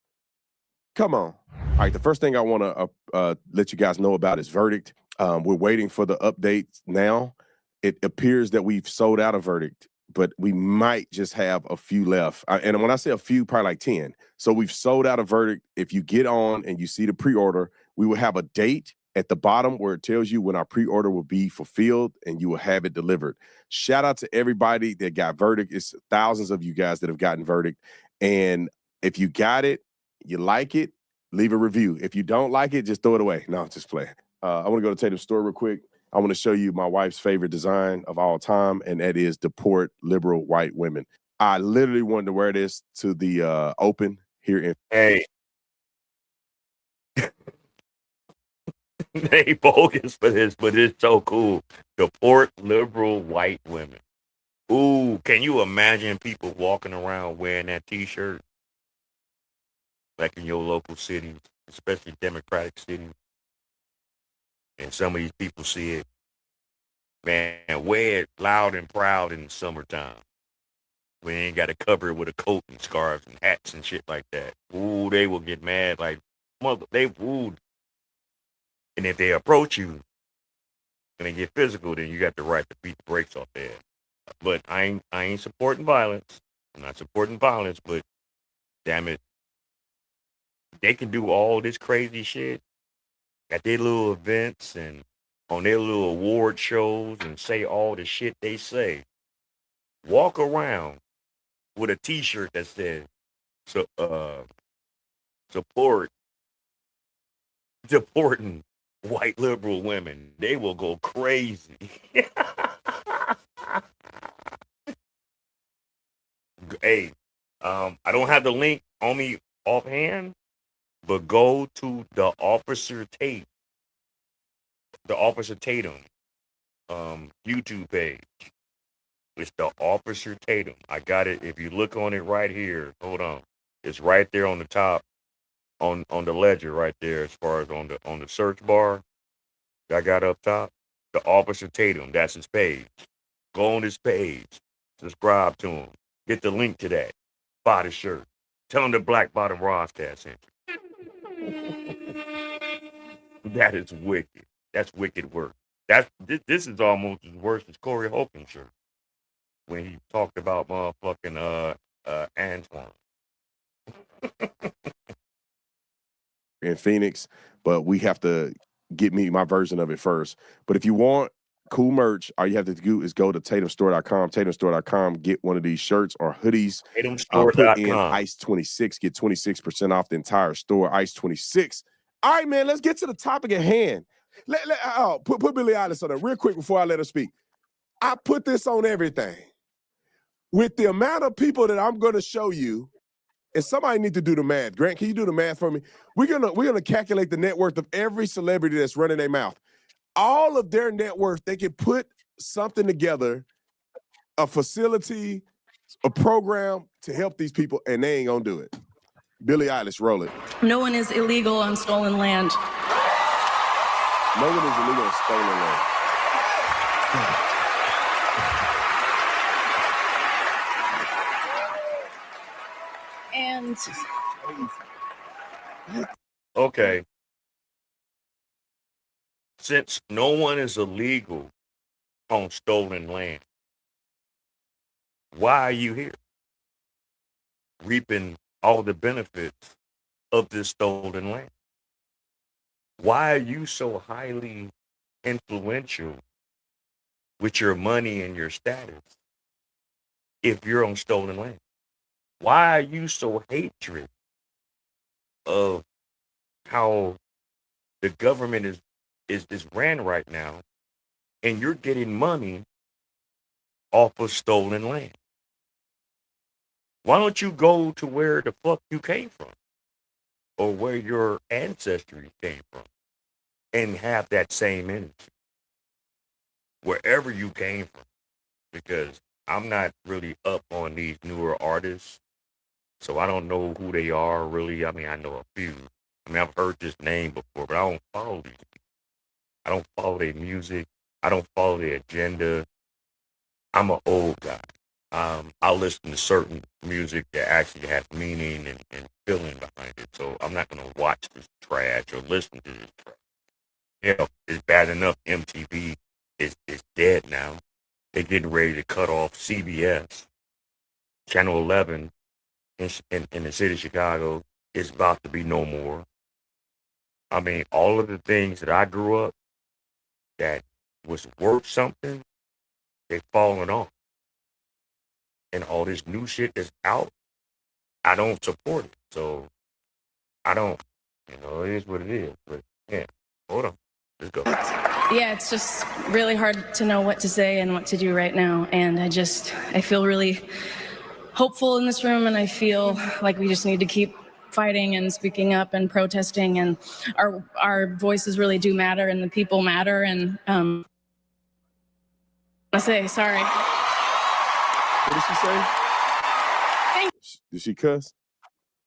Come on. All right, the first thing I want to let you guys know about is verdict. We're waiting for the updates now. It appears that we've sold out a verdict, but we might just have a few left. And when I say a few, probably like 10. So we've sold out a verdict. If you get on and you see the pre-order, we will have a date at the bottom where it tells you when our pre-order will be fulfilled and you will have it delivered. Shout out to everybody that got verdict. It's thousands of you guys that have gotten verdict. And if you got it, you like it, leave a review. If you don't like it, just throw it away. No, just play. I want to go to Tatum's store real quick. I want to show you my wife's favorite design of all time, and that is deport liberal white women. I literally wanted to wear this to the open here in. Hey. They bogus for this, but it's so cool. Deport liberal white women. Ooh, can you imagine people walking around wearing that T-shirt? Like in your local cities, especially Democratic cities. And some of these people see it. Man, wear it loud and proud in the summertime. We ain't got to cover it with a coat and scarves and hats and shit like that. Ooh, they will get mad like, ooh. And if they approach you and they get physical, then you got the right to beat the brakes off their ass. But I ain't supporting violence. I'm not supporting violence, but damn it, they can do all this crazy shit at their little events and on their little award shows and say all the shit they say, walk around with a T-shirt that says, supporting white liberal women, they will go crazy. Hey, I don't have the link on me offhand, but go to the Officer Tatum YouTube page. It's the Officer Tatum. I got it. If you look on it right here, hold on. It's right there on the top, on the ledger right there, as far as on the search bar. I got up top. The Officer Tatum. That's his page. Go on his page. Subscribe to him. Get the link to that. Buy the shirt. Tell him the Black Bottom Roscast sent you. That is wicked. That's wicked work. This is almost as worse as Corey Holcomb's shirt when he talked about motherfucking Antoine. In Phoenix, but we have to get me my version of it first. But if you want cool merch, all you have to do is go to tatumstore.com, tatumstore.com, get one of these shirts or hoodies. Put in ICE 26, get 26% off the entire store. ICE 26. All right, man, let's get to the topic at hand. Put Billie Eilish on there real quick before I let her speak. I put this on everything. With the amount of people that I'm going to show you, and somebody need to do the math. Grant, can you do the math for me? We're gonna calculate the net worth of every celebrity that's running their mouth. All of their net worth, they can put something together, a facility, a program to help these people, and they ain't gonna do it. Billie Eilish, roll it. No one is illegal on stolen land. No one is illegal on stolen land. And okay. Since no one is illegal on stolen land, why are you here? Reaping all the benefits of this stolen land. Why are you so highly influential with your money and your status if you're on stolen land? Why are you so hatred of how the government is ran right now, and you're getting money off of stolen land? Why don't you go to where the fuck you came from, or where your ancestry came from, and have that same energy wherever you came from? Because I'm not really up on these newer artists, so I don't know who they are really. I mean, I know a few. I mean, I've heard this name before, but I don't follow these people. I don't follow their music. I don't follow their agenda. I'm an old guy. I listen to certain music that actually has meaning and feeling behind it. So I'm not going to watch this trash or listen to this trash. Hell, it's bad enough MTV is dead now. They're getting ready to cut off CBS. Channel 11 in the city of Chicago is about to be no more. I mean, all of the things that I grew up that was worth something, they've fallen off. And all this new shit that's out, I don't support it. So I don't, it is what it is. But yeah, hold on. Let's go. yeah, it's just really hard to know what to say and what to do right now. And I feel really hopeful in this room, and I feel like we just need to keep fighting and speaking up and protesting, and our voices really do matter, and the people matter. And I say sorry. What did she say? Did she cuss?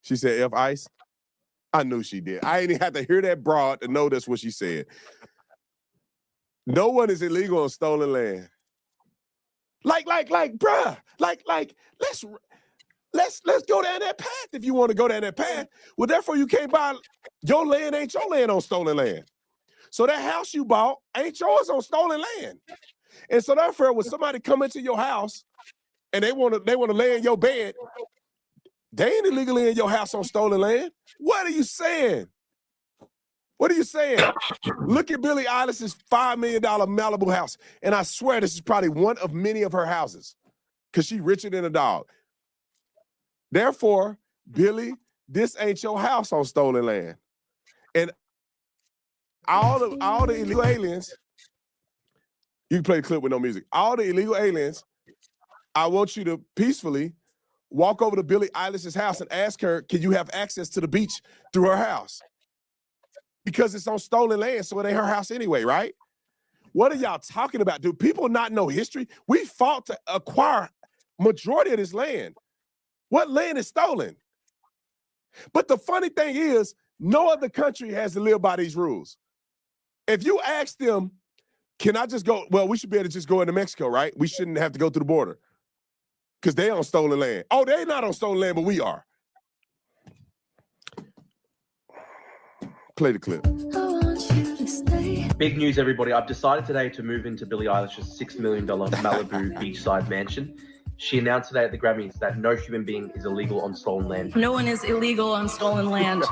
She said F ICE? I knew she did. I ain't even have to hear that broad to know that's what she said. No one is illegal on stolen land. Bruh, let's go down that path if you want to go down that path. Well, therefore you can't buy, your land ain't your land on stolen land. So that house you bought ain't yours on stolen land. And so therefore, when somebody come into your house and they want to lay in your bed, they ain't illegally in your house on stolen land. What are you saying? What are you saying? Look at Billie Eilish's $5 million Malibu house. And I swear this is probably one of many of her houses because she's richer than a dog. Therefore, Billie, this ain't your house on stolen land. And all the illegal aliens, you can play the clip with no music. All the illegal aliens, I want you to peacefully walk over to Billie Eilish's house and ask her, can you have access to the beach through her house? Because it's on stolen land, so it ain't her house anyway, right? What are y'all talking about? Do people not know history? We fought to acquire majority of this land. What land is stolen? But the funny thing is, no other country has to live by these rules. If you ask them, can I just go? Well, we should be able to just go into Mexico, right? We shouldn't have to go through the border because they on stolen land. Oh, they not on stolen land, but we are. Play the clip. Big news, everybody. I've decided today to move into Billie Eilish's $6 million Malibu beachside mansion. She announced today at the Grammys that no human being is illegal on stolen land. No one is illegal on stolen land.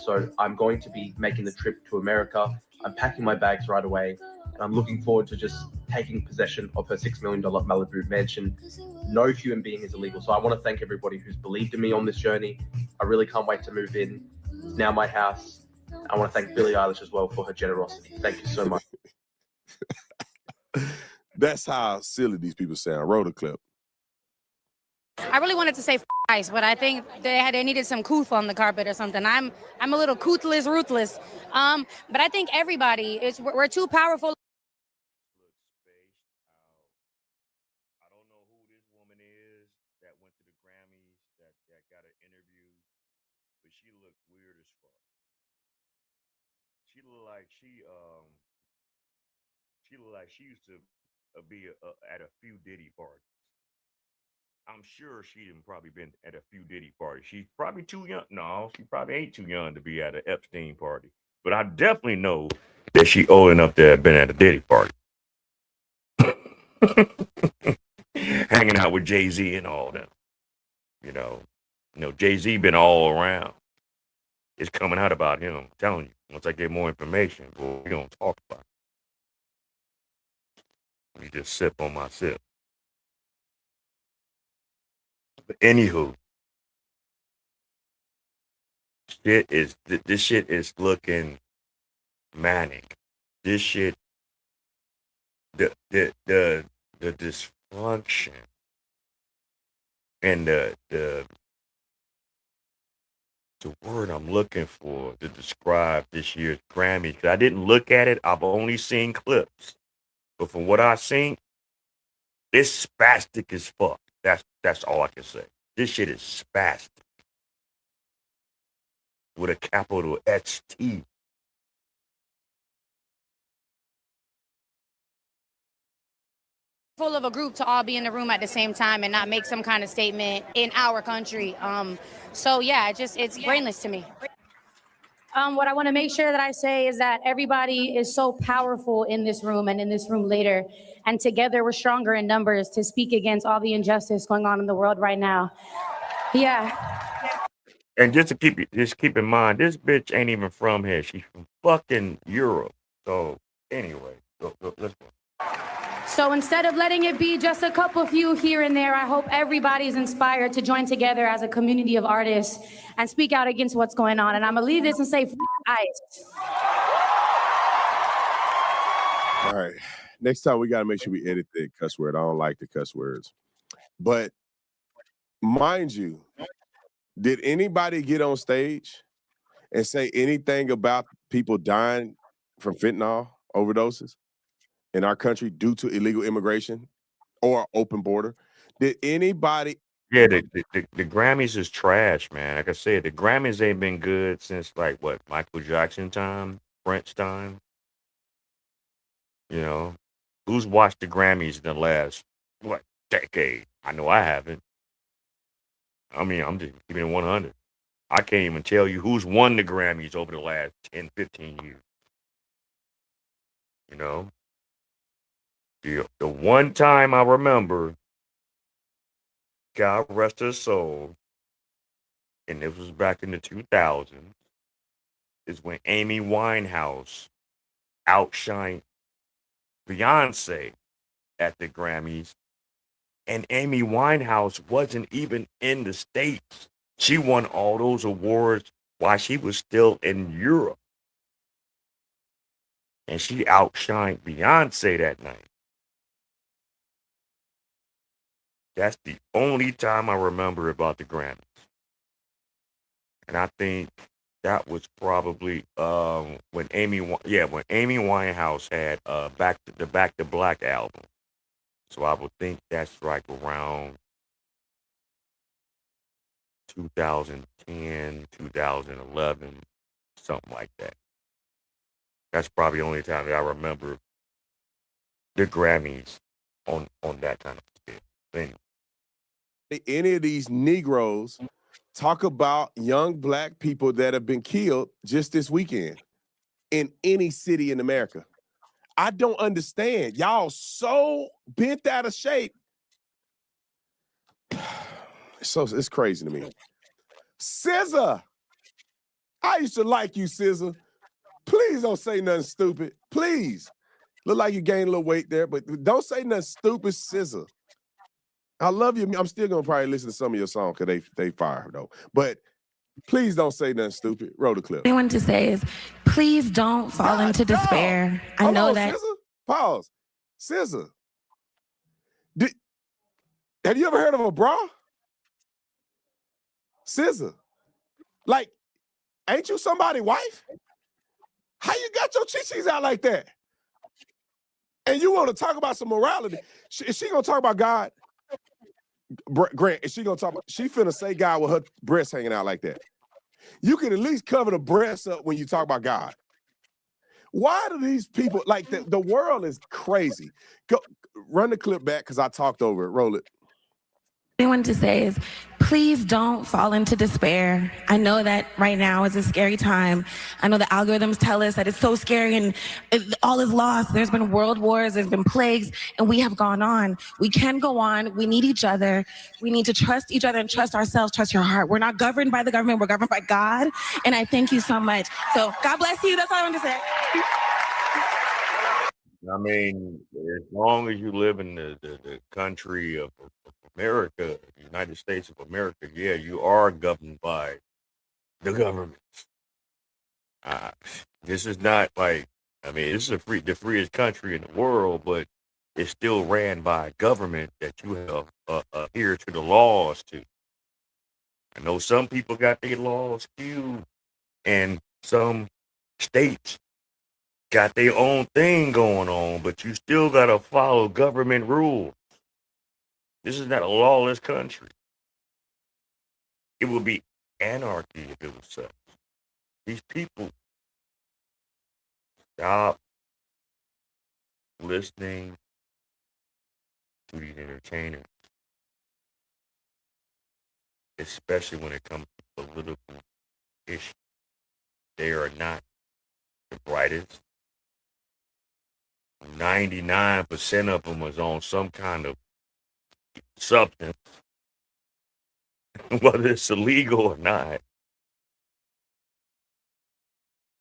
So I'm going to be making the trip to America. I'm packing my bags right away. And I'm looking forward to just taking possession of her $6 million Malibu mansion. No human being is illegal. So I want to thank everybody who's believed in me on this journey. I really can't wait to move in. It's now my house. I want to thank Billie Eilish as well for her generosity. Thank you so much. That's how silly these people sound. Roll the clip. I really wanted to say ice, but I think they needed some couth on the carpet or something. I'm a little couthless, ruthless. But I think everybody we're too powerful. I don't know who this woman is that went to the Grammys that got an interview, but she looked weird as fuck. She looked like she used to be at a few Diddy parties. I'm sure she didn't probably been at a few Diddy parties. She's probably too young. No, she probably ain't too young to be at an Epstein party. But I definitely know that she old enough to have been at a Diddy party. Hanging out with Jay-Z and all them. You know, Jay-Z been all around. It's coming out about him. I'm telling you. Once I get more information, boy, we're going to talk about it. Let me just sip on my sip. But anywho, this shit is looking manic. This shit, the dysfunction and the word I'm looking for to describe this year's Grammy. I didn't look at it. I've only seen clips, but from what I've seen, it's spastic as fuck. That's all I can say. This shit is spastic with a capital XT. Full of a group to all be in the room at the same time and not make some kind of statement in our country. So yeah, it's brainless to me. What I want to make sure that I say is that everybody is so powerful in this room and in this room later, and together we're stronger in numbers to speak against all the injustice going on in the world right now. Yeah. And just keep in mind, this bitch ain't even from here. She's from fucking Europe. So anyway, let's go. So instead of letting it be just a couple few here and there, I hope everybody's inspired to join together as a community of artists and speak out against what's going on. And I'm gonna leave this and say, ice. All right. Next time we gotta make sure we edit the cuss word. I don't like the cuss words. But mind you, did anybody get on stage and say anything about people dying from fentanyl overdoses in our country due to illegal immigration or open border? Did anybody? Yeah, the Grammys is trash, man. Like I said, the Grammys ain't been good since like what, Michael Jackson time, Prince time. You know, who's watched the Grammys in the last decade? I know I haven't. I mean, I'm just keeping it 100. I can't even tell you who's won the Grammys over the last 10, 15 years. You know? The one time I remember, God rest her soul, and this was back in the 2000s, is when Amy Winehouse outshined Beyonce at the Grammys, and Amy Winehouse wasn't even in the States. She won all those awards while she was still in Europe. And she outshined Beyonce that night. That's the only time I remember about the Grammys. And I think that was probably when Amy Winehouse had the Back to Black album. So I would think that's like around 2010, 2011, something like that. That's probably the only time that I remember the Grammys on that kind of thing. Any of these Negroes talk about young black people that have been killed just this weekend in any city in America? I don't understand. Y'all so bent out of shape. So it's crazy to me. SZA, I used to like you, SZA. Please don't say nothing stupid. Please. Look like you gained a little weight there, but don't say nothing stupid, SZA. I love you. I'm still gonna probably listen to some of your songs because they fire though. But please don't say nothing stupid. Roll the clip. What I want to say is, please don't fall into despair. I know that. SZA? Pause. SZA. Have you ever heard of a bra? SZA. Like, ain't you somebody's wife? How you got your chichis out like that? And you want to talk about some morality? Is she gonna talk about God? Grant, is she gonna talk about? She finna say God with her breasts hanging out like that. You can at least cover the breasts up when you talk about God. Why do these people like the world is crazy? Go run the clip back because I talked over it. Roll it. What I want to say is, please don't fall into despair. I know that right now is a scary time. I know the algorithms tell us that it's so scary and all is lost. There's been world wars, there's been plagues, and we have gone on. We can go on. We need each other. We need to trust each other and trust ourselves, trust your heart. We're not governed by the government. We're governed by God. And I thank you so much. So God bless you. That's all I want to say. I mean, as long as you live in the country of America, the United States of America, yeah, you are governed by the government. This is not like, I mean, this is the freest country in the world, but it's still ran by a government that you have adhere to the laws to. I know some people got their laws skewed, and some states got their own thing going on, but you still got to follow government rules. This is not a lawless country. It would be anarchy if it was such. These people stop listening to these entertainers, especially when it comes to political issues. They are not the brightest. 99% of them is on some kind of substance, whether it's illegal or not.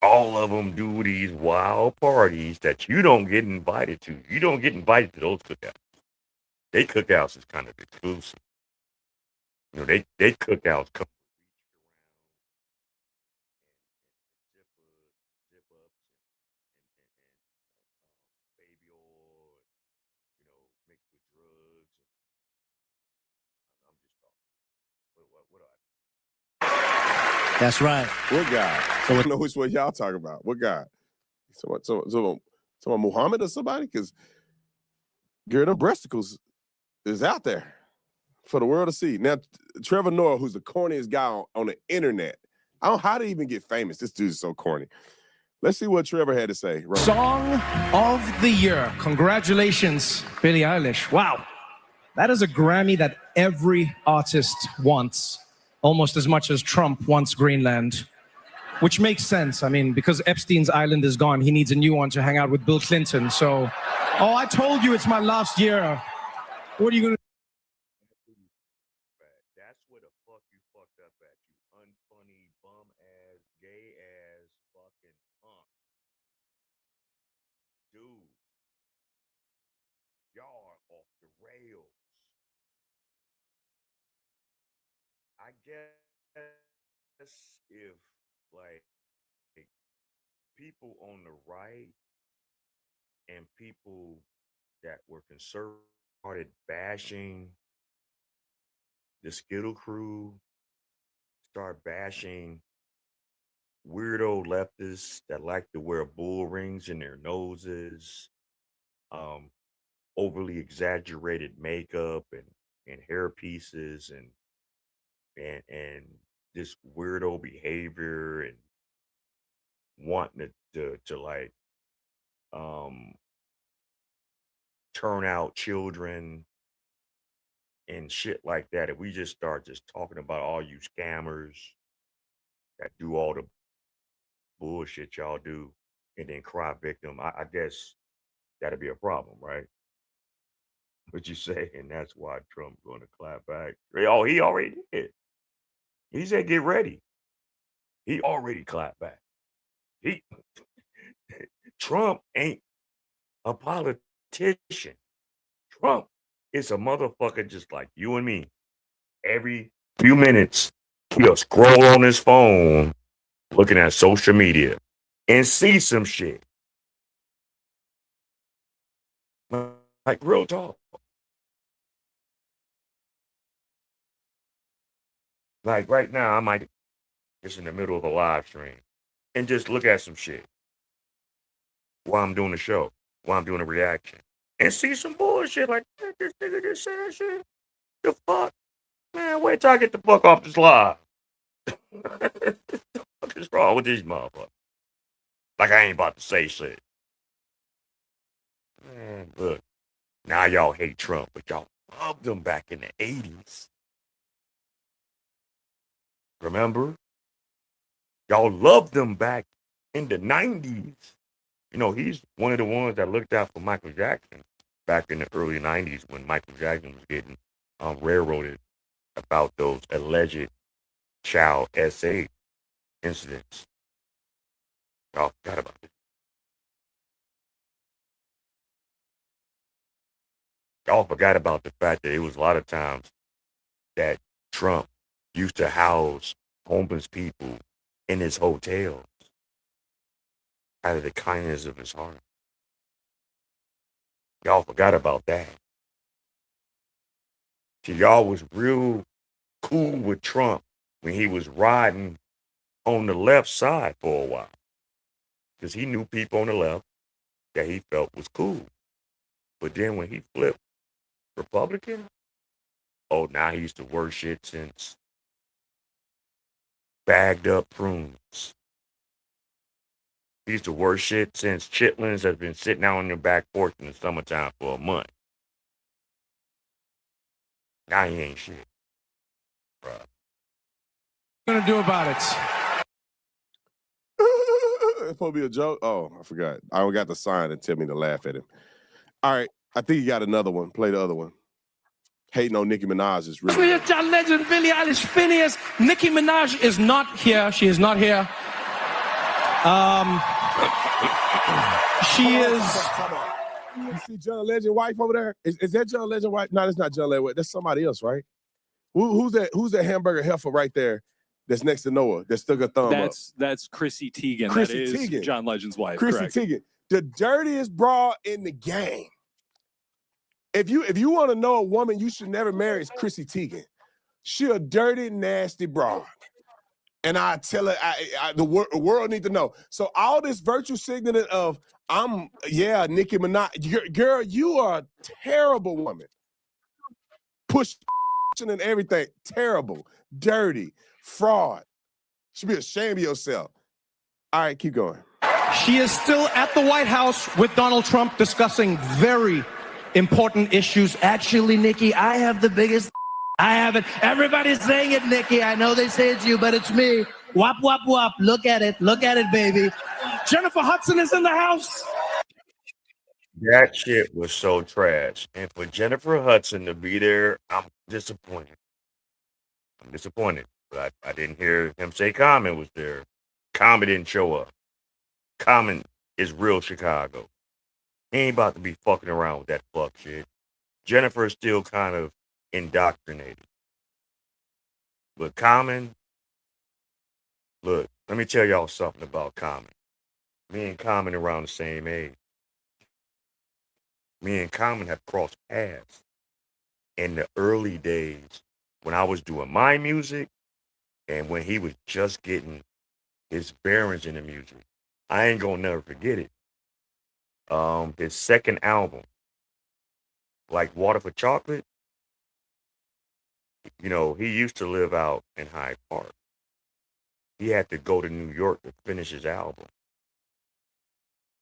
All of them do these wild parties that you don't get invited to. You don't get invited to those cookouts. They cookouts is kind of exclusive. You know, they cookouts come. That's right. What guy? So I know which one y'all talking about. What guy? So Muhammad or somebody? Because girl, them breasticles is out there for the world to see. Now, Trevor Noah, who's the corniest guy on the internet. I don't know how to even get famous. This dude's so corny. Let's see what Trevor had to say. Song of the Year. Congratulations, Billie Eilish. Wow. That is a Grammy that every artist wants, almost as much as Trump wants Greenland, which makes sense. I mean, because Epstein's island is gone, he needs a new one to hang out with Bill Clinton. So, oh, I told you it's my last year. What are you going to That's where the fuck you fucked up at, you unfunny, bum ass, gay ass, guess if like people on the right and people that were conservative started bashing the Skittle crew, start bashing weirdo leftists that like to wear bull rings in their noses, um, overly exaggerated makeup and hair pieces and this weirdo behavior and wanting to like um turn out children and shit like that. If we just start just talking about all you scammers that do all the bullshit y'all do and then cry victim, I guess that'd be a problem, right? What you say, and that's why Trump's going to clap back. Oh, he already did. He said, "Get ready." He already clapped back. He Trump ain't a politician. Trump is a motherfucker just like you and me. Every few minutes, he'll scroll on his phone, looking at social media, and see some shit. Like real talk. Like right now, I might just in the middle of a live stream and just look at some shit while I'm doing the show, while I'm doing a reaction, and see some bullshit like this nigga just said shit. The fuck, man! Wait till I get the fuck off this live. What is wrong with these motherfuckers? Like I ain't about to say shit. Man, look, now y'all hate Trump, but y'all loved him back in the 80s. Remember? Y'all loved him back in the 90s. You know, he's one of the ones that looked out for Michael Jackson back in the early 90s when Michael Jackson was getting railroaded about those alleged child SA incidents. Y'all forgot about it. Y'all forgot about the fact that it was a lot of times that Trump used to house homeless people in his hotels out of the kindness of his heart. Y'all forgot about that. See, y'all was real cool with Trump when he was riding on the left side for a while. Because he knew people on the left that he felt was cool. But then when he flipped Republican, oh, now he used to work shit since bagged up prunes. He used to work shit since chitlins has been sitting out on your back porch in the summertime for a month. Now he ain't shit. Bruh. What are you gonna do about it? It's supposed to be a joke. Oh, I forgot. I got the sign and tell me to laugh at him. All right, I think you got another one. Play the other one. Hating on Nicki Minaj is really. Phineas, John Legend, Billie Eilish, Phineas. Nicki Minaj is not here. She is not here. She is. You see John Legend wife over there? Is that John Legend wife? No, that's not John Legend wife. That's somebody else, right? Who's that? Who's that hamburger heifer right there? That's next to Noah. That stuck a thumb up. That's Chrissy Teigen. Chrissy That is Teigen. John Legend's wife. Chrissy Correct. Teigen, the dirtiest broad in the game. If you want to know a woman you should never marry, it's Chrissy Teigen. She a dirty, nasty broad. And I tell her, the world need to know. So all this virtue signaling of, Nicki Minaj, girl, you are a terrible woman. Push and everything, terrible, dirty, fraud. Should be ashamed of yourself. All right, keep going. She is still at the White House with Donald Trump discussing very important issues. Actually, Nikki, I have the biggest. I have it. Everybody's saying it, Nikki. I know they say it's you, but it's me. Wop, wop, wop. Look at it. Look at it, baby. Jennifer Hudson is in the house. That shit was so trash. And for Jennifer Hudson to be there, I'm disappointed. But I didn't hear him say Common was there. Common didn't show up. Common is real Chicago. He ain't about to be fucking around with that fuck shit. Jennifer is still kind of indoctrinated. But Common, look, let me tell y'all something about Common. Me and Common around the same age. Me and Common have crossed paths in the early days when I was doing my music and when he was just getting his bearings in the music. I ain't gonna never forget it. His second album, like Water for Chocolate, you know, he used to live out in Hyde Park. He had to go to New York to finish his album.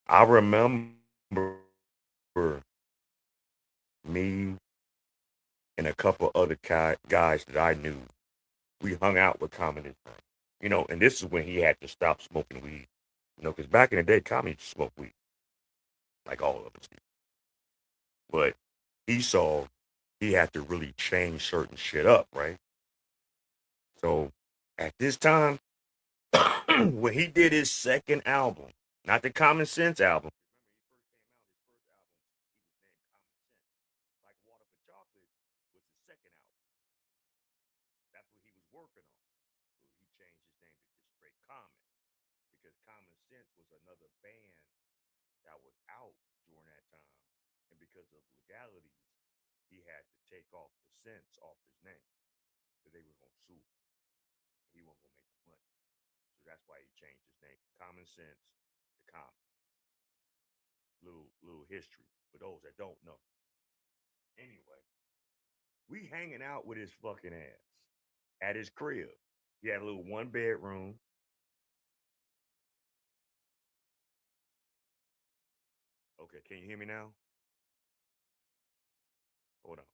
I remember me and a couple other guys that I knew. We hung out with Common and friends. You know, and this is when he had to stop smoking weed. You know, because back in the day, Common used to smoke weed, like all of us did. But he saw he had to really change certain shit up, right? So at this time, when he did his second album, not the Common Sense album, like Water for Chocolate was his second album. That's what he was working on. So he changed his name to just straight Common because Common Sense was another band that was out during that time. And because of legalities, he had to take off the sense off his name because they were going to sue him. He wasn't going to make the money. So that's why he changed his name from Common Sense to Common. Little history for those that don't know. Anyway, we hanging out with his fucking ass at his crib. He had a little one bedroom. Okay, can you hear me now? Hold on.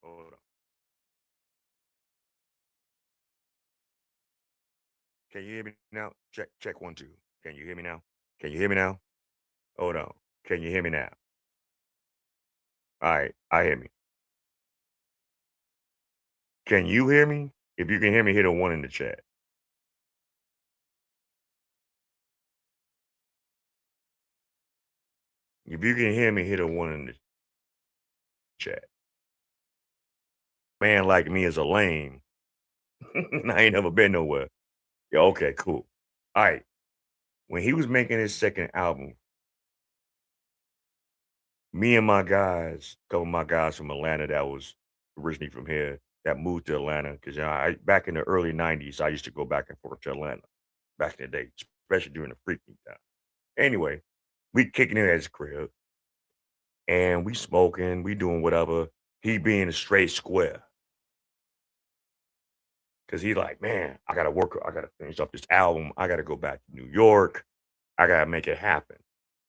Hold on. Can you hear me now? Check 1 2. Can you hear me now? Can you hear me now? Hold on. Can you hear me now? All right, I hear me. Can you hear me? If you can hear me, hit a 1 in the chat. If you can hear me, hit a 1 in the chat. Man like me is a lame. I ain't never been nowhere. Yeah, okay, cool. All right. When he was making his second album, me and my guys, a couple of my guys from Atlanta that was originally from here, that moved to Atlanta, because back in the early 90s, I used to go back and forth to Atlanta back in the day, especially during the freaking time. Anyway, we kicking it at his crib, and we smoking, we doing whatever. He being a straight square. Because he like, man, I got to finish up this album. I got to go back to New York. I got to make it happen.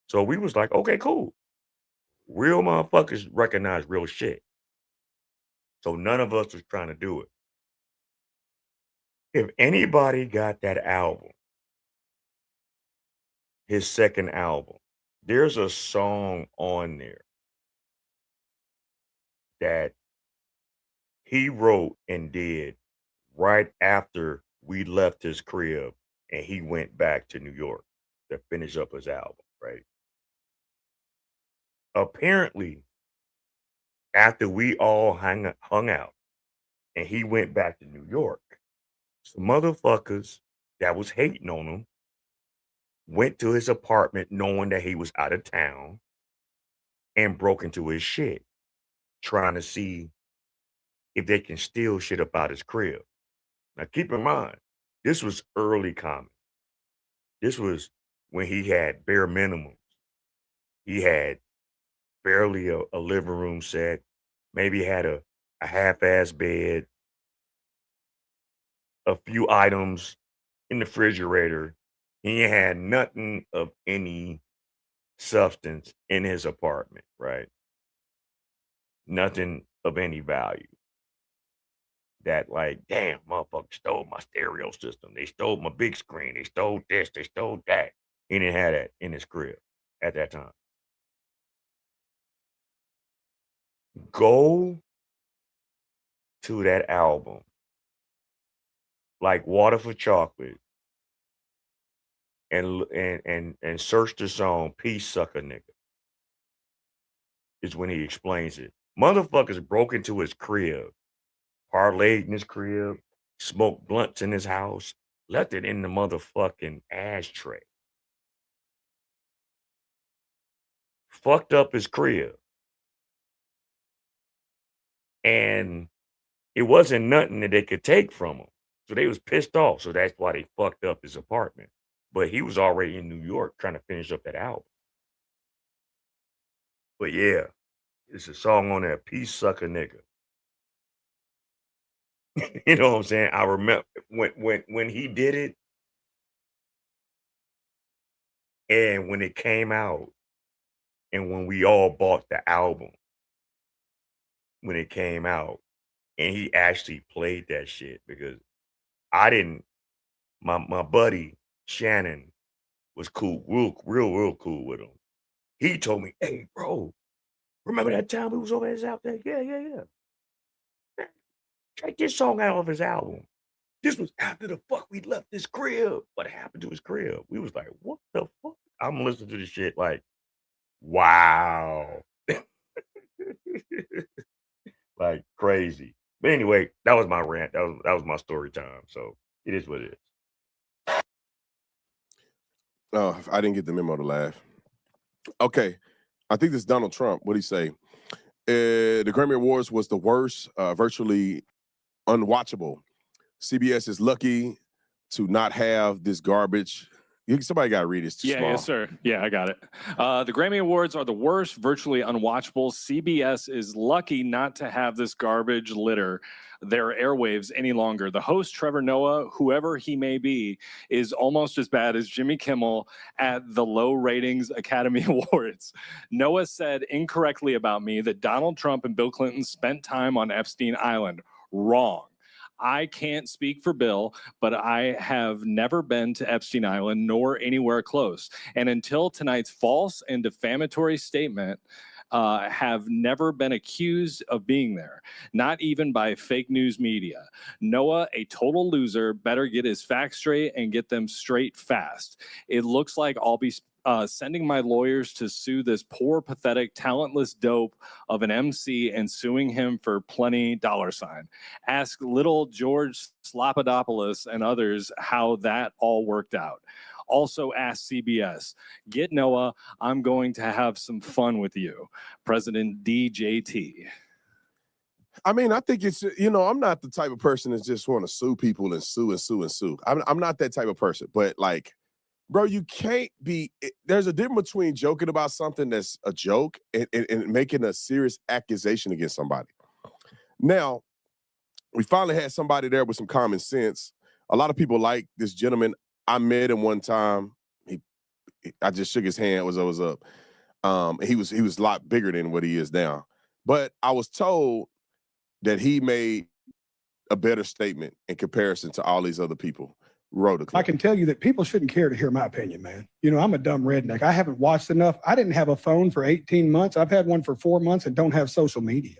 So we was like, okay, cool. Real motherfuckers recognize real shit. So none of us was trying to do it. If anybody got that album, his second album, there's a song on there that he wrote and did right after we left his crib and he went back to New York to finish up his album, right? Apparently, after we all hung out and he went back to New York, some motherfuckers that was hating on him went to his apartment knowing that he was out of town and broke into his shit, trying to see if they can steal shit about his crib. Now, keep in mind, this was early Common. This was when he had bare minimums. He had barely a living room set, maybe had a half-ass bed, a few items in the refrigerator. He had nothing of any substance in his apartment, right? Nothing of any value. That like, damn, motherfucker stole my stereo system. They stole my big screen. They stole this. They stole that. He didn't have that in his crib at that time. Go to that album, like Water for Chocolate, and search the song "Peace Sucker Nigga." Is when he explains it. Motherfuckers broke into his crib, parlayed in his crib, smoked blunts in his house, left it in the motherfucking ashtray, fucked up his crib, and it wasn't nothing that they could take from him. So they was pissed off. So that's why they fucked up his apartment. But he was already in New York trying to finish up that album. But yeah, it's a song on there, Peace Sucker Nigga. You know what I'm saying? I remember when he did it and when it came out and when we all bought the album when it came out and he actually played that shit because I didn't my buddy Shannon was cool, real cool with him. He told me, "Hey, bro, remember that time we was over his out there? Yeah. Take this song out of his album." This was after the fuck we left his crib. What happened to his crib? We was like, what the fuck? I'm listening to this shit like, wow. Like crazy. But anyway, that was my rant. That was my story time. So it is what it is. Oh, I didn't get the memo to laugh. Okay. I think this is Donald Trump. What did he say? The Grammy Awards was the worst, virtually unwatchable. CBS is lucky to not have this garbage. Somebody got to read this. Too small. Yes, sir. Yeah, I got it. The Grammy Awards are the worst, virtually unwatchable. CBS is lucky not to have this garbage litter their airwaves any longer. The host, Trevor Noah, whoever he may be, is almost as bad as Jimmy Kimmel at the low ratings Academy Awards. Noah said incorrectly about me that Donald Trump and Bill Clinton spent time on Epstein Island. Wrong. I can't speak for Bill, but I have never been to Epstein Island nor anywhere close. And until tonight's false and defamatory statement, have never been accused of being there, not even by fake news media. Noah, a total loser, better get his facts straight and get them straight fast. It looks like I'll be sending my lawyers to sue this poor, pathetic, talentless dope of an MC and suing him for plenty $. Ask little George Slopadopoulos and others how that all worked out. Also ask CBS, get Noah, I'm going to have some fun with you. President DJT. I mean, I think it's, I'm not the type of person that just want to sue people and sue. I'm not that type of person, but like, bro, you can't be, there's a difference between joking about something that's a joke and making a serious accusation against somebody. Now, we finally had somebody there with some common sense. A lot of people like this gentleman. I met him one time. I just shook his hand. What's up? He was a lot bigger than what he is now. But I was told that he made a better statement in comparison to all these other people. I can tell you that people shouldn't care to hear my opinion, man. I'm a dumb redneck. I haven't watched enough. I didn't have a phone for 18 months. I've had one for 4 months and don't have social media.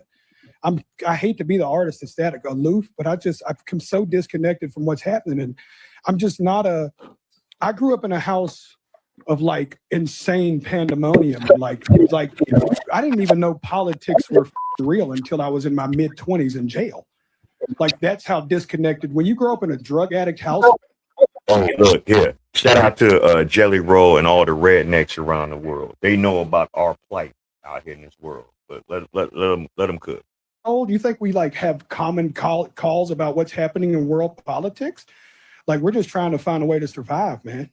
I hate to be the artist that's that aloof, but I've become so disconnected from what's happening. And I'm just not I grew up in a house of like insane pandemonium. Like I didn't even know politics were real until I was in my mid 20s in jail. Like that's how disconnected. When you grow up in a drug addict house. Oh, look, here. Shout out to Jelly Roll and all the rednecks around the world. They know about our plight out here in this world. But let them cook. Do you think we like have common calls about what's happening in world politics? Like we're just trying to find a way to survive, man,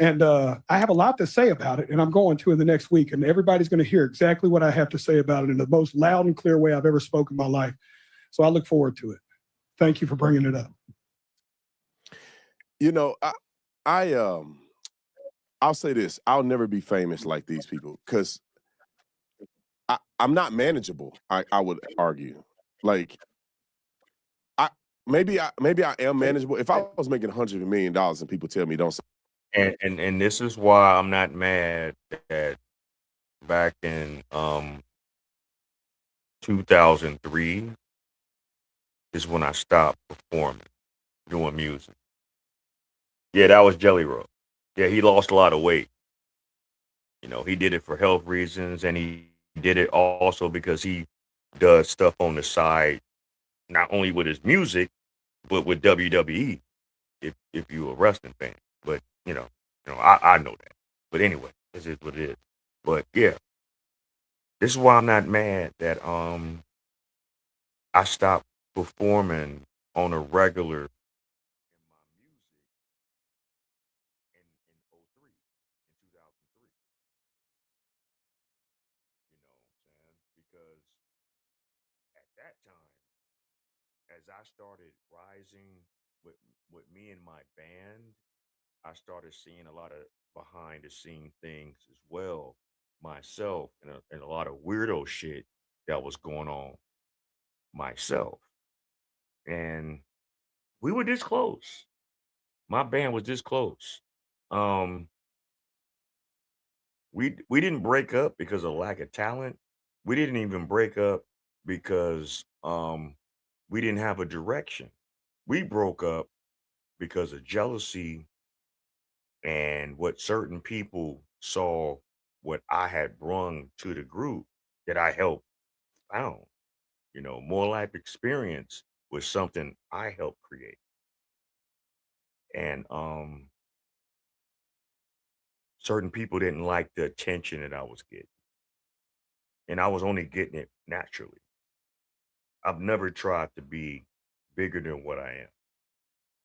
And I have a lot to say about it, and I'm going to in the next week, and everybody's going to hear exactly what I have to say about it in the most loud and clear way I've ever spoken in my life. So I look forward to it. Thank you for bringing it up. I'll say this. I'll never be famous like these people because I'm not manageable. I would argue. Like, maybe I am manageable. If I was making $100 million and people tell me don't say. And this is why I'm not mad that back in 2003 is when I stopped performing, doing music. Yeah, that was Jelly Roll. Yeah, he lost a lot of weight. He did it for health reasons, and he did it also because he does stuff on the side, not only with his music, but with WWE, if you're a wrestling fan. But I know that. But anyway, this is what it is. But yeah, this is why I'm not mad that I stopped performing on a regular because at that time, as I started rising with me and my band, I started seeing a lot of behind the scene things as well myself, and a lot of weirdo shit that was going on myself. And we were this close. My band was this close. Um, we didn't break up because of lack of talent. We didn't even break up because we didn't have a direction. We broke up because of jealousy and what certain people saw what I had brung to the group that I helped found. More life experience was something I helped create. And certain people didn't like the attention that I was getting. And I was only getting it naturally. I've never tried to be bigger than what I am.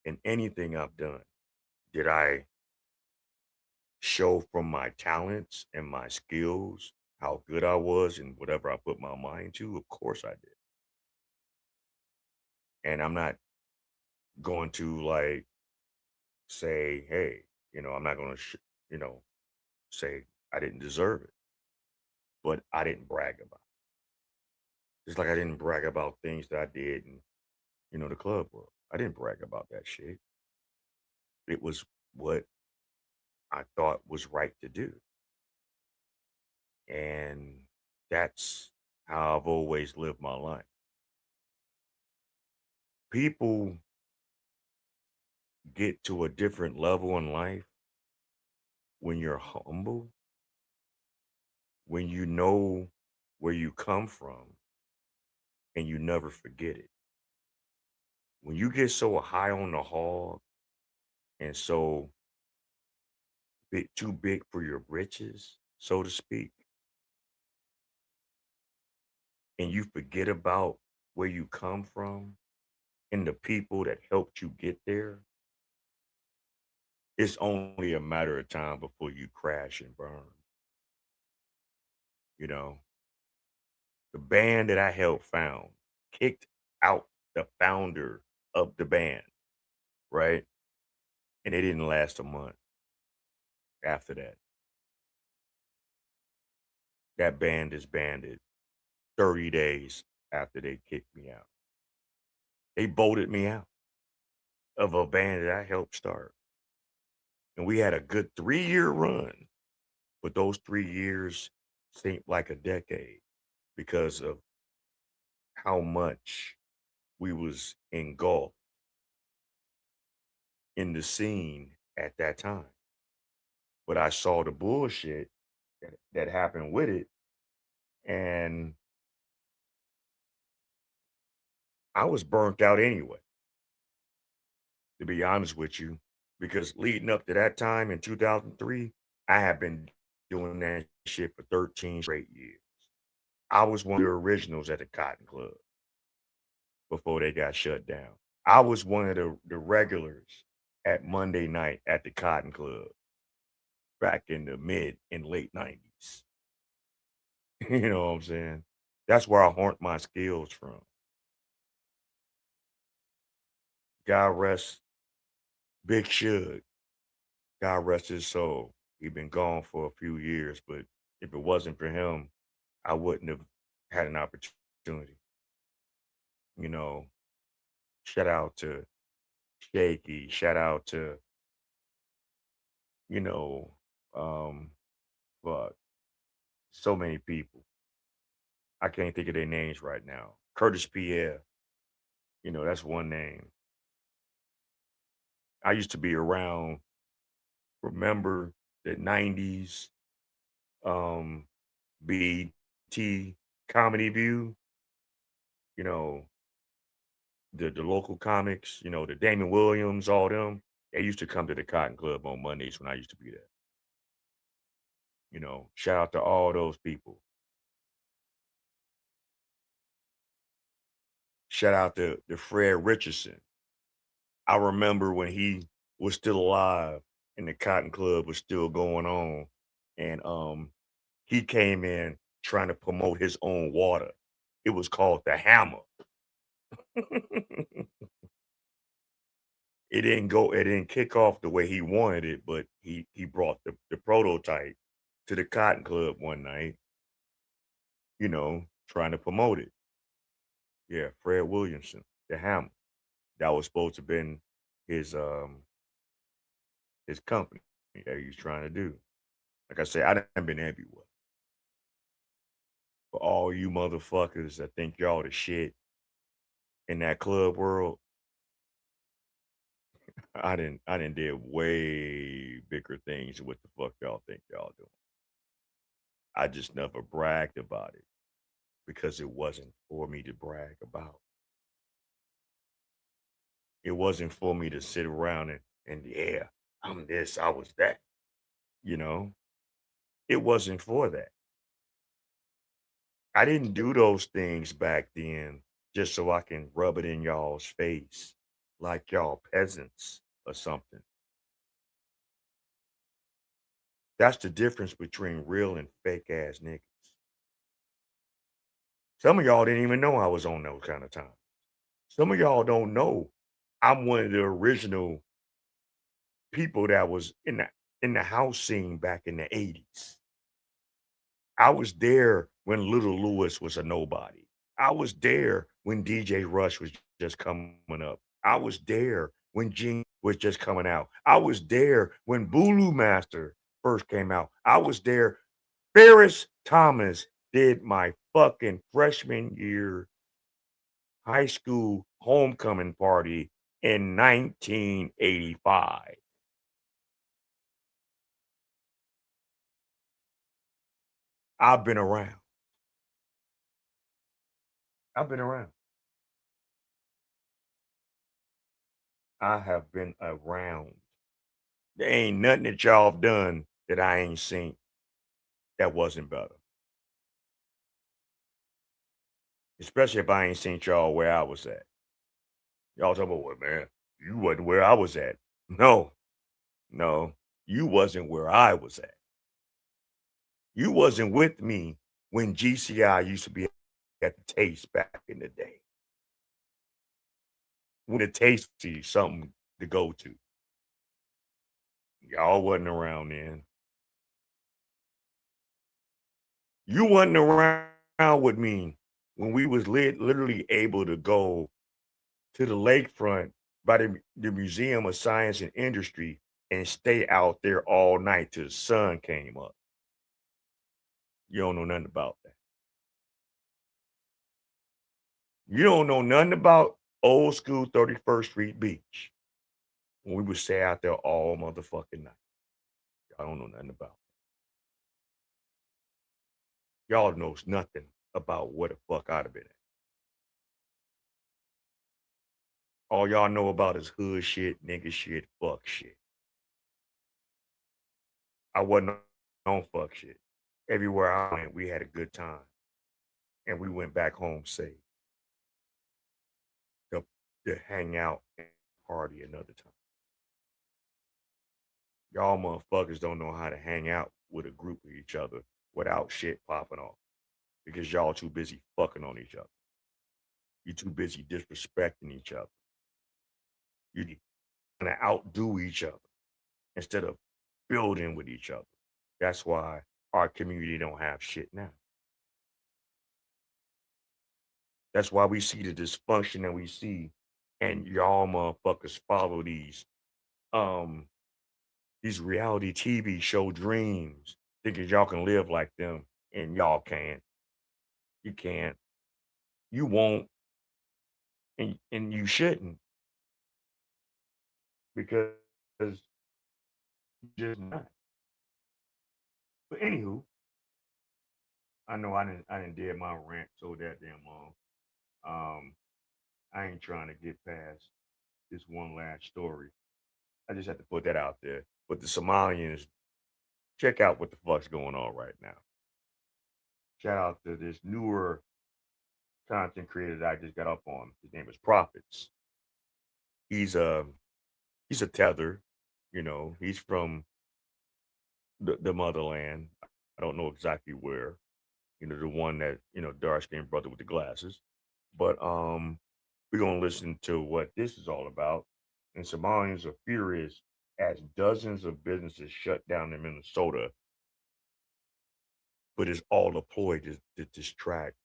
In anything I've done, did I show from my talents and my skills how good I was in whatever I put my mind to? Of course I did. And I'm not going to like say, hey, I'm not going to, you know, say I didn't deserve it, but I didn't brag about it. Just like I didn't brag about things that I did in, the club world. I didn't brag about that shit. It was what I thought was right to do. And that's how I've always lived my life. People get to a different level in life when you're humble, when you know where you come from and you never forget it. When you get so high on the hog and so too big for your britches, so to speak, and you forget about where you come from and the people that helped you get there, it's only a matter of time before you crash and burn. You know, the band that I helped found kicked out the founder of the band, right? And it didn't last a month after that. That band disbanded 30 days after they kicked me out. They voted me out of a band that I helped start. And we had a good 3-year run, but those 3 years seemed like a decade because of how much we was engulfed in the scene at that time. But I saw the bullshit that happened with it, and I was burnt out anyway, to be honest with you, because leading up to that time in 2003, I had been doing that shit for 13 straight years. I was one of the originals at the Cotton Club before they got shut down. I was one of the regulars at Monday night at the Cotton Club back in the mid and late 90s. You know what I'm saying? That's where I honed my skills from. God rest Big Shug. God rest his soul. He'd been gone for a few years, but if it wasn't for him, I wouldn't have had an opportunity. You know, shout out to Shaky, shout out to, you know, um, fuck, so many people. I can't think of their names right now. Curtis Pierre, that's one name. I used to be around, remember the 90s, um, BT Comedy View, you know, the local comics, you know, the Damon Williams, all them, they used to come to the Cotton Club on Mondays when I used to be there. You know, shout out to all those people. Shout out to Fred Richardson. I remember when he was still alive and the Cotton Club was still going on, and he came in trying to promote his own water. It was called the Hammer. It didn't kick off the way he wanted it, but he brought the prototype to the Cotton Club one night, you know, trying to promote it. Yeah, Fred Williamson, the Hammer. That was supposed to have been his company that he was trying to do. Like I said, I done been everywhere. For all you motherfuckers that think y'all the shit in that club world, I didn't did way bigger things than what the fuck y'all think y'all doing. I just never bragged about it because it wasn't for me to brag about. It wasn't for me to sit around and yeah, I'm this, I was that. You know, it wasn't for that. I didn't do those things back then just so I can rub it in y'all's face like y'all peasants or something. That's the difference between real and fake ass niggas. Some of y'all didn't even know I was on those kind of times. Some of y'all don't know I'm one of the original people that was in the house scene back in the 80s. I was there when Little Lewis was a nobody. I was there when DJ Rush was just coming up. I was there when Gene was just coming out. I was there when Bulu Master first came out. I was there. Ferris Thomas did my fucking freshman year high school homecoming party in 1985. I've been around. I've been around. I have been around. There ain't nothing that y'all have done that I ain't seen that wasn't better. Especially if I ain't seen y'all where I was at. Y'all talking about what, man? You wasn't where I was at. No, no, you wasn't where I was at. You wasn't with me when GCI used to be at the Taste back in the day. When the Taste was something to go to. Y'all wasn't around then. You wasn't around with me when we was literally able to go to the lakefront by the Museum of Science and Industry and stay out there all night till the sun came up. You don't know nothing about that. You don't know nothing about old school 31st Street Beach when we would stay out there all motherfucking night. Y'all don't know nothing about it. Y'all knows nothing about what the fuck I'd have been at. All y'all know about is hood shit, nigga shit, fuck shit. I wasn't on fuck shit. Everywhere I went, we had a good time. And we went back home safe. To hang out and party another time. Y'all motherfuckers don't know how to hang out with a group of each other without shit popping off. Because y'all too busy fucking on each other. You too busy disrespecting each other. You trying to outdo each other instead of building with each other. That's why our community don't have shit now. That's why we see the dysfunction that we see, and y'all motherfuckers follow these reality TV show dreams, thinking y'all can live like them, and y'all can't. You can't. You won't, and you shouldn't, because you're just not. But anywho, I know I didn't did my rant so that damn long. I ain't trying to get past this one last story. I just have to put that out there. But the Somalians, check out what the fuck's going on right now. Shout out to this newer content creator that I just got up on. His name is Prophets. He's a tether, you know. He's from the motherland. I don't know exactly where. You know, the one that, you know, dark skinned brother with the glasses. But we're gonna listen to what this is all about. And Somalians are furious as dozens of businesses shut down in Minnesota, but it's all a ploy to distract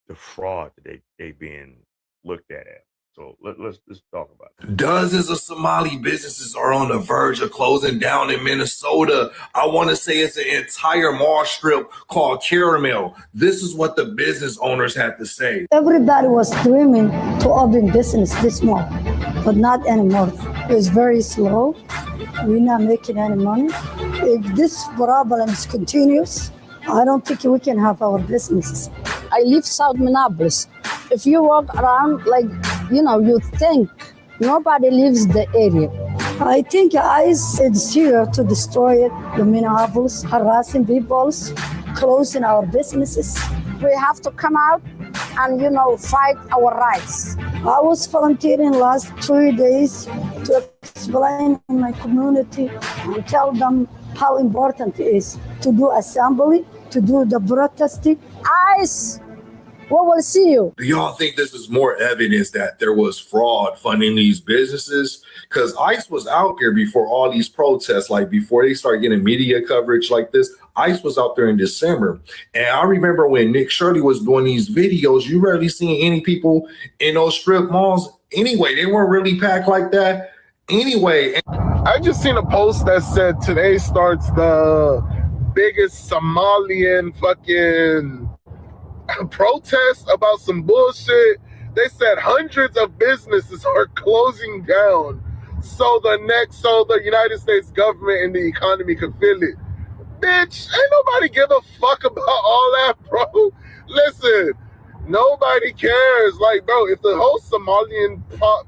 the fraud that they being looked at. So let's talk about it. Dozens of Somali businesses are on the verge of closing down in Minnesota. I want to say it's an entire mall strip called Caramel. This is what the business owners had to say. Everybody was dreaming to open business this small, but not anymore. It's very slow. We're not making any money. If this problem continues, I don't think we can have our businesses. I live South Minneapolis. If you walk around, like, you think nobody lives the area. I think ICE is here to destroy it, the Minneapolis, harassing people, closing our businesses. We have to come out and, fight our rights. I was volunteering last 3 days to explain in my community and tell them how important it is to do assembly, to do the protesting. ICE, we will see you. Do y'all think this is more evidence that there was fraud funding these businesses? Because ICE was out there before all these protests, like before they started getting media coverage like this. ICE was out there in December. And I remember when Nick Shirley was doing these videos, you rarely seen any people in those strip malls. Anyway, they weren't really packed like that. Anyway. I just seen a post that said today starts the biggest Somalian fucking protest about some bullshit. They said hundreds of businesses are closing down so the United States government and the economy could feel it. Bitch, ain't nobody give a fuck about all that, bro. Listen, nobody cares. Like, bro, if the whole Somalian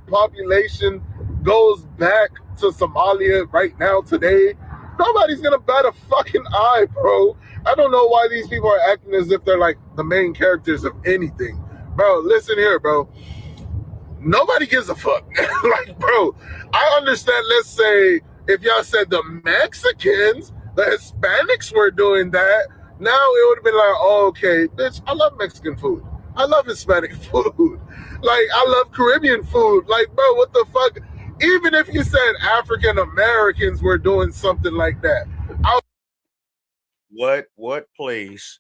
population goes back to Somalia right now today, nobody's gonna bat a fucking eye, bro. I don't know why these people are acting as if they're like the main characters of anything. Bro, listen here, bro. Nobody gives a fuck. Like, bro, I understand, let's say, if y'all said the Mexicans, the Hispanics were doing that, now it would have been like, oh, okay, bitch, I love Mexican food. I love Hispanic food. Like, I love Caribbean food. Like, bro, what the fuck? Even if you said African Americans were doing something like that. What place,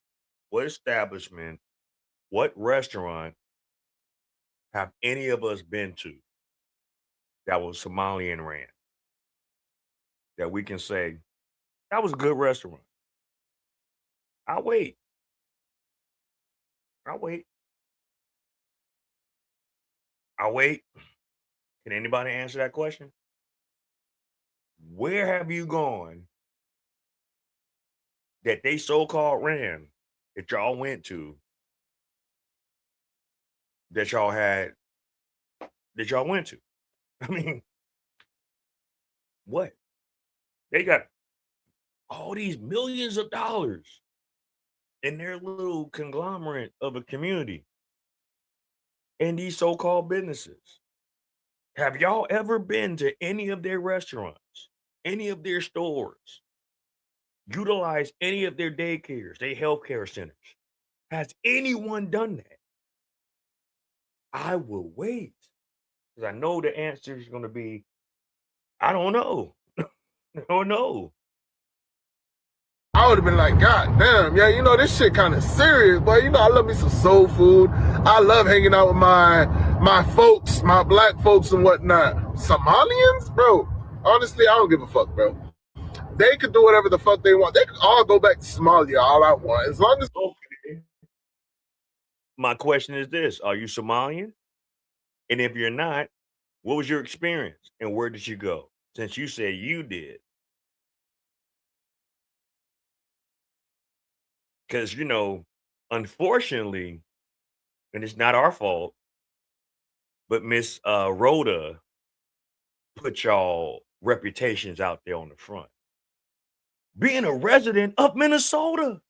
what establishment, what restaurant have any of us been to that was Somalian ran? That we can say, that was a good restaurant. I'll wait. Can anybody answer that question? Where have you gone that they so-called ran, that y'all went to, that y'all went to? I mean, what? They got all these millions of dollars in their little conglomerate of a community and these so-called businesses. Have y'all ever been to any of their restaurants, any of their stores, utilize any of their daycares, their healthcare centers? Has anyone done that? I will wait, because I know the answer is going to be, I don't know. I don't know. I would have been like, God damn, yeah, this shit kind of serious, but I love me some soul food. I love hanging out with my folks, my black folks and whatnot. Somalians, bro, honestly, I don't give a fuck, bro. They could do whatever the fuck they want. They could all go back to Somalia all I want. As long as... Okay. My question is this: are you Somalian? And if you're not, what was your experience and where did you go? Since you said you did. Because, unfortunately, and it's not our fault, But Miss Rhoda put y'all reputations out there on the front. Being a resident of Minnesota.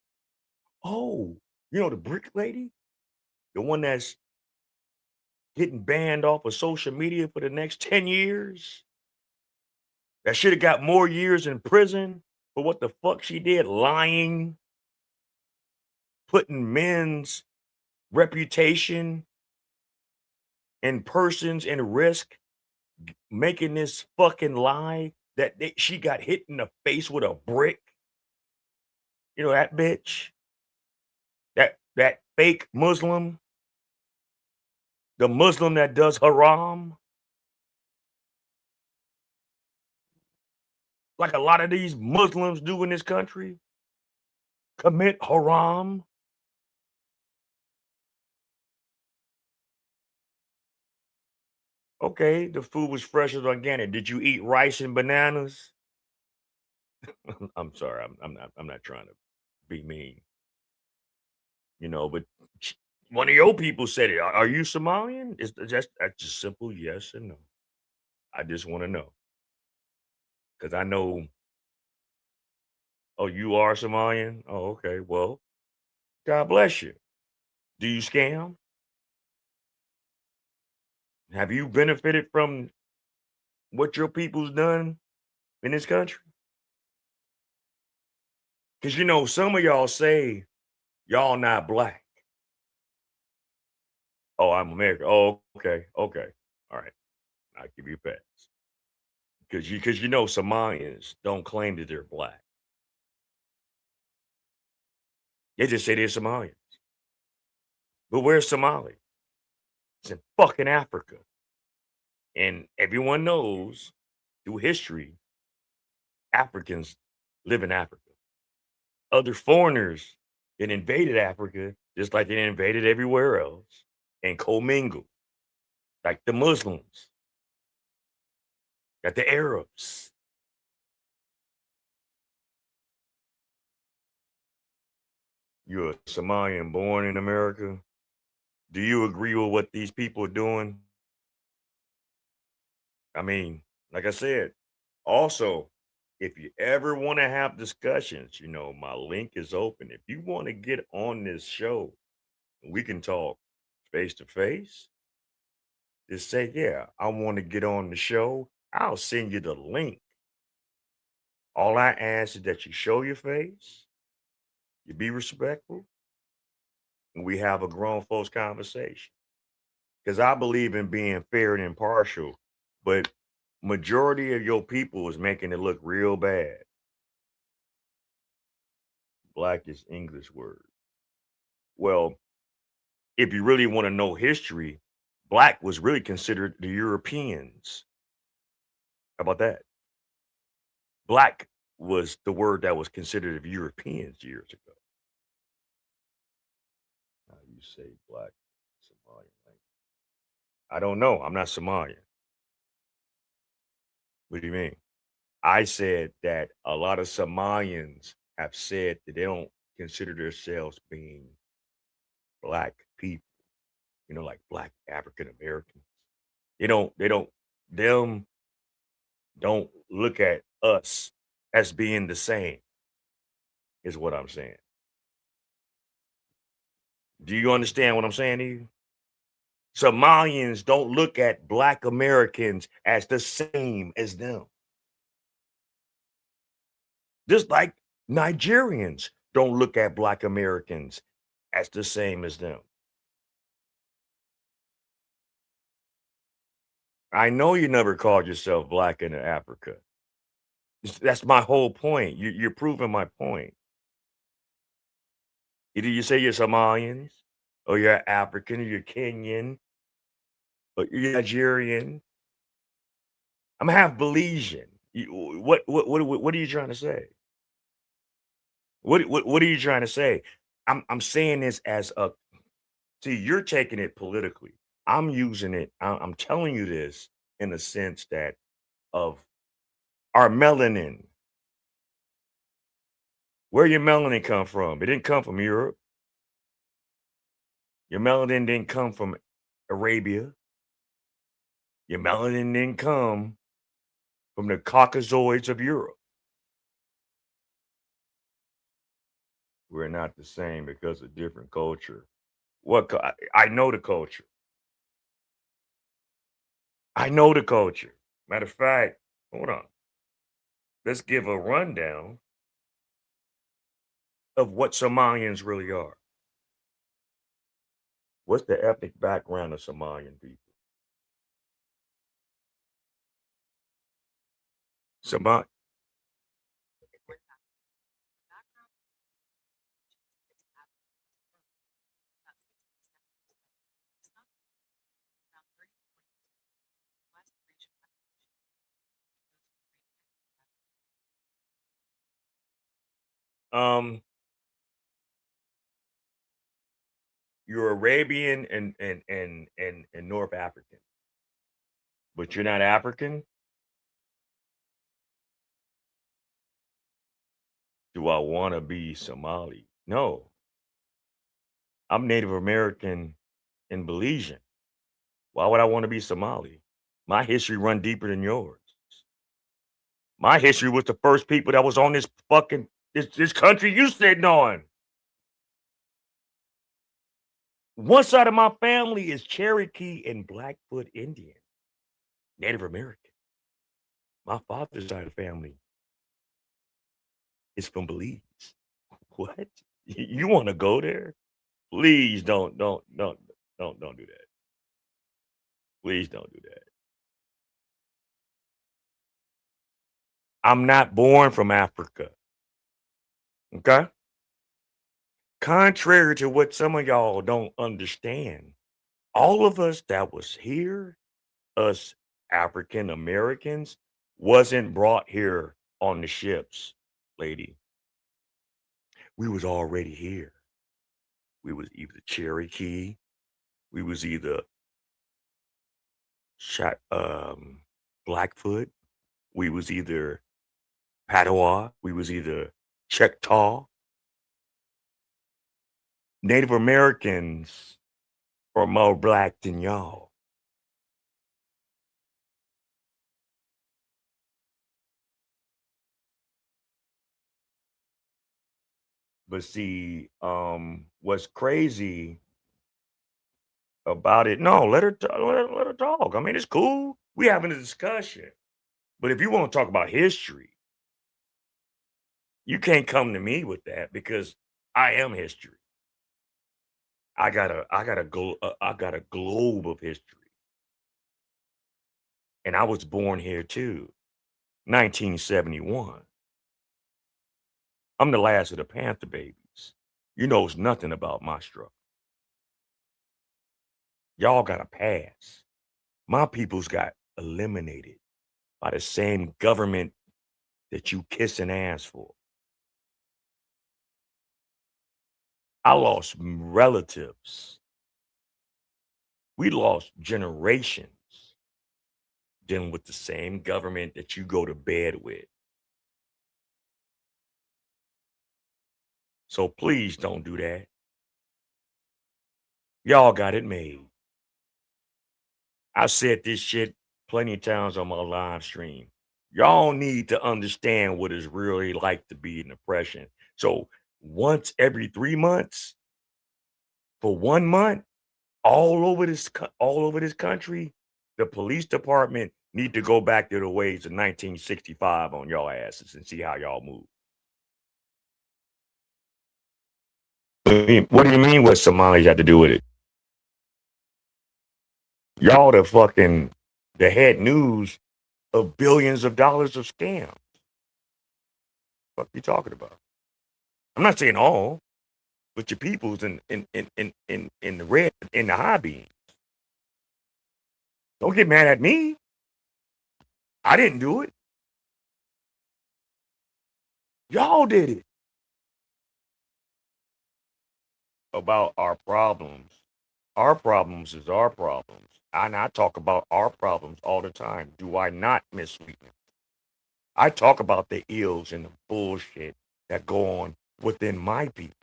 Oh, you know the brick lady? The one that's getting banned off of social media for the next 10 years? That should have got more years in prison for what the fuck she did, lying, putting men's reputation and persons in risk, making this fucking lie that she got hit in the face with a brick. You know that bitch? That fake Muslim? The Muslim that does haram? Like a lot of these Muslims do in this country? Commit haram? Okay, the food was fresh and organic. Did you eat rice and bananas? I'm sorry. I'm not trying to be mean. You know, but one of your people said it. Are you Somalian? That's just simple yes and no. I just want to know. Because I know, oh, you are Somalian? Oh, okay. Well, God bless you. Do you scam? Have you benefited from what your people's done in this country? Because, you know, some of y'all say y'all not black. Oh, I'm American. Oh, okay. Okay. All right. I'll give you a pass. Because you know Somalians don't claim that they're black. They just say they're Somalians. But where's Somalia? It's in fucking Africa. And everyone knows through history, Africans live in Africa. Other foreigners that invaded Africa, just like they invaded everywhere else, and commingled, like the Muslims, like the Arabs. You're a Somalian born in America. Do you agree with what these people are doing? I mean, like I said, also, if you ever want to have discussions, you know, my link is open. If you want to get on this show, we can talk face to face. Just say, yeah, I want to get on the show. I'll send you the link. All I ask is that you show your face, you be respectful, and we have a grown folks conversation. Because I believe in being fair and impartial, but majority of your people is making it look real bad. Black is English word. Well, if you really want to know history, black was really considered the Europeans. How about that? Black was the word that was considered of Europeans years ago. How you say black Somalian language? I don't know. I'm not Somalian. What do you mean? I said that a lot of Somalians have said that they don't consider themselves being black people, you know, like black African Americans. Them don't look at us as being the same, is what I'm saying. Do you understand what I'm saying to you? Somalians don't look at black Americans as the same as them. Just like Nigerians don't look at black Americans as the same as them. I know you never called yourself black in Africa. That's my whole point. You're proving my point. Either you say you're Somalians, or you're African, or you're Kenyan, or you're Nigerian. I'm half Belizean. What are you trying to say? What are you trying to say? I'm saying this as a see, you're taking it politically. I'm using it, I'm telling you this in the sense that of our melanin. Where your melanin come from? It didn't come from Europe. Your melanin didn't come from Arabia. Your melanin didn't come from the Caucasoids of Europe. We're not the same because of different culture. I know the culture. I know the culture. Matter of fact, hold on. Let's give a rundown of what Somalians really are. What's the ethnic background of Somalian people? Somali. You're Arabian and North African, but you're not African. Do I want to be Somali? No, I'm Native American and Belizean. Why would I want to be Somali? My history run deeper than yours. My history was the first people that was on this fucking this country you sitting on. One side of my family is Cherokee and Blackfoot Indian, Native American. My father's side of the family is from Belize. What? You want to go there? Please don't do that. Please don't do that. I'm not born from Africa. Okay? Contrary to what some of y'all don't understand, all of us that was here, us African Americans, wasn't brought here on the ships, lady. We was already here. We was either Cherokee, we was either Blackfoot, we was either Patois, we was either Choctaw. Native Americans are more black than y'all. But see, what's crazy about it? No, let her let her talk. I mean, it's cool. We having a discussion. But if you want to talk about history, you can't come to me with that because I am history. I got a globe of history, and I was born here too, 1971. I'm the last of the Panther babies. You knows nothing about my struggle. Y'all got a pass. My peoples got eliminated by the same government that you kissing ass for. I lost relatives. We lost generations dealing with the same government that you go to bed with. So please don't do that. Y'all got it made. I said this shit plenty of times on my live stream. Y'all need to understand what it's really like to be in depression. So once every 3 months, for 1 month, all over this country, the police department need to go back to the ways of 1965 on y'all asses and see how y'all move. What do you mean what Somalis have to do with it? Y'all the head news of billions of dollars of scams. What you talking about? I'm not saying all, but your people's in the red, in the high beam. Don't get mad at me. I didn't do it. Y'all did it. About our problems. Our problems is our problems. And I talk about our problems all the time. Do I not, Miss Sweetness? I talk about the ills and the bullshit that go on within my people.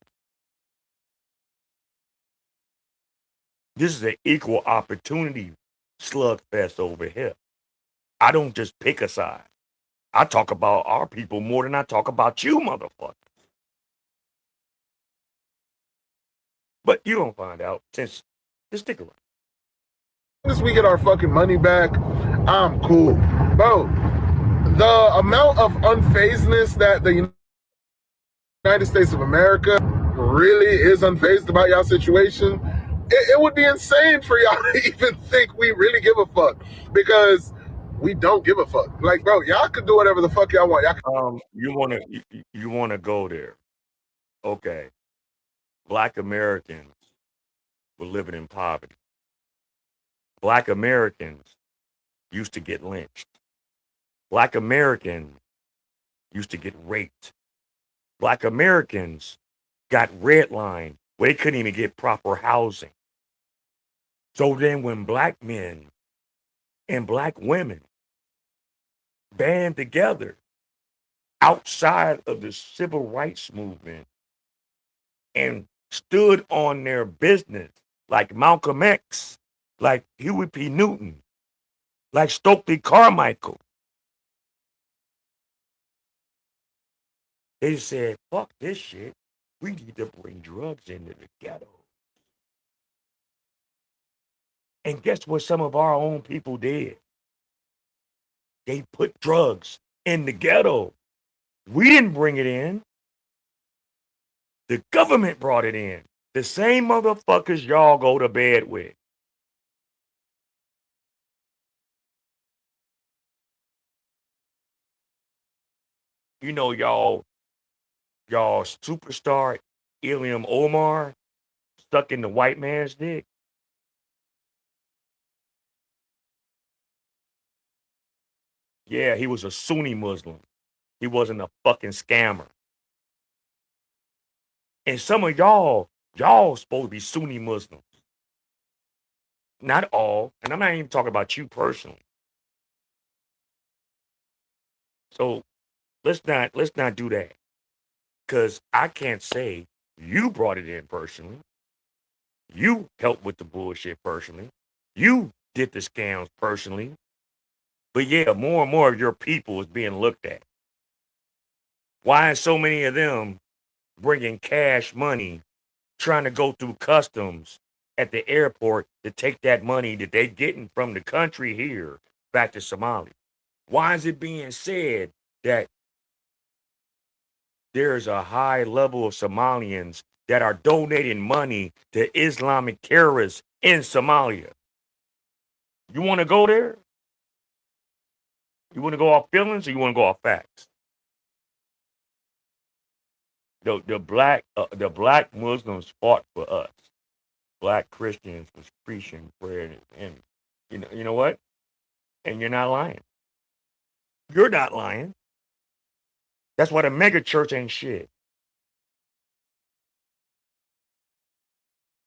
This is an equal opportunity slugfest over here. I don't just pick a side. I talk about our people more than I talk about you, motherfucker. But you don't find out since just stick around. As we get our fucking money back, I'm cool. Bro, the amount of unfazedness that the United States of America really is unfazed about y'all situation, it would be insane for y'all to even think we really give a fuck, because we don't give a fuck. Like, bro, y'all can do whatever the fuck y'all want. You wanna go there. Okay. Black Americans were living in poverty. Black Americans used to get lynched. Black Americans used to get raped. Black Americans got redlined where they couldn't even get proper housing. So then when black men and black women band together outside of the civil rights movement and stood on their business, like Malcolm X, like Huey P. Newton, like Stokely Carmichael, they said, fuck this shit. We need to bring drugs into the ghetto. And guess what some of our own people did? They put drugs in the ghetto. We didn't bring it in. The government brought it in. The same motherfuckers y'all go to bed with. You know, y'all superstar Ilham Omar stuck in the white man's dick. Yeah, he was a Sunni Muslim. He wasn't a fucking scammer. And some of y'all supposed to be Sunni Muslims. Not all, and I'm not even talking about you personally. So let's not do that. Because I can't say you brought it in personally. You helped with the bullshit personally. You did the scams personally. But yeah, more and more of your people is being looked at. Why are so many of them bringing cash money, trying to go through customs at the airport to take that money that they getting from the country here back to Somalia? Why is it being said that there's a high level of Somalians that are donating money to Islamic terrorists in Somalia? You want to go there? You want to go off feelings, or you want to go off facts? The black Muslims fought for us. Black Christians was preaching prayer, and you know what? And you're not lying. You're not lying. That's why the mega church ain't shit.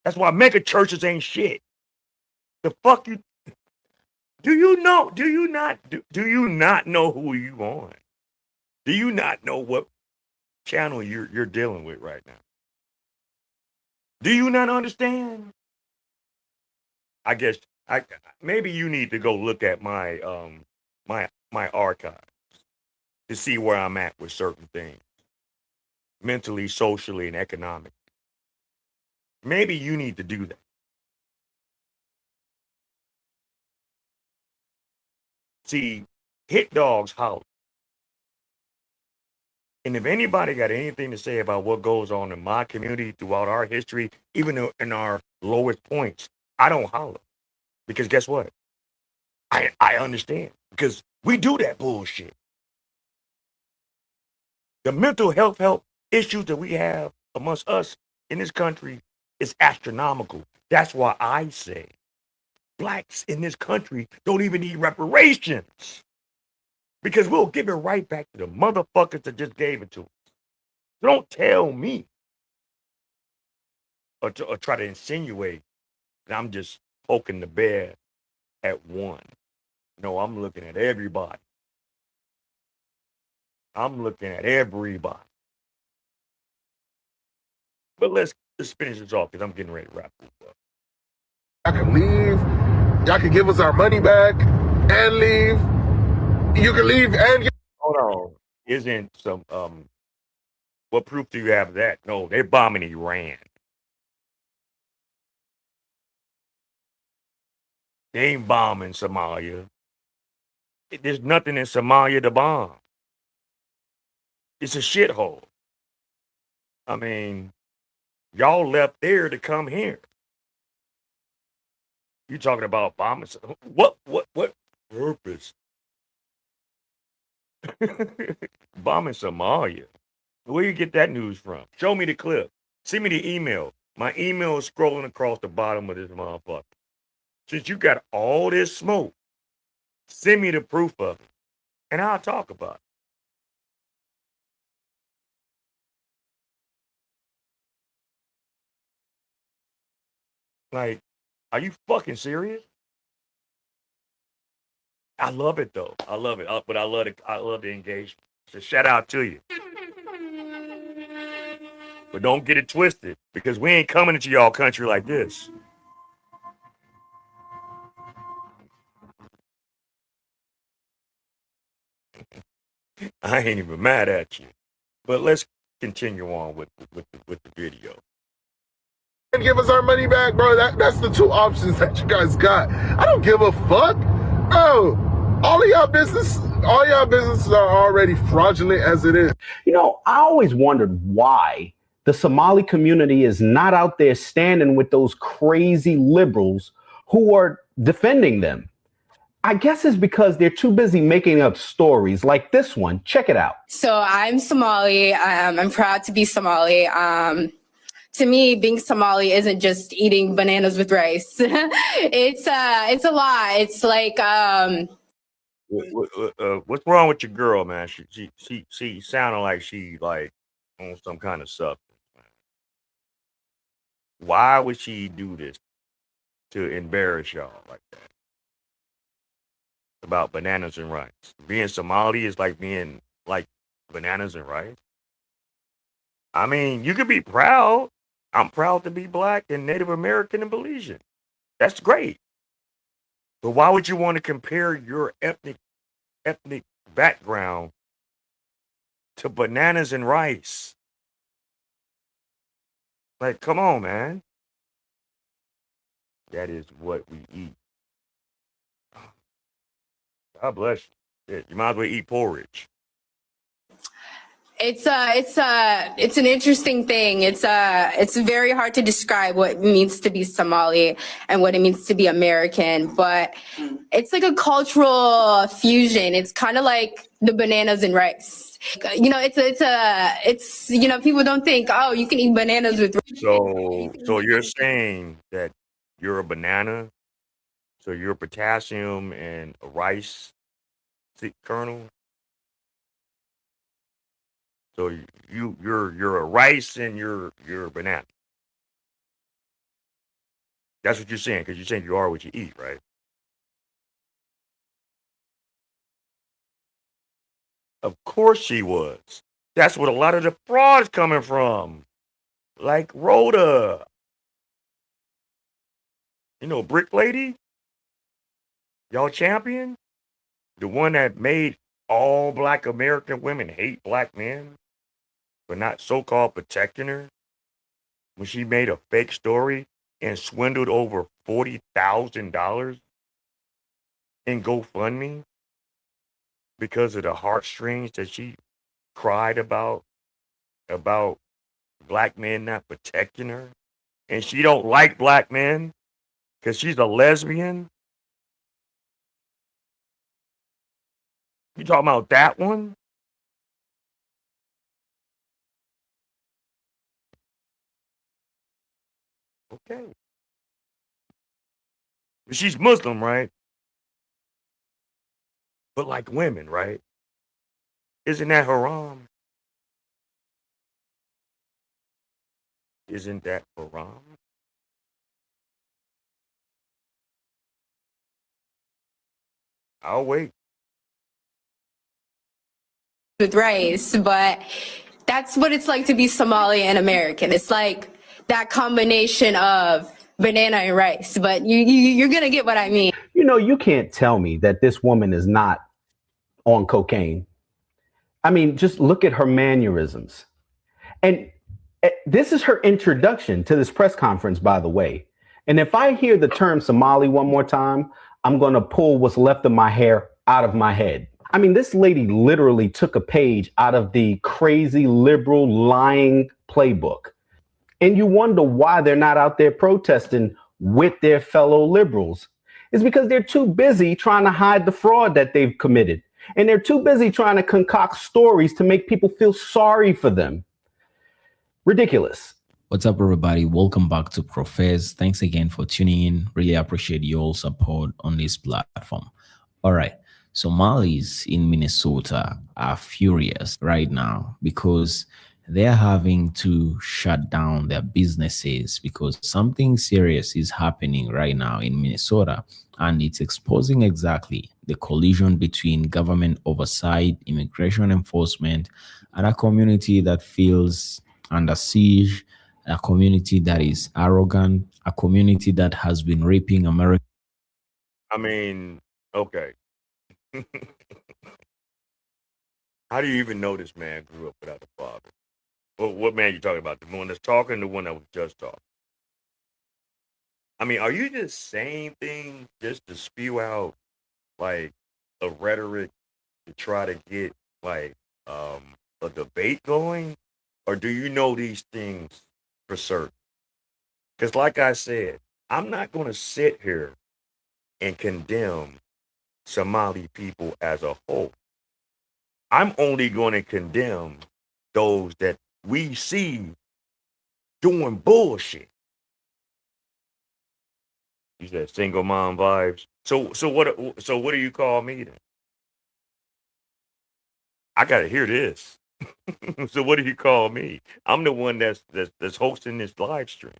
That's why mega churches ain't shit. The fuck you? Do you know? Do you not know who you on? Do you not know what channel you're dealing with right now? Do you not understand? I guess maybe you need to go look at my my archive to see where I'm at with certain things, mentally, socially, and economically. Maybe you need to do that. See, hit dogs holler. And if anybody got anything to say about what goes on in my community throughout our history, even in our lowest points, I don't holler. Because guess what? I understand. Because we do that bullshit. The mental health issues that we have amongst us in this country is astronomical. That's why I say blacks in this country don't even need reparations. Because we'll give it right back to the motherfuckers that just gave it to us. Don't tell me or try to insinuate that I'm just poking the bear at one. No, I'm looking at everybody. I'm looking at everybody. But let's finish this off because I'm getting ready to wrap this up. I can leave Y'all can give us our money back and leave. You can leave and get. Hold on. Isn't some what proof do you have of that? No, they're bombing Iran. They ain't bombing Somalia. There's nothing in Somalia to bomb. It's a shithole. I mean, y'all left there to come here. You talking about bombing? What purpose? Bombing Somalia. Where you get that news from? Show me the clip. Send me the email. My email is scrolling across the bottom of this motherfucker. Since you got all this smoke, send me the proof of it, and I'll talk about it. Like, are you fucking serious? I love it though. I love it. But I love it. I love the engagement. So shout out to you. But don't get it twisted, because we ain't coming into y'all country like this. I ain't even mad at you. But let's continue on with the video. And give us our money back, bro. That's the two options that you guys got. I don't give a fuck. Bro, all y'all businesses are already fraudulent as it is. You know, I always wondered why the Somali community is not out there standing with those crazy liberals who are defending them. I guess it's because they're too busy making up stories like this one. Check it out. So I'm Somali. I'm proud to be Somali. To me, being Somali isn't just eating bananas with rice. It's a lot. It's like what's wrong with your girl, man? She sounded like she like on some kind of substance. Why would she do this to embarrass y'all like that? About bananas and rice. Being Somali is like being like bananas and rice. I mean, you could be proud. I'm proud to be black and Native American and Belizean. That's great. But why would you want to compare your ethnic background to bananas and rice? Like, come on, man. That is what we eat. God bless you. Yeah, you might as well eat porridge. it's an interesting thing. It's very hard to describe what it means to be Somali and what it means to be American, but it's like a cultural fusion. It's kind of like the bananas and rice. You know, it's you know, people don't think, oh, you can eat bananas with rice. So you're saying that you're a banana, so you're potassium and a rice kernel. So you're a rice and you're a banana. That's what you're saying, because you're saying you are what you eat, right? Of course she was. That's what a lot of the fraud's coming from. Like Rhoda. You know, Brick Lady? Y'all champion? The one that made all black American women hate black men for not so-called protecting her. When she made a fake story and swindled over $40,000 in GoFundMe because of the heartstrings that she cried about black men not protecting her. And she don't like black men because she's a lesbian. You talking about that one? Okay. She's Muslim, right? But like women, right? Isn't that haram? Isn't that haram? I'll wait. With rice, but that's what it's like to be Somali and American. It's like that combination of banana and rice, but you're gonna get what I mean. You can't tell me that this woman is not on cocaine. I mean, just look at her mannerisms. And this is her introduction to this press conference, by the way. And if I hear the term Somali one more time, I'm going to pull what's left of my hair out of my head. I mean, this lady literally took a page out of the crazy liberal lying playbook. And you wonder why they're not out there protesting with their fellow liberals. It's because they're too busy trying to hide the fraud that they've committed. And they're too busy trying to concoct stories to make people feel sorry for them. Ridiculous. What's up, everybody? Welcome back to Profess. Thanks again for tuning in. Really appreciate your support on this platform. All right. Somalis in Minnesota are furious right now because they're having to shut down their businesses because something serious is happening right now in Minnesota, and it's exposing exactly the collision between government oversight, immigration enforcement, and a community that feels under siege, a community that is arrogant, a community that has been raping America. I mean, okay. How do you even know this man grew up without a father? Well, what man you talking about? The one that's talking, the one that was just talking? I mean, are you just saying things just to spew out like a rhetoric to try to get like a debate going, or do you know these things for certain? Because, like I said, I'm not going to sit here and condemn Somali people as a whole. I'm only going to condemn those that we see doing bullshit. You said single mom vibes. So what do you call me then? I gotta hear this. So what do you call me? I'm the one that's hosting this live stream.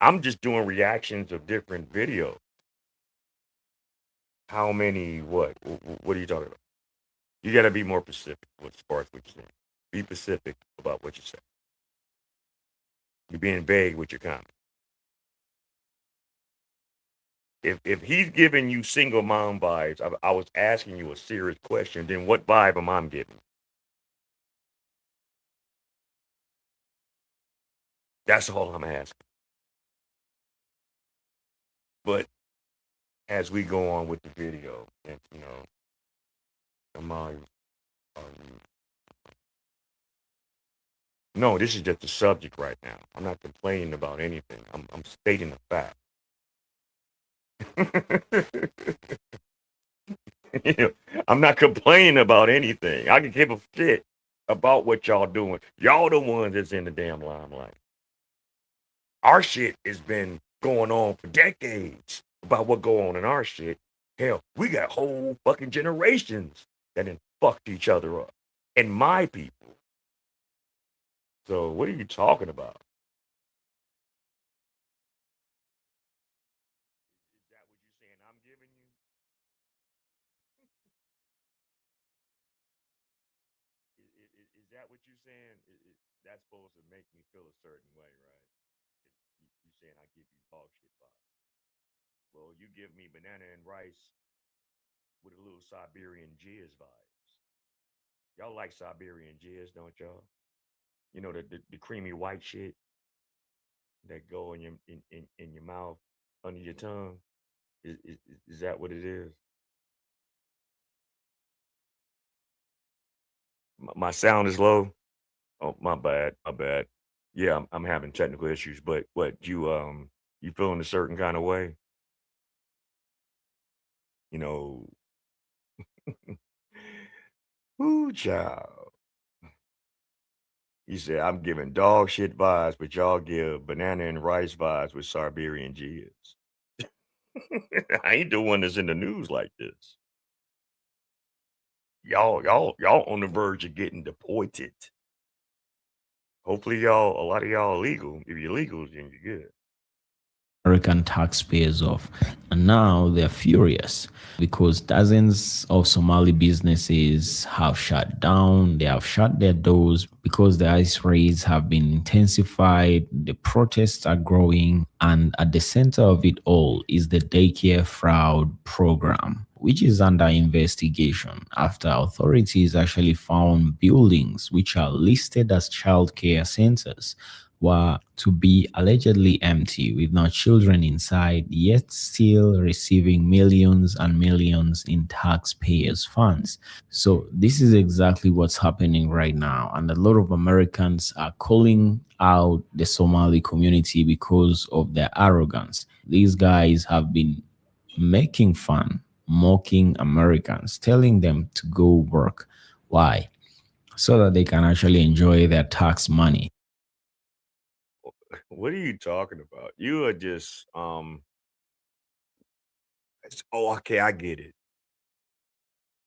I'm just doing reactions of different videos. How many? What? What are you talking about? You gotta be more specific as far as what you're saying. Be specific about what you say. You're being vague with your comment. If he's giving you single mom vibes, I was asking you a serious question, then what vibe am I giving? That's all I'm asking. But as we go on with the video, and no, this is just the subject right now. I'm not complaining about anything. I'm stating a fact. I'm not complaining about anything. I can give a shit about what y'all doing. Y'all the ones that's in the damn limelight. Our shit has been going on for decades about what go on in our shit. Hell, we got whole fucking generations that done fucked each other up. And my people. So what are you talking about? Is that what you're saying? That's supposed to make me feel a certain way, right? You saying I give you dog shit vibes. Well, you give me banana and rice with a little Siberian jizz vibes. Y'all like Siberian jizz, don't y'all? You know the creamy white shit that go in your mouth under your tongue. Is that what it is? My sound is low. Oh, my bad. My bad. Yeah, I'm having technical issues. But what you feeling a certain kind of way? You know, ooh, child. You said I'm giving dog shit vibes, but y'all give banana and rice vibes with Siberian jizz. I ain't the one that's in the news like this. Y'all on the verge of getting deported. Hopefully a lot of y'all are legal. If you're legal, then you're good. American taxpayers off. And now they're furious because dozens of Somali businesses have shut down. They have shut their doors because the ICE raids have been intensified. The protests are growing. And at the center of it all is the daycare fraud program, which is under investigation after authorities actually found buildings which are listed as childcare centers were to be allegedly empty with no children inside, yet still receiving millions and millions in taxpayers' funds. So, this is exactly what's happening right now. And a lot of Americans are calling out the Somali community because of their arrogance. These guys have been making fun, mocking Americans, telling them to go work. Why? So that they can actually enjoy their tax money. What are you talking about? You are just oh, okay, I get it.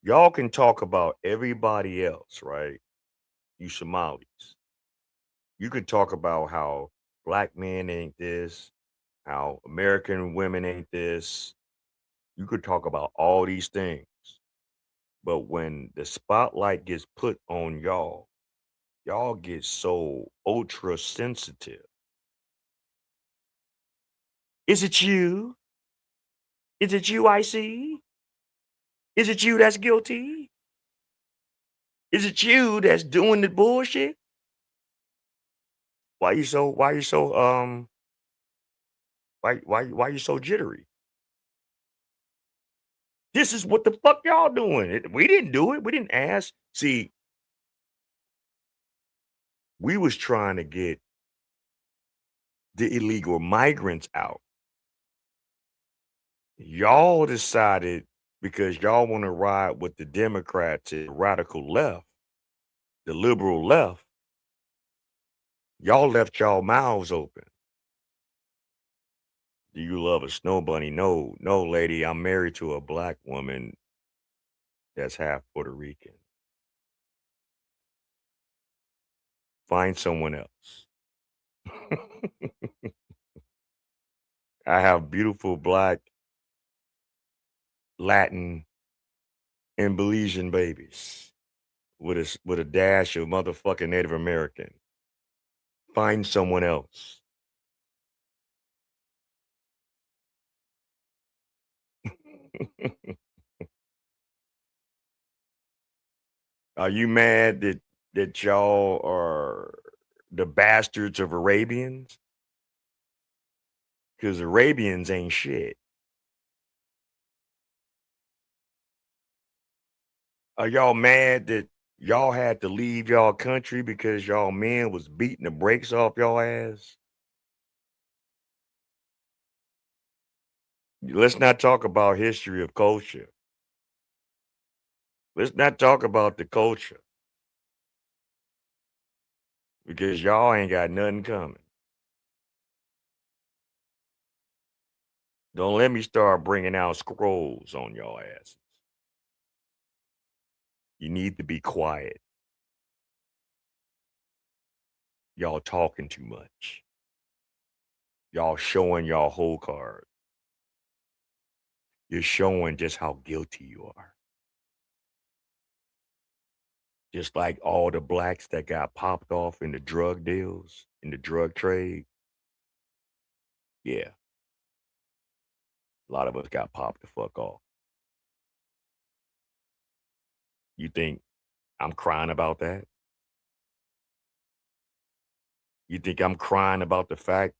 Y'all can talk about everybody else, right? You Somalis. You could talk about how black men ain't this, how American women ain't this. You could talk about all these things. But when the spotlight gets put on y'all get so ultra sensitive. Is it you? Is it you I see? Is it you that's guilty? Is it you that's doing the bullshit? Why you so jittery? This is what the fuck y'all doing. We didn't do it. We didn't ask. See, we was trying to get the illegal migrants out. Y'all decided because y'all want to ride with the Democrats and the radical left, the liberal left, y'all left y'all mouths open. Do you love a snow bunny? No, no, lady. I'm married to a black woman that's half Puerto Rican. Find someone else. I have beautiful black, Latin, and Belizean babies with a dash of motherfucking Native American. Find someone else. Are you mad that y'all are the bastards of Arabians? Because Arabians ain't shit. Are y'all mad that y'all had to leave y'all country because y'all men was beating the brakes off y'all ass? Let's not talk about history of culture. Let's not talk about the culture because y'all ain't got nothing coming. Don't let me start bringing out scrolls on y'all asses. You need to be quiet. Y'all talking too much. Y'all showing y'all whole card. You're showing just how guilty you are. Just like all the blacks that got popped off in the drug deals, in the drug trade. Yeah. A lot of us got popped the fuck off. You think I'm crying about that? You think I'm crying about the fact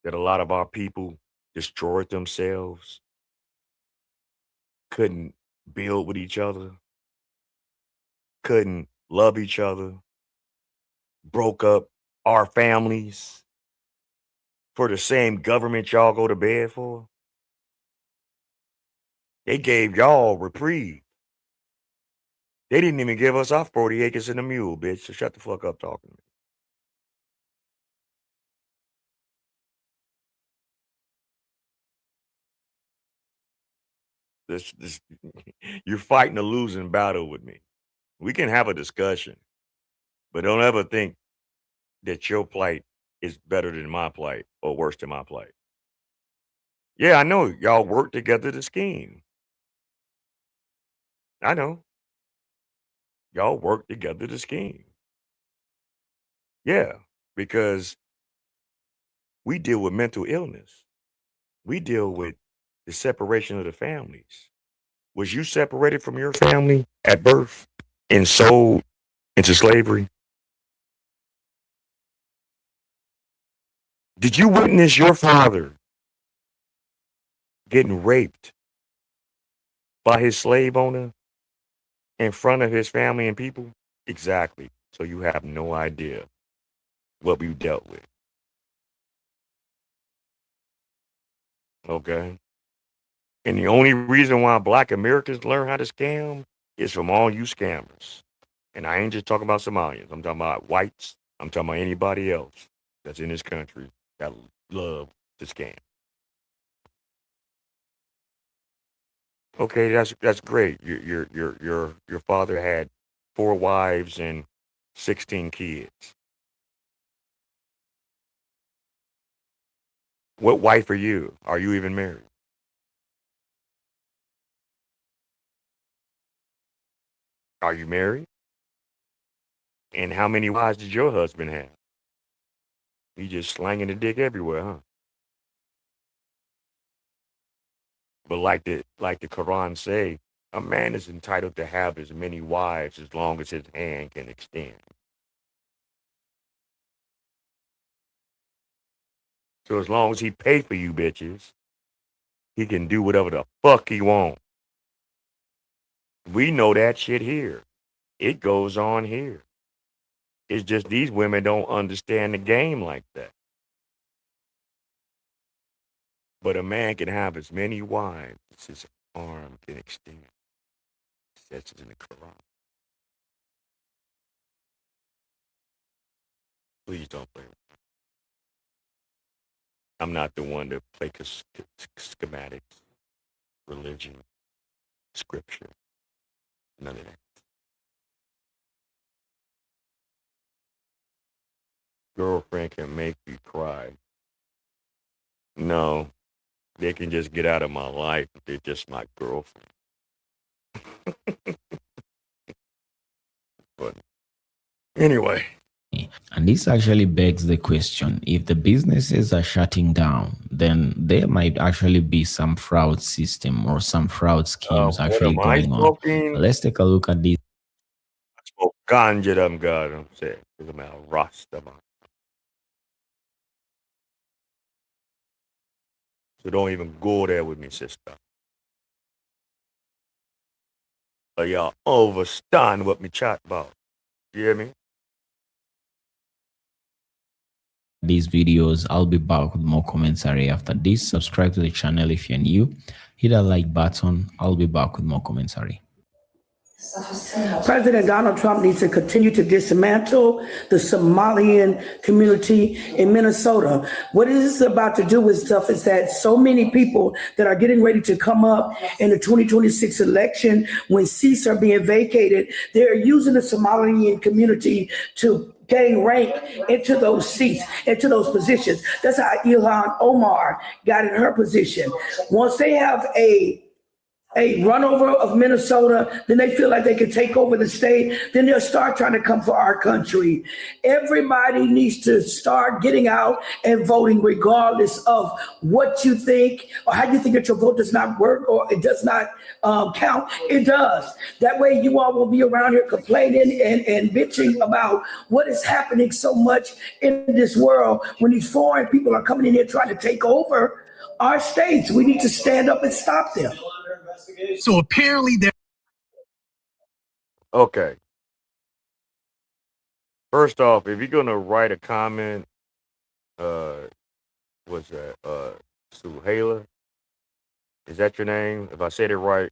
that a lot of our people destroyed themselves, couldn't build with each other, couldn't love each other, broke up our families for the same government y'all go to bed for? They gave y'all reprieve. They didn't even give us our 40 acres and a mule, bitch. So shut the fuck up talking to me. This you're fighting a losing battle with me. We can have a discussion, but don't ever think that your plight is better than my plight or worse than my plight. Yeah, I know. Y'all work together to scheme. I know. Y'all work together to scheme. Yeah, because we deal with mental illness. We deal with the separation of the families. Was you separated from your family at birth and sold into slavery? Did you witness your father getting raped by his slave owner in front of his family and people? Exactly. So you have no idea what we dealt with. Okay. And the only reason why black Americans learn how to scam is from all you scammers. And I ain't just talking about Somalians. I'm talking about whites. I'm talking about anybody else that's in this country that love to scam. Okay, that's great. Your father had 4 wives and 16 kids. What wife are you? Are you even married? Are you married? And how many wives did your husband have? He just slanging the dick everywhere, huh? But like the Quran say, a man is entitled to have as many wives as long as his hand can extend. So as long as he pay for you bitches, he can do whatever the fuck he want. We know that shit here. It goes on here. It's just these women don't understand the game like that. But a man can have as many wives as his arm can extend. That's in the Quran. Please don't play. I'm not the one to play schematics, religion, scripture, none of that. Girlfriend can make you cry. No, they can just get out of my life. They're just my girlfriend. But anyway. And this actually begs the question, if the businesses are shutting down, then there might actually be some fraud system or some fraud schemes What actually am I going on. smoking? Let's take a look at this. I smoke ganja, them God, I'm saying. Because I'm a Rasta man. So don't even go there with me, sister. Or y'all understand what me chat about. You hear me? These videos. I'll be back with more commentary after this. Subscribe to the channel if you're new. Hit that like button. I'll be back with more commentary. President Donald Trump needs to continue to dismantle the Somalian community in Minnesota. What this is about to do with stuff is that so many people that are getting ready to come up in the 2026 election, when seats are being vacated, they're using the Somalian community to gain rank into those seats, into those positions. That's how Ilhan Omar got in her position. Once they have a runover of Minnesota, then they feel like they can take over the state, then they'll start trying to come for our country. Everybody needs to start getting out and voting regardless of what you think or how you think that your vote does not work or it does not count. It does. That way you all will be around here complaining and bitching about what is happening so much in this world when these foreign people are coming in here trying to take over our states. We need to stand up and stop them. So apparently they're Okay. First off, if you're gonna write a comment, what's that? Suhaila? Is that your name? If I said it right,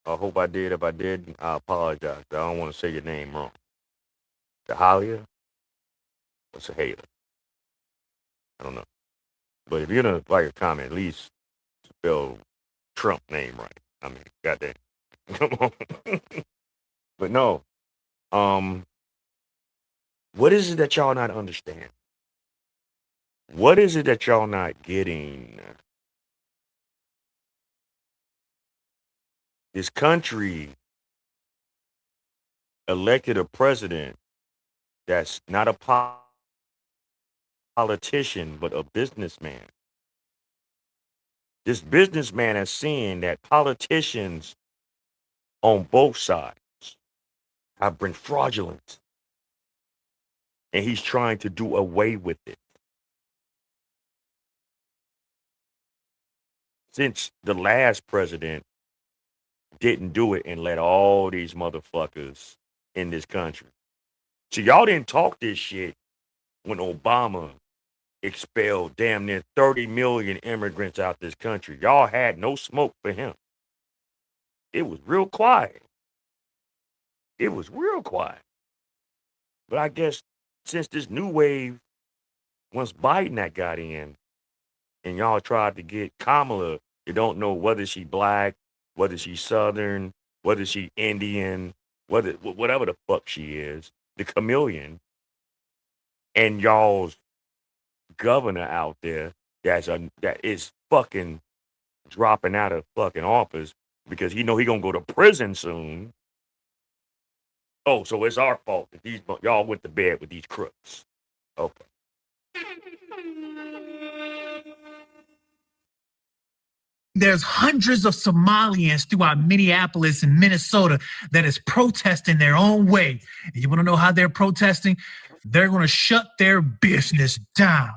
I hope I did. If I didn't, I apologize. I don't want to say your name wrong. Sahalia or Suhaila? I don't know. But if you're gonna write a comment, at least spell Trump name right. I mean, goddamn. Come on. But no. What is it that y'all not understand? What is it that y'all not getting? This country elected a president that's not a politician, but a businessman. This businessman is seeing that politicians on both sides have been fraudulent, and he's trying to do away with it. Since the last president didn't do it and let all these motherfuckers in this country. So y'all didn't talk this shit when Obama expelled damn near 30 million immigrants out this country. Y'all had no smoke for him. It was real quiet. It was real quiet. But I guess since this new wave, once Biden that got in, and y'all tried to get Kamala, you don't know whether she black, whether she's Southern, whether she Indian, whatever the fuck she is, the chameleon, and y'all's governor out there that is fucking dropping out of fucking office because he know he gonna go to prison soon. Oh, so it's our fault that y'all went to bed with these crooks. Okay. There's hundreds of Somalians throughout Minneapolis and Minnesota that is protesting their own way. And you want to know how they're protesting? They're going to shut their business down.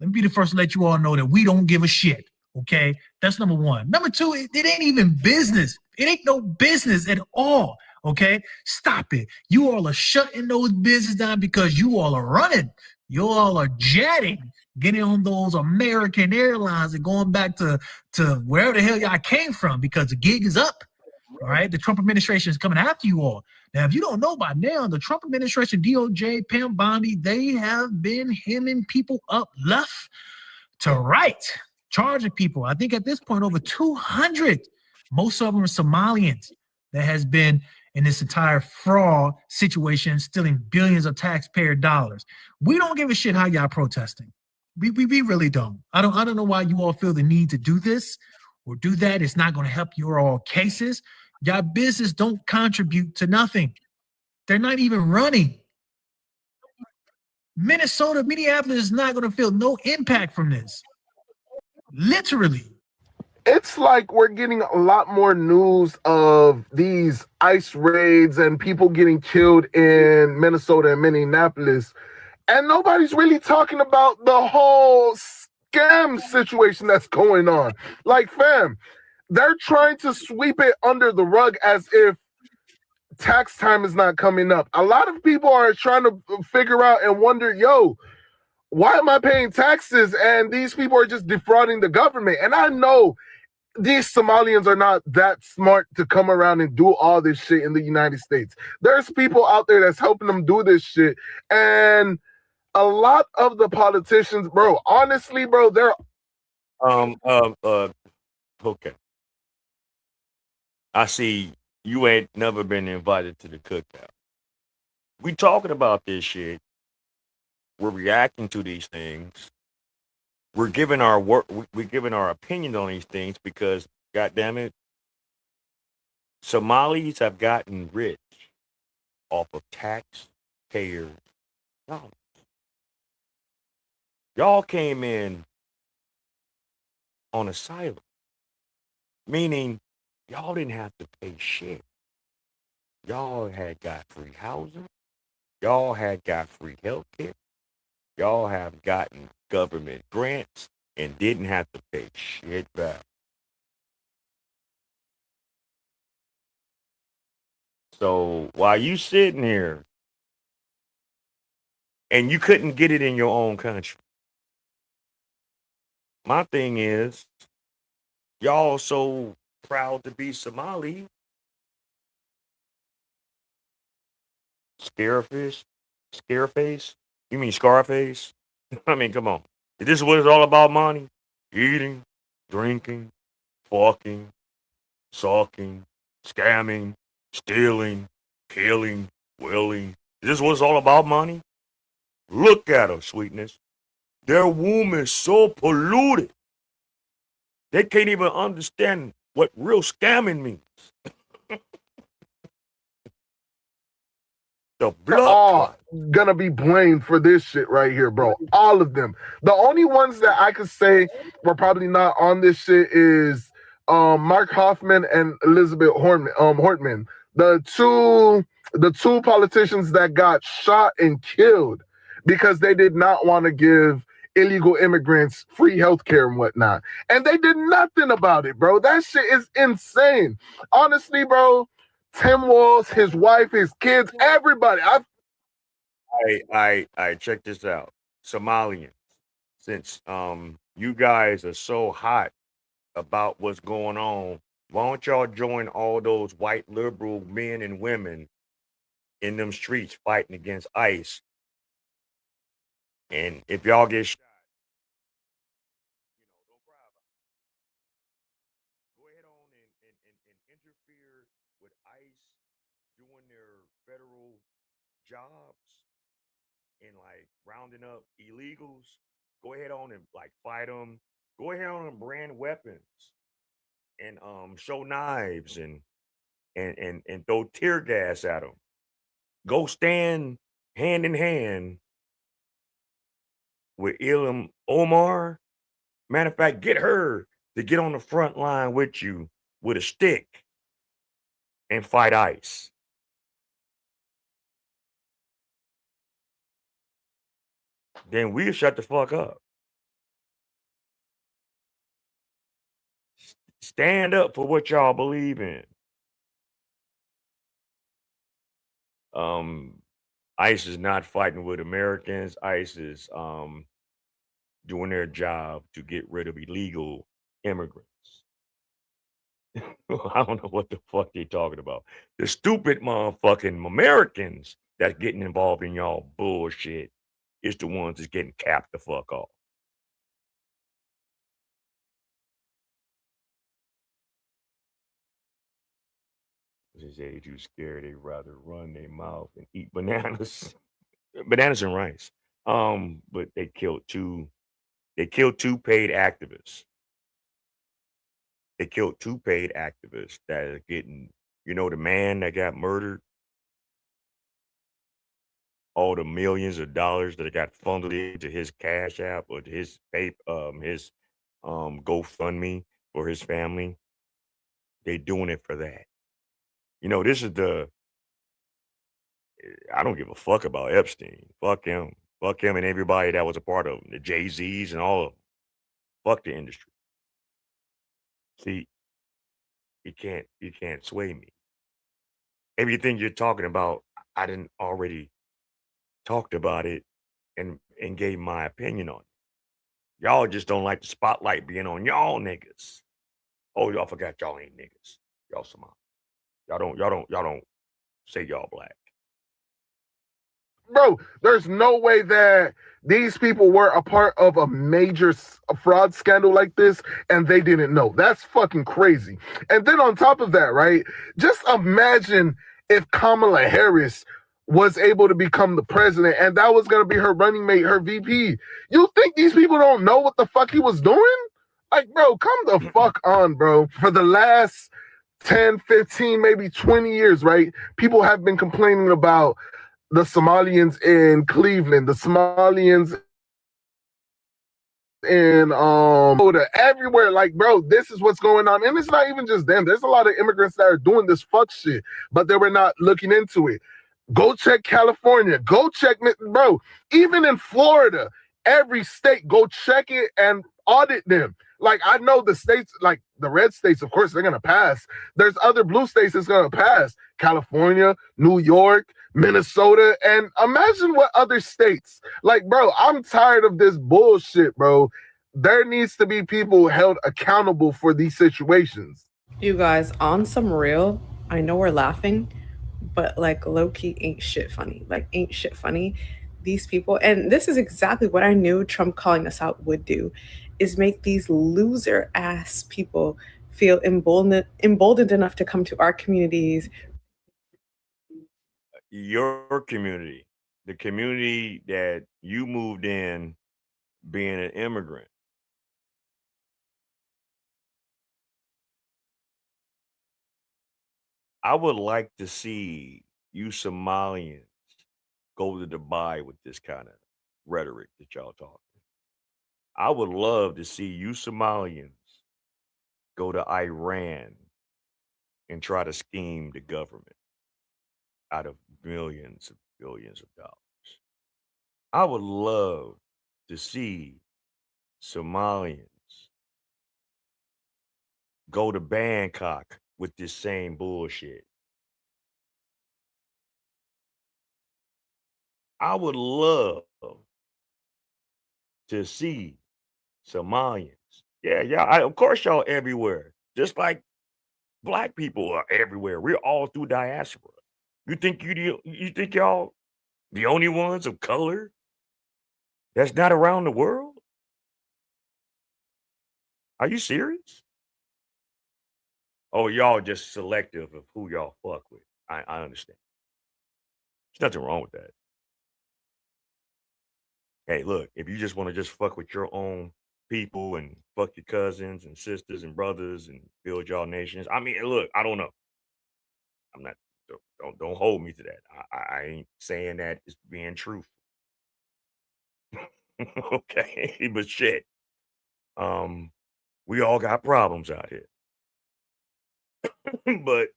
Let me be the first to let you all know that we don't give a shit. Okay, that's number one. Number two, it ain't even business. It ain't no business at all. Okay, stop it. You all are shutting those businesses down because you all are running. You all are jetting, getting on those American Airlines and going back to wherever the hell y'all came from because the gig is up. All right, the Trump administration is coming after you all. Now, if you don't know by now, the Trump administration, DOJ, Pam Bondi, they have been hemming people up left to right, charging people. I think at this point, over 200, most of them are Somalians that has been in this entire fraud situation, stealing billions of taxpayer dollars. We don't give a shit how y'all protesting. We really don't. I don't know why you all feel the need to do this or do that. It's not going to help your all cases. Y'all business don't contribute to nothing. They're not even running. Minneapolis is not going to feel no impact from this. Literally. It's like we're getting a lot more news of these ICE raids and people getting killed in Minnesota and Minneapolis. And nobody's really talking about the whole scam situation that's going on. Like, fam, they're trying to sweep it under the rug as if tax time is not coming up. A lot of people are trying to figure out and wonder, yo, why am I paying taxes? And these people are just defrauding the government. And I know these Somalians are not that smart to come around and do all this shit in the United States. There's people out there that's helping them do this shit. And a lot of the politicians, bro, honestly, bro, they're okay. I see you ain't never been invited to the cookout. We talking about this shit. We're reacting to these things. We're giving our we're giving our opinion on these things because, goddamn it, Somalis have gotten rich off of taxpayers' dollars. Y'all came in on asylum, meaning y'all didn't have to pay shit. Y'all had got free housing. Y'all had got free health care. Y'all have gotten government grants and didn't have to pay shit back. So while you sitting here and you couldn't get it in your own country, my thing is, y'all so proud to be Somali. Scareface? You mean Scarface? I mean, come on. Is this what it's all about, money? Eating, drinking, fucking, sucking, scamming, stealing, killing, willing. Is this what it's all about, money? Look at her, sweetness. Their womb is so polluted. They can't even understand what real scamming means. The blood all clot. gonna be blamed for this shit right here, bro. All of them. The only ones that I could say were probably not on this shit is Mark Hoffman and Elizabeth Hortman. The two politicians that got shot and killed because they did not want to give illegal immigrants free healthcare and whatnot. And they did nothing about it, bro. That shit is insane. Honestly, bro. Tim Walz, his wife, his kids, everybody. I check this out. Somalians, since you guys are so hot about what's going on, why don't y'all join all those white liberal men and women in them streets fighting against ICE? And if y'all get shot, don't cry about it. Go ahead on and interfere with ICE doing their federal jobs and like rounding up illegals. Go ahead on and like fight them. Go ahead on and brand weapons and show knives and throw tear gas at them. Go stand hand in hand with Ilham Omar. Matter of fact, get her to get on the front line with you with a stick and fight ICE. Then we'll shut the fuck up. Stand up for what y'all believe in. ICE is not fighting with Americans. ICE is doing their job to get rid of illegal immigrants. I don't know what the fuck they talking about. The stupid motherfucking Americans that's getting involved in y'all bullshit is the ones that's getting capped the fuck off. They say they too scared, they rather run their mouth and eat bananas. Bananas and rice. But they killed two paid activists. They killed two paid activists that are getting, the man that got murdered, all the millions of dollars that got funneled into his Cash App or to his GoFundMe for his family. They doing it for that. This is I don't give a fuck about Epstein. Fuck him. Fuck him and everybody that was a part of him. The Jay-Z's and all of them. Fuck the industry. See, you can't sway me. Everything you're talking about, I didn't already talked about it and gave my opinion on it. Y'all just don't like the spotlight being on y'all niggas. Oh, y'all forgot y'all ain't niggas. Y'all Somali. Y'all don't say y'all black. Bro, there's no way that these people were a part of a major fraud scandal like this and they didn't know. That's fucking crazy. And then on top of that, right, just imagine if Kamala Harris was able to become the president and that was going to be her running mate, her VP. You think these people don't know what the fuck he was doing? Like, bro, come the fuck on, bro. For the last 10, 15, maybe 20 years, right, people have been complaining about the Somalians in Cleveland, the Somalians in everywhere. Like, bro, this is what's going on. And it's not even just them. There's a lot of immigrants that are doing this fuck shit, but they were not looking into it. Go check California. Go check, bro, even in Florida, every state, go check it and audit them. Like, I know the states, like the red states, of course, they're going to pass. There's other blue states that's going to pass. California, New York, Minnesota, and imagine what other states. Like, bro, I'm tired of this bullshit, bro. There needs to be people held accountable for these situations. You guys, on some real, I know we're laughing, but like low-key ain't shit funny. Like, ain't shit funny. These people, and this is exactly what I knew Trump calling us out would do, is make these loser ass people feel emboldened enough to come to our communities. Your community, the community that you moved in being an immigrant. I would like to see you Somalians go to Dubai with this kind of rhetoric that y'all talking. I would love to see you Somalians go to Iran and try to scheme the government out of millions of billions of dollars. I would love to see Somalians go to Bangkok with this same bullshit. I would love to see Somalians. Yeah, of course y'all everywhere. Just like black people are everywhere. We're all through diaspora. You think y'all the only ones of color that's not around the world? Are you serious? Oh, y'all just selective of who y'all fuck with. I understand. There's nothing wrong with that. Hey, look, if you just want to just fuck with your own people and fuck your cousins and sisters and brothers and build y'all nations. I mean, look, I don't know. I'm not don't hold me to that. I ain't saying that it's being truthful. Okay, but shit. We all got problems out here. But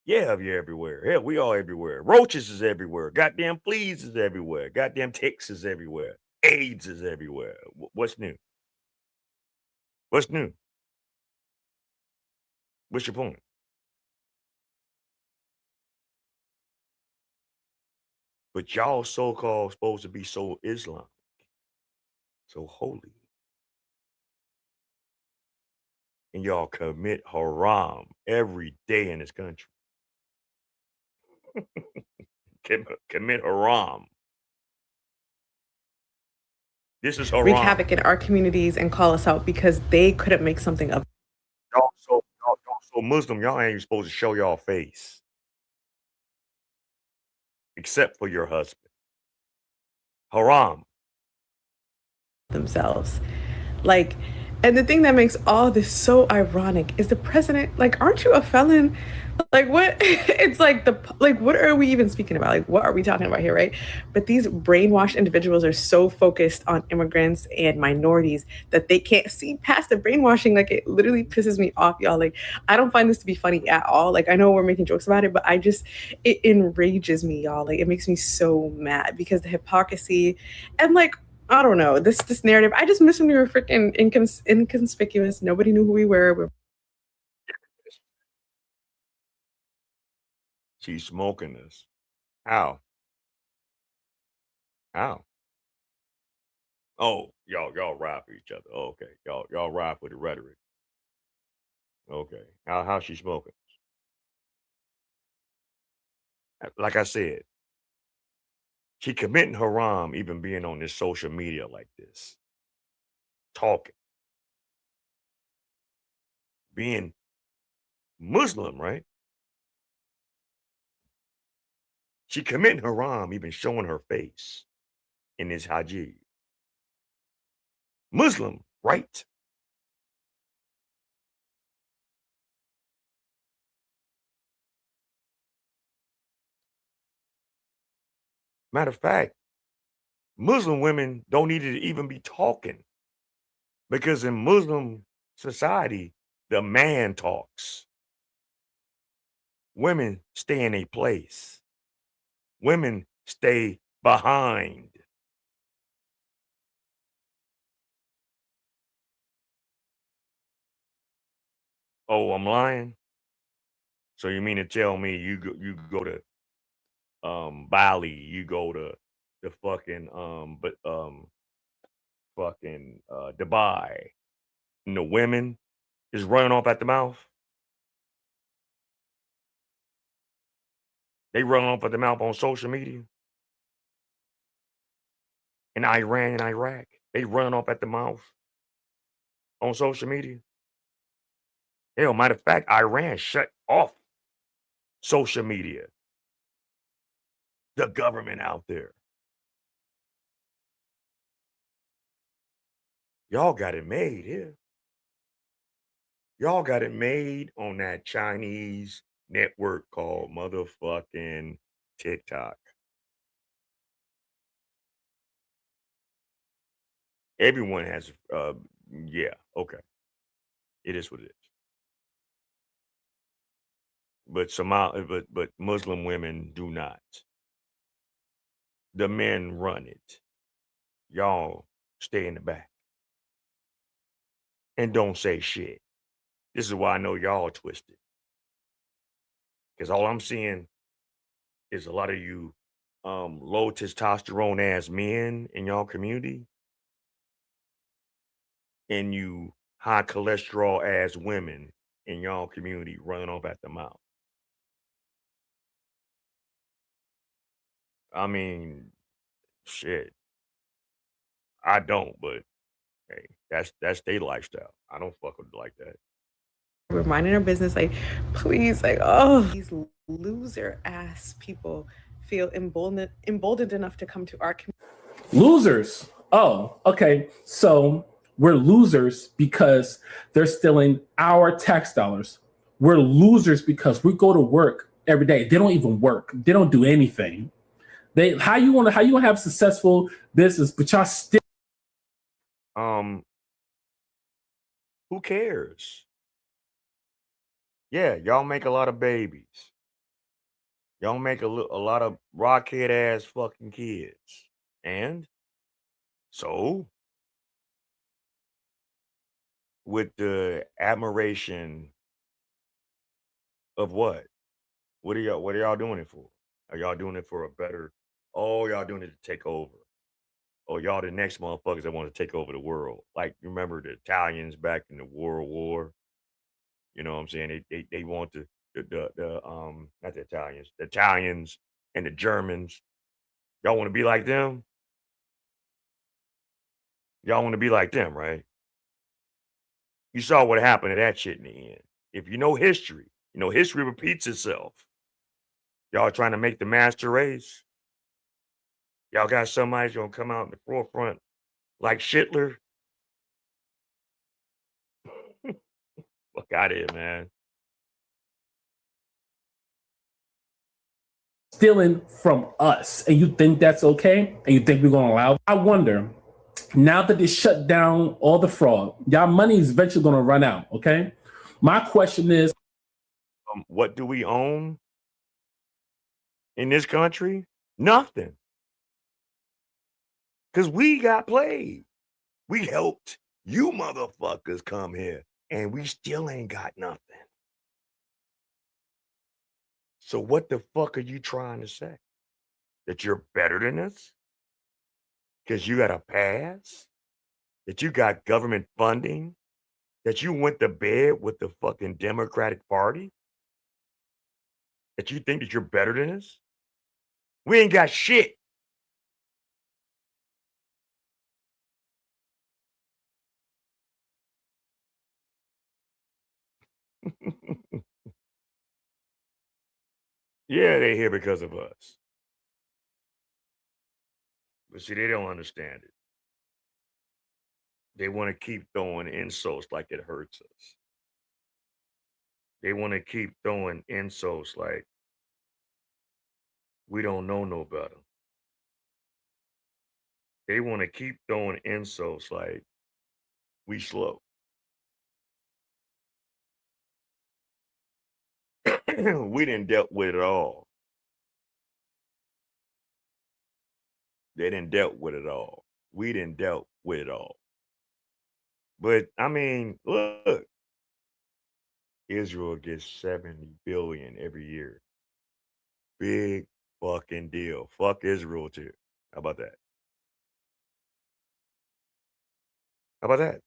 yeah, you're everywhere. Hell, we all everywhere. Roaches is everywhere. Goddamn fleas is everywhere. Goddamn ticks is everywhere. AIDS is everywhere. What's new? What's new? What's your point? But y'all so-called supposed to be so Islamic, so holy. And y'all commit haram every day in this country. Commit haram. This is Wreak haram. havoc in our communities and call us out because they couldn't make something of. Y'all so Muslim, y'all ain't even supposed to show y'all face. Except for your husband. Haram. Themselves. Like, and the thing that makes all this so ironic is the president, like, aren't you a felon? Like, what? It's like what are we even speaking about? Like, what are we talking about here, right? But these brainwashed individuals are so focused on immigrants and minorities that they can't see past the brainwashing. Like, it literally pisses me off, y'all. Like, I don't find this to be funny at all. Like, I know we're making jokes about it, but it enrages me, y'all. Like, it makes me so mad because the hypocrisy and like, I don't know, this narrative. I just miss when we were freaking inconspicuous. Nobody knew who we were. She's smoking this. How? How? Oh, y'all ride for each other. Oh, okay. Y'all ride for the rhetoric. Okay. How she smoking? Like I said, she committing haram even being on this social media like this. Talking. Being Muslim, right? She committing haram even showing her face in this hajj. Muslim, right? Matter of fact, Muslim women don't need to even be talking because in Muslim society, the man talks. Women stay in a place. Women stay behind. Oh, I'm lying? So you mean to tell me you go to Bali, you go to the fucking Dubai, and the women is running off at the mouth? They running off at the mouth on social media. In Iran and Iraq, they running off at the mouth on social media. Hell, matter of fact, Iran shut off social media. The government out there. Y'all got it made here. Y'all got it made on that Chinese network called motherfucking TikTok. Everyone has, yeah, okay. It is what it is. But Muslim women do not. The men run it. Y'all stay in the back and don't say shit. This is why I know y'all twisted. Because all I'm seeing is a lot of you low testosterone ass men in y'all community and you high cholesterol ass women in y'all community running off at the mouth. I mean, shit. I don't, but hey, that's their lifestyle. I don't fuck with it like that. We're minding our business, like, please, like, oh, these loser ass people feel emboldened enough to come to our community. Losers. Oh, okay. So we're losers because they're stealing our tax dollars. We're losers because we go to work every day. They don't even work. They don't do anything. How you want to have successful business, but y'all still. Who cares? Yeah, y'all make a lot of babies. Y'all make a lot of rockhead ass fucking kids. And so, with the admiration of what? What are y'all doing it for? Are y'all doing it for a better? Oh, y'all doing it to take over. Oh, y'all the next motherfuckers that want to take over the world. Like, remember the Italians back in the World War? You know what I'm saying? They want the not the Italians and the Germans. Y'all want to be like them? Y'all want to be like them, right? You saw what happened to that shit in the end. If you know history, you know history repeats itself. Y'all trying to make the master race. Y'all got somebody gonna come out in the forefront like Schindler. Fuck out of here, man. Stealing from us, and you think that's okay, and you think we're going to allow. I wonder, now that they shut down all the fraud, y'all money is eventually going to run out. Okay, my question is, what do we own in this country? Nothing, because we got played. We helped you motherfuckers come here, and we still ain't got nothing. So what the fuck are you trying to say? That you're better than us? Because you got a pass? That you got government funding? That you went to bed with the fucking Democratic Party? That you think that you're better than us? We ain't got shit. Yeah, they're here because of us. But see, they don't understand it. They want to keep throwing insults like it hurts us. They want to keep throwing insults like we don't know no better. They want to keep throwing insults like we slow. We didn't dealt with it all. They didn't dealt with it all. We didn't dealt with it all. But I mean, look, Israel gets 70 billion every year. Big fucking deal. Fuck Israel too. How about that? How about that?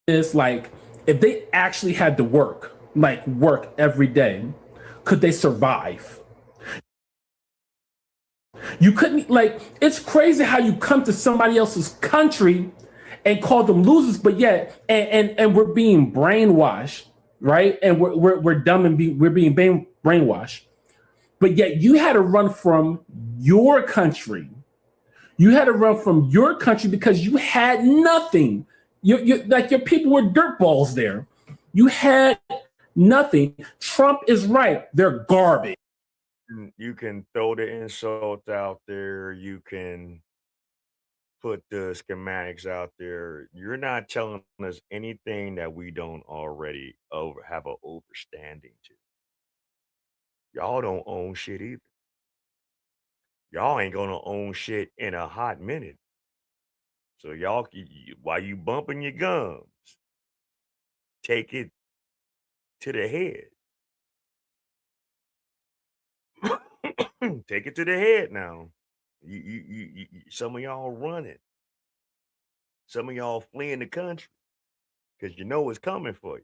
is like, if they actually had to work every day, could they survive? You couldn't, like, it's crazy how you come to somebody else's country and call them losers, but yet, and we're being brainwashed, right? And we're dumb and we're being brainwashed. But yet you had to run from your country. You had to run from your country because you had nothing. Like your people were dirtballs there. You had nothing. Trump is right. They're garbage. You can throw the insults out there. You can put the schematics out there. You're not telling us anything that we don't already have an overstanding to. Y'all don't own shit either. Y'all ain't gonna own shit in a hot minute. So y'all, while you bumping your gums, take it to the head. Take it to the head now. Some of y'all running. Some of y'all fleeing the country because you know it's coming for you.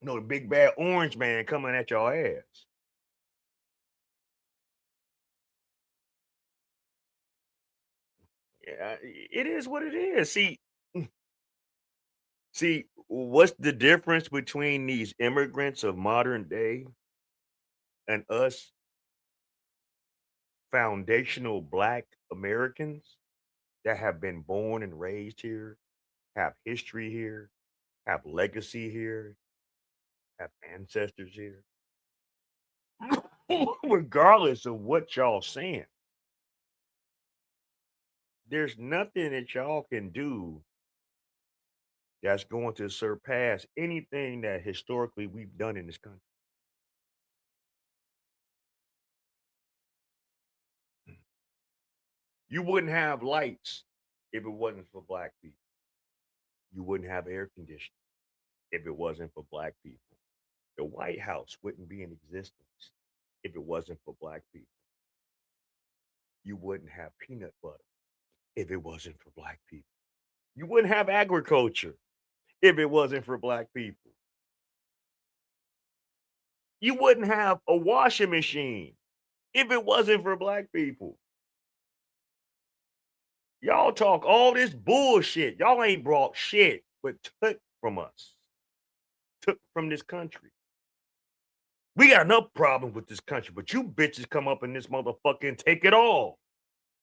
You know the big bad orange man coming at your ass. Yeah, it is what it is. See, what's the difference between these immigrants of modern day and us foundational Black Americans that have been born and raised here, have history here, have legacy here, have ancestors here? Regardless of what y'all saying, there's nothing that y'all can do that's going to surpass anything that historically we've done in this country. You wouldn't have lights if it wasn't for Black people. You wouldn't have air conditioning if it wasn't for Black people. The White House wouldn't be in existence if it wasn't for Black people. You wouldn't have peanut butter if it wasn't for Black people. You wouldn't have agriculture if it wasn't for Black people. You wouldn't have a washing machine if it wasn't for Black people. Y'all talk all this bullshit. Y'all ain't brought shit, but took from us. Took from this country. We got enough problems with this country, but you bitches come up in this motherfucker and take it all.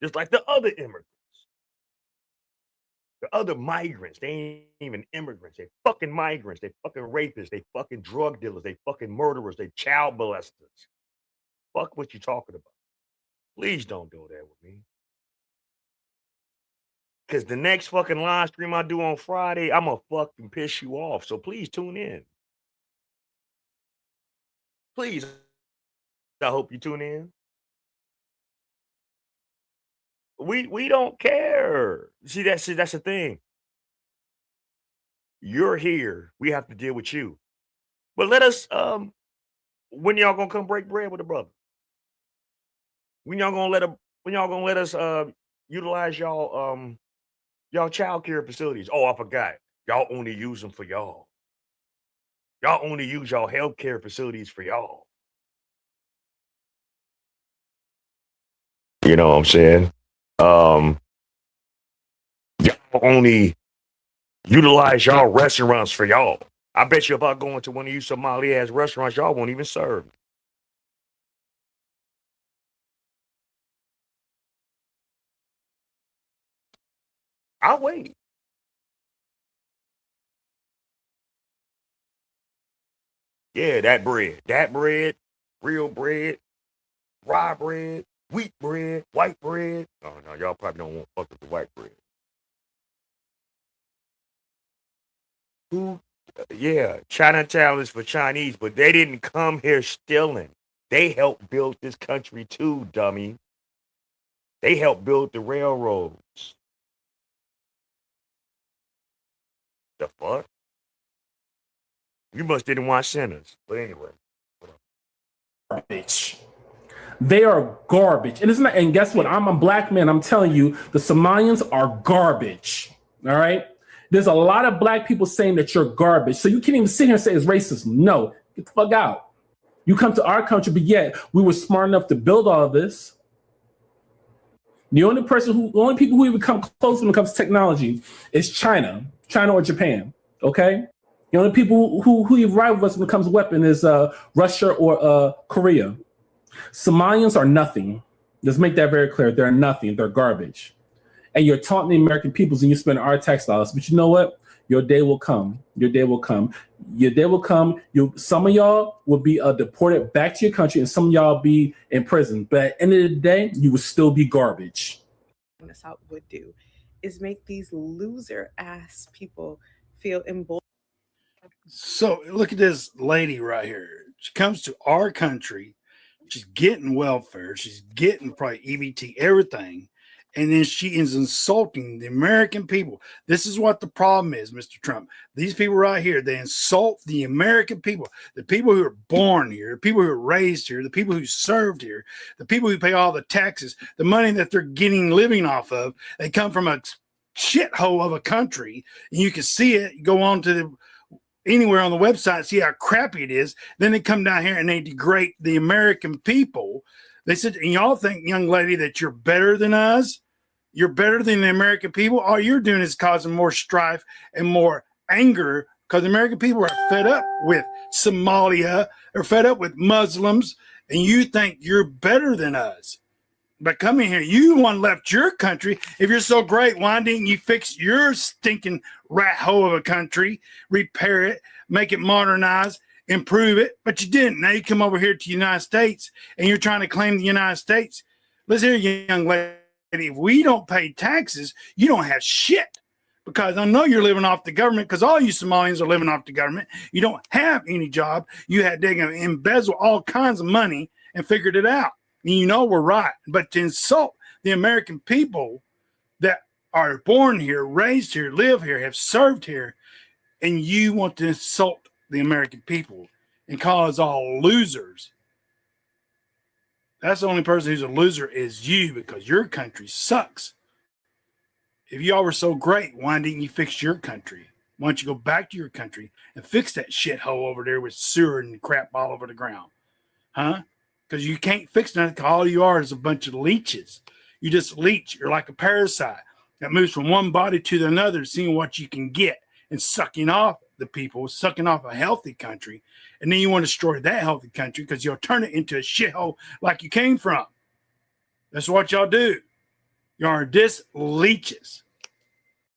Just like the other immigrants. The other migrants, they ain't even immigrants. They fucking migrants. They fucking rapists. They fucking drug dealers. They fucking murderers. They child molesters. Fuck what you talking about. Please don't go there with me. Because the next fucking live stream I do on Friday, I'm going to fucking piss you off. So please tune in. Please. I hope you tune in. We don't care. See, that's the thing. You're here. We have to deal with you. But let us, when y'all gonna come break bread with a brother? When y'all gonna let us utilize y'all child care facilities? Oh, I forgot. Y'all only use them for y'all. Y'all only use y'all health care facilities for y'all. You know what I'm saying? Y'all only utilize y'all restaurants for y'all. I bet you if I go into one of you Somali ass restaurants, y'all won't even serve. I'll wait. Yeah, that bread, real bread, rye bread, wheat bread, white bread. Oh no, y'all probably don't want to fuck with the white bread. Who? Yeah, Chinatown is for Chinese, but they didn't come here stealing. They helped build this country too, dummy. They helped build the railroads. The fuck? You must didn't watch Sinners. But anyway. Garbage. They are garbage. And it's not, and guess what? I'm a Black man. I'm telling you, the Somalians are garbage. All right. There's a lot of Black people saying that you're garbage. So you can't even sit here and say it's racism. No, get the fuck out. You come to our country, but yet we were smart enough to build all of this. The only people who even come close when it comes to technology is China or Japan. Okay. The only people who arrive with us when it comes to weapon is Russia or Korea. Somalians are nothing. Let's make that very clear. They're nothing. They're garbage. And you're taunting the American peoples and you spend our tax dollars. But you know what? Your day will come. Your day will come. Your day will come. Some of y'all will be deported back to your country, and some of y'all be in prison. But at the end of the day, you will still be garbage. This out would do is make these loser ass people feel emboldened. So look at this lady right here. She comes to our country. She's getting welfare. She's getting probably EBT, everything. And then she is insulting the American people. This is what the problem is, Mr. Trump. These people right here, they insult the American people, the people who are born here, the people who are raised here, the people who served here, the people who pay all the taxes, the money that they're getting living off of. They come from a shithole of a country, and you can see it. You go on to anywhere on the website, see how crappy it is. Then they come down here and they degrade the American people. They said, and y'all think, young lady, that you're better than us? You're better than the American people? All you're doing is causing more strife and more anger because the American people are fed up with Somalia. They're fed up with Muslims, and you think you're better than us. But coming here, you want left your country. If you're so great, why didn't you fix your stinking rat hole of a country, repair it, make it modernized, improve it? But you didn't. Now you come over here to the United States and you're trying to claim the United States. Listen here, young lady. If we don't pay taxes, you don't have shit. Because I know you're living off the government, because all you Somalians are living off the government. You don't have any job. You had to embezzle all kinds of money and figured it out. And you know we're right. But to insult the American people that are born here, raised here, live here, have served here, and you want to insult the American people and call us all losers. That's the only person who's a loser is you, because your country sucks. If y'all were so great, why didn't you fix your country? Why don't you go back to your country and fix that shithole over there with sewer and crap all over the ground? Huh? Because you can't fix nothing, because all you are is a bunch of leeches. You just leech. You're like a parasite that moves from one body to another, seeing what you can get and sucking off the people, sucking off a healthy country. And then you want to destroy that healthy country because you'll turn it into a shithole like you came from. That's what y'all do. You are just leeches.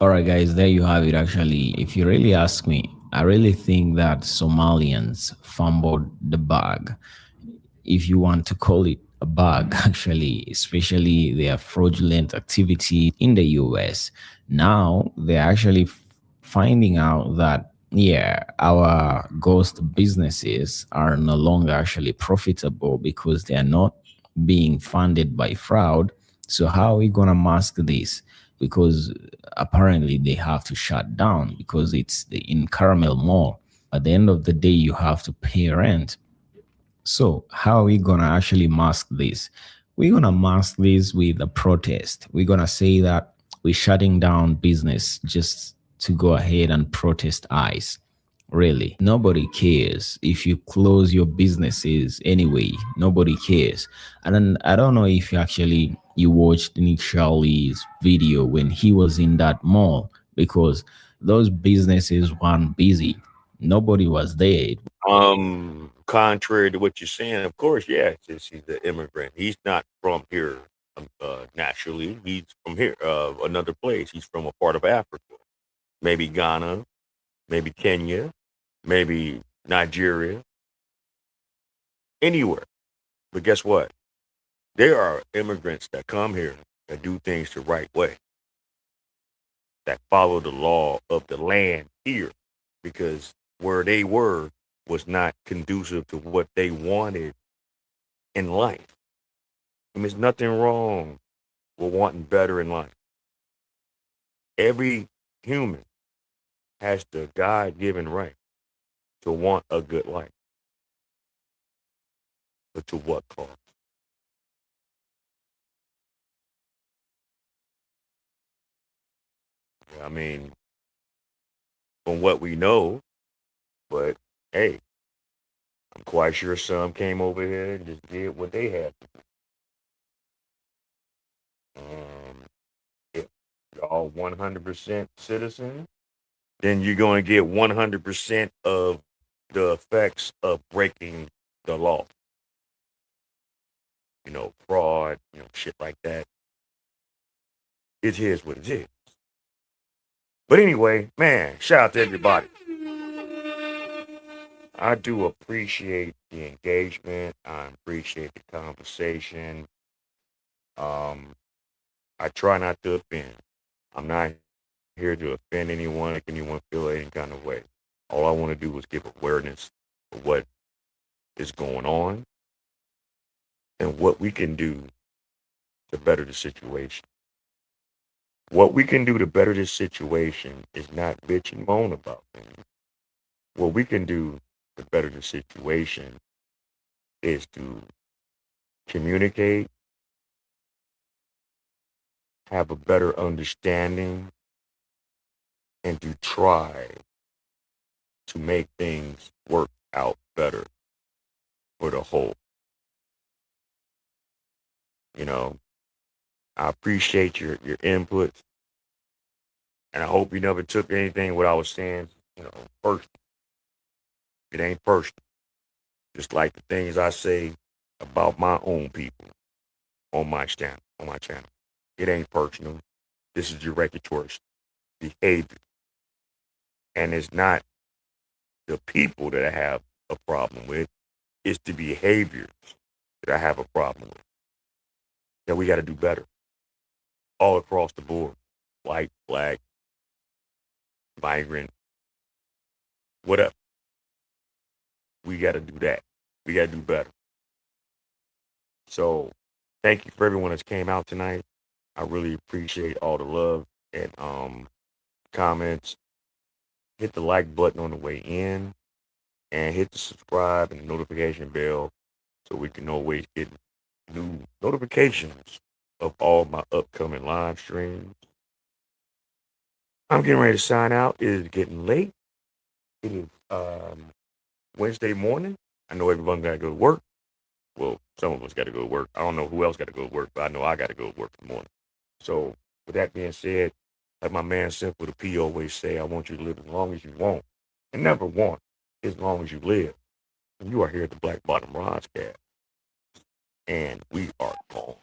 All right, guys, there you have it. Actually, if you really ask me, I really think that Somalians fumbled the bag. If you want to call it a bug, actually, especially their fraudulent activity in the US. Now they're actually finding out that, yeah, our ghost businesses are no longer actually profitable because they are not being funded by fraud. So how are we going to mask this? Because apparently they have to shut down because it's in Caramel Mall. At the end of the day, you have to pay rent. So how are we going to actually mask this? We're going to mask this with a protest. We're going to say that we're shutting down business just to go ahead and protest ICE. Really, nobody cares if you close your businesses anyway. Nobody cares. And then I don't know if you watched Nick Charlie's video when he was in that mall, because those businesses weren't busy. Nobody was there. Contrary to what you're saying, of course, yeah, since he's an immigrant, he's not from here naturally. He's from here, another place. He's from a part of Africa, maybe Ghana, maybe Kenya, maybe Nigeria, anywhere. But guess what? There are immigrants that come here that do things the right way, that follow the law of the land here, because where they were was not conducive to what they wanted in life. I mean, there's nothing wrong with wanting better in life. Every human has the God-given right to want a good life. But to what cost? I mean, from what we know, but hey, I'm quite sure some came over here and just did what they had to do. If you're all 100% citizens, then you're going to get 100% of the effects of breaking the law. fraud, shit like that. It is what it is. But anyway, man, shout out to everybody. I do appreciate the engagement. I appreciate the conversation. I try not to offend. I'm not here to offend anyone, make anyone feel any kind of way. All I want to do is give awareness of what is going on and what we can do to better the situation. What we can do to better this situation is not bitch and moan about things. What we can do to better the situation is to communicate, have a better understanding, and to try to make things work out better for the whole. I appreciate your input, and I hope you never took anything what I was saying, personal. It ain't personal. Just like the things I say about my own people on my channel. It ain't personal. This is derogatory behavior. And it's not the people that I have a problem with. It's the behaviors that I have a problem with. That we got to do better. All across the board. White, black, migrant, whatever. We got to do that. We got to do better. So thank you for everyone that came out tonight. I really appreciate all the love and comments. Hit the like button on the way in and hit the subscribe and the notification bell so we can always get new notifications of all my upcoming live streams. I'm getting ready to sign out. It is getting late. It is Wednesday morning. I know everyone got to go to work. Well, some of us got to go to work. I don't know who else got to go to work, but I know I got to go to work in the morning. So with that being said, like my man Simple the P always say, I want you to live as long as you want and never want as long as you live. And you are here at the Black Bottom Roscast, and we are gone.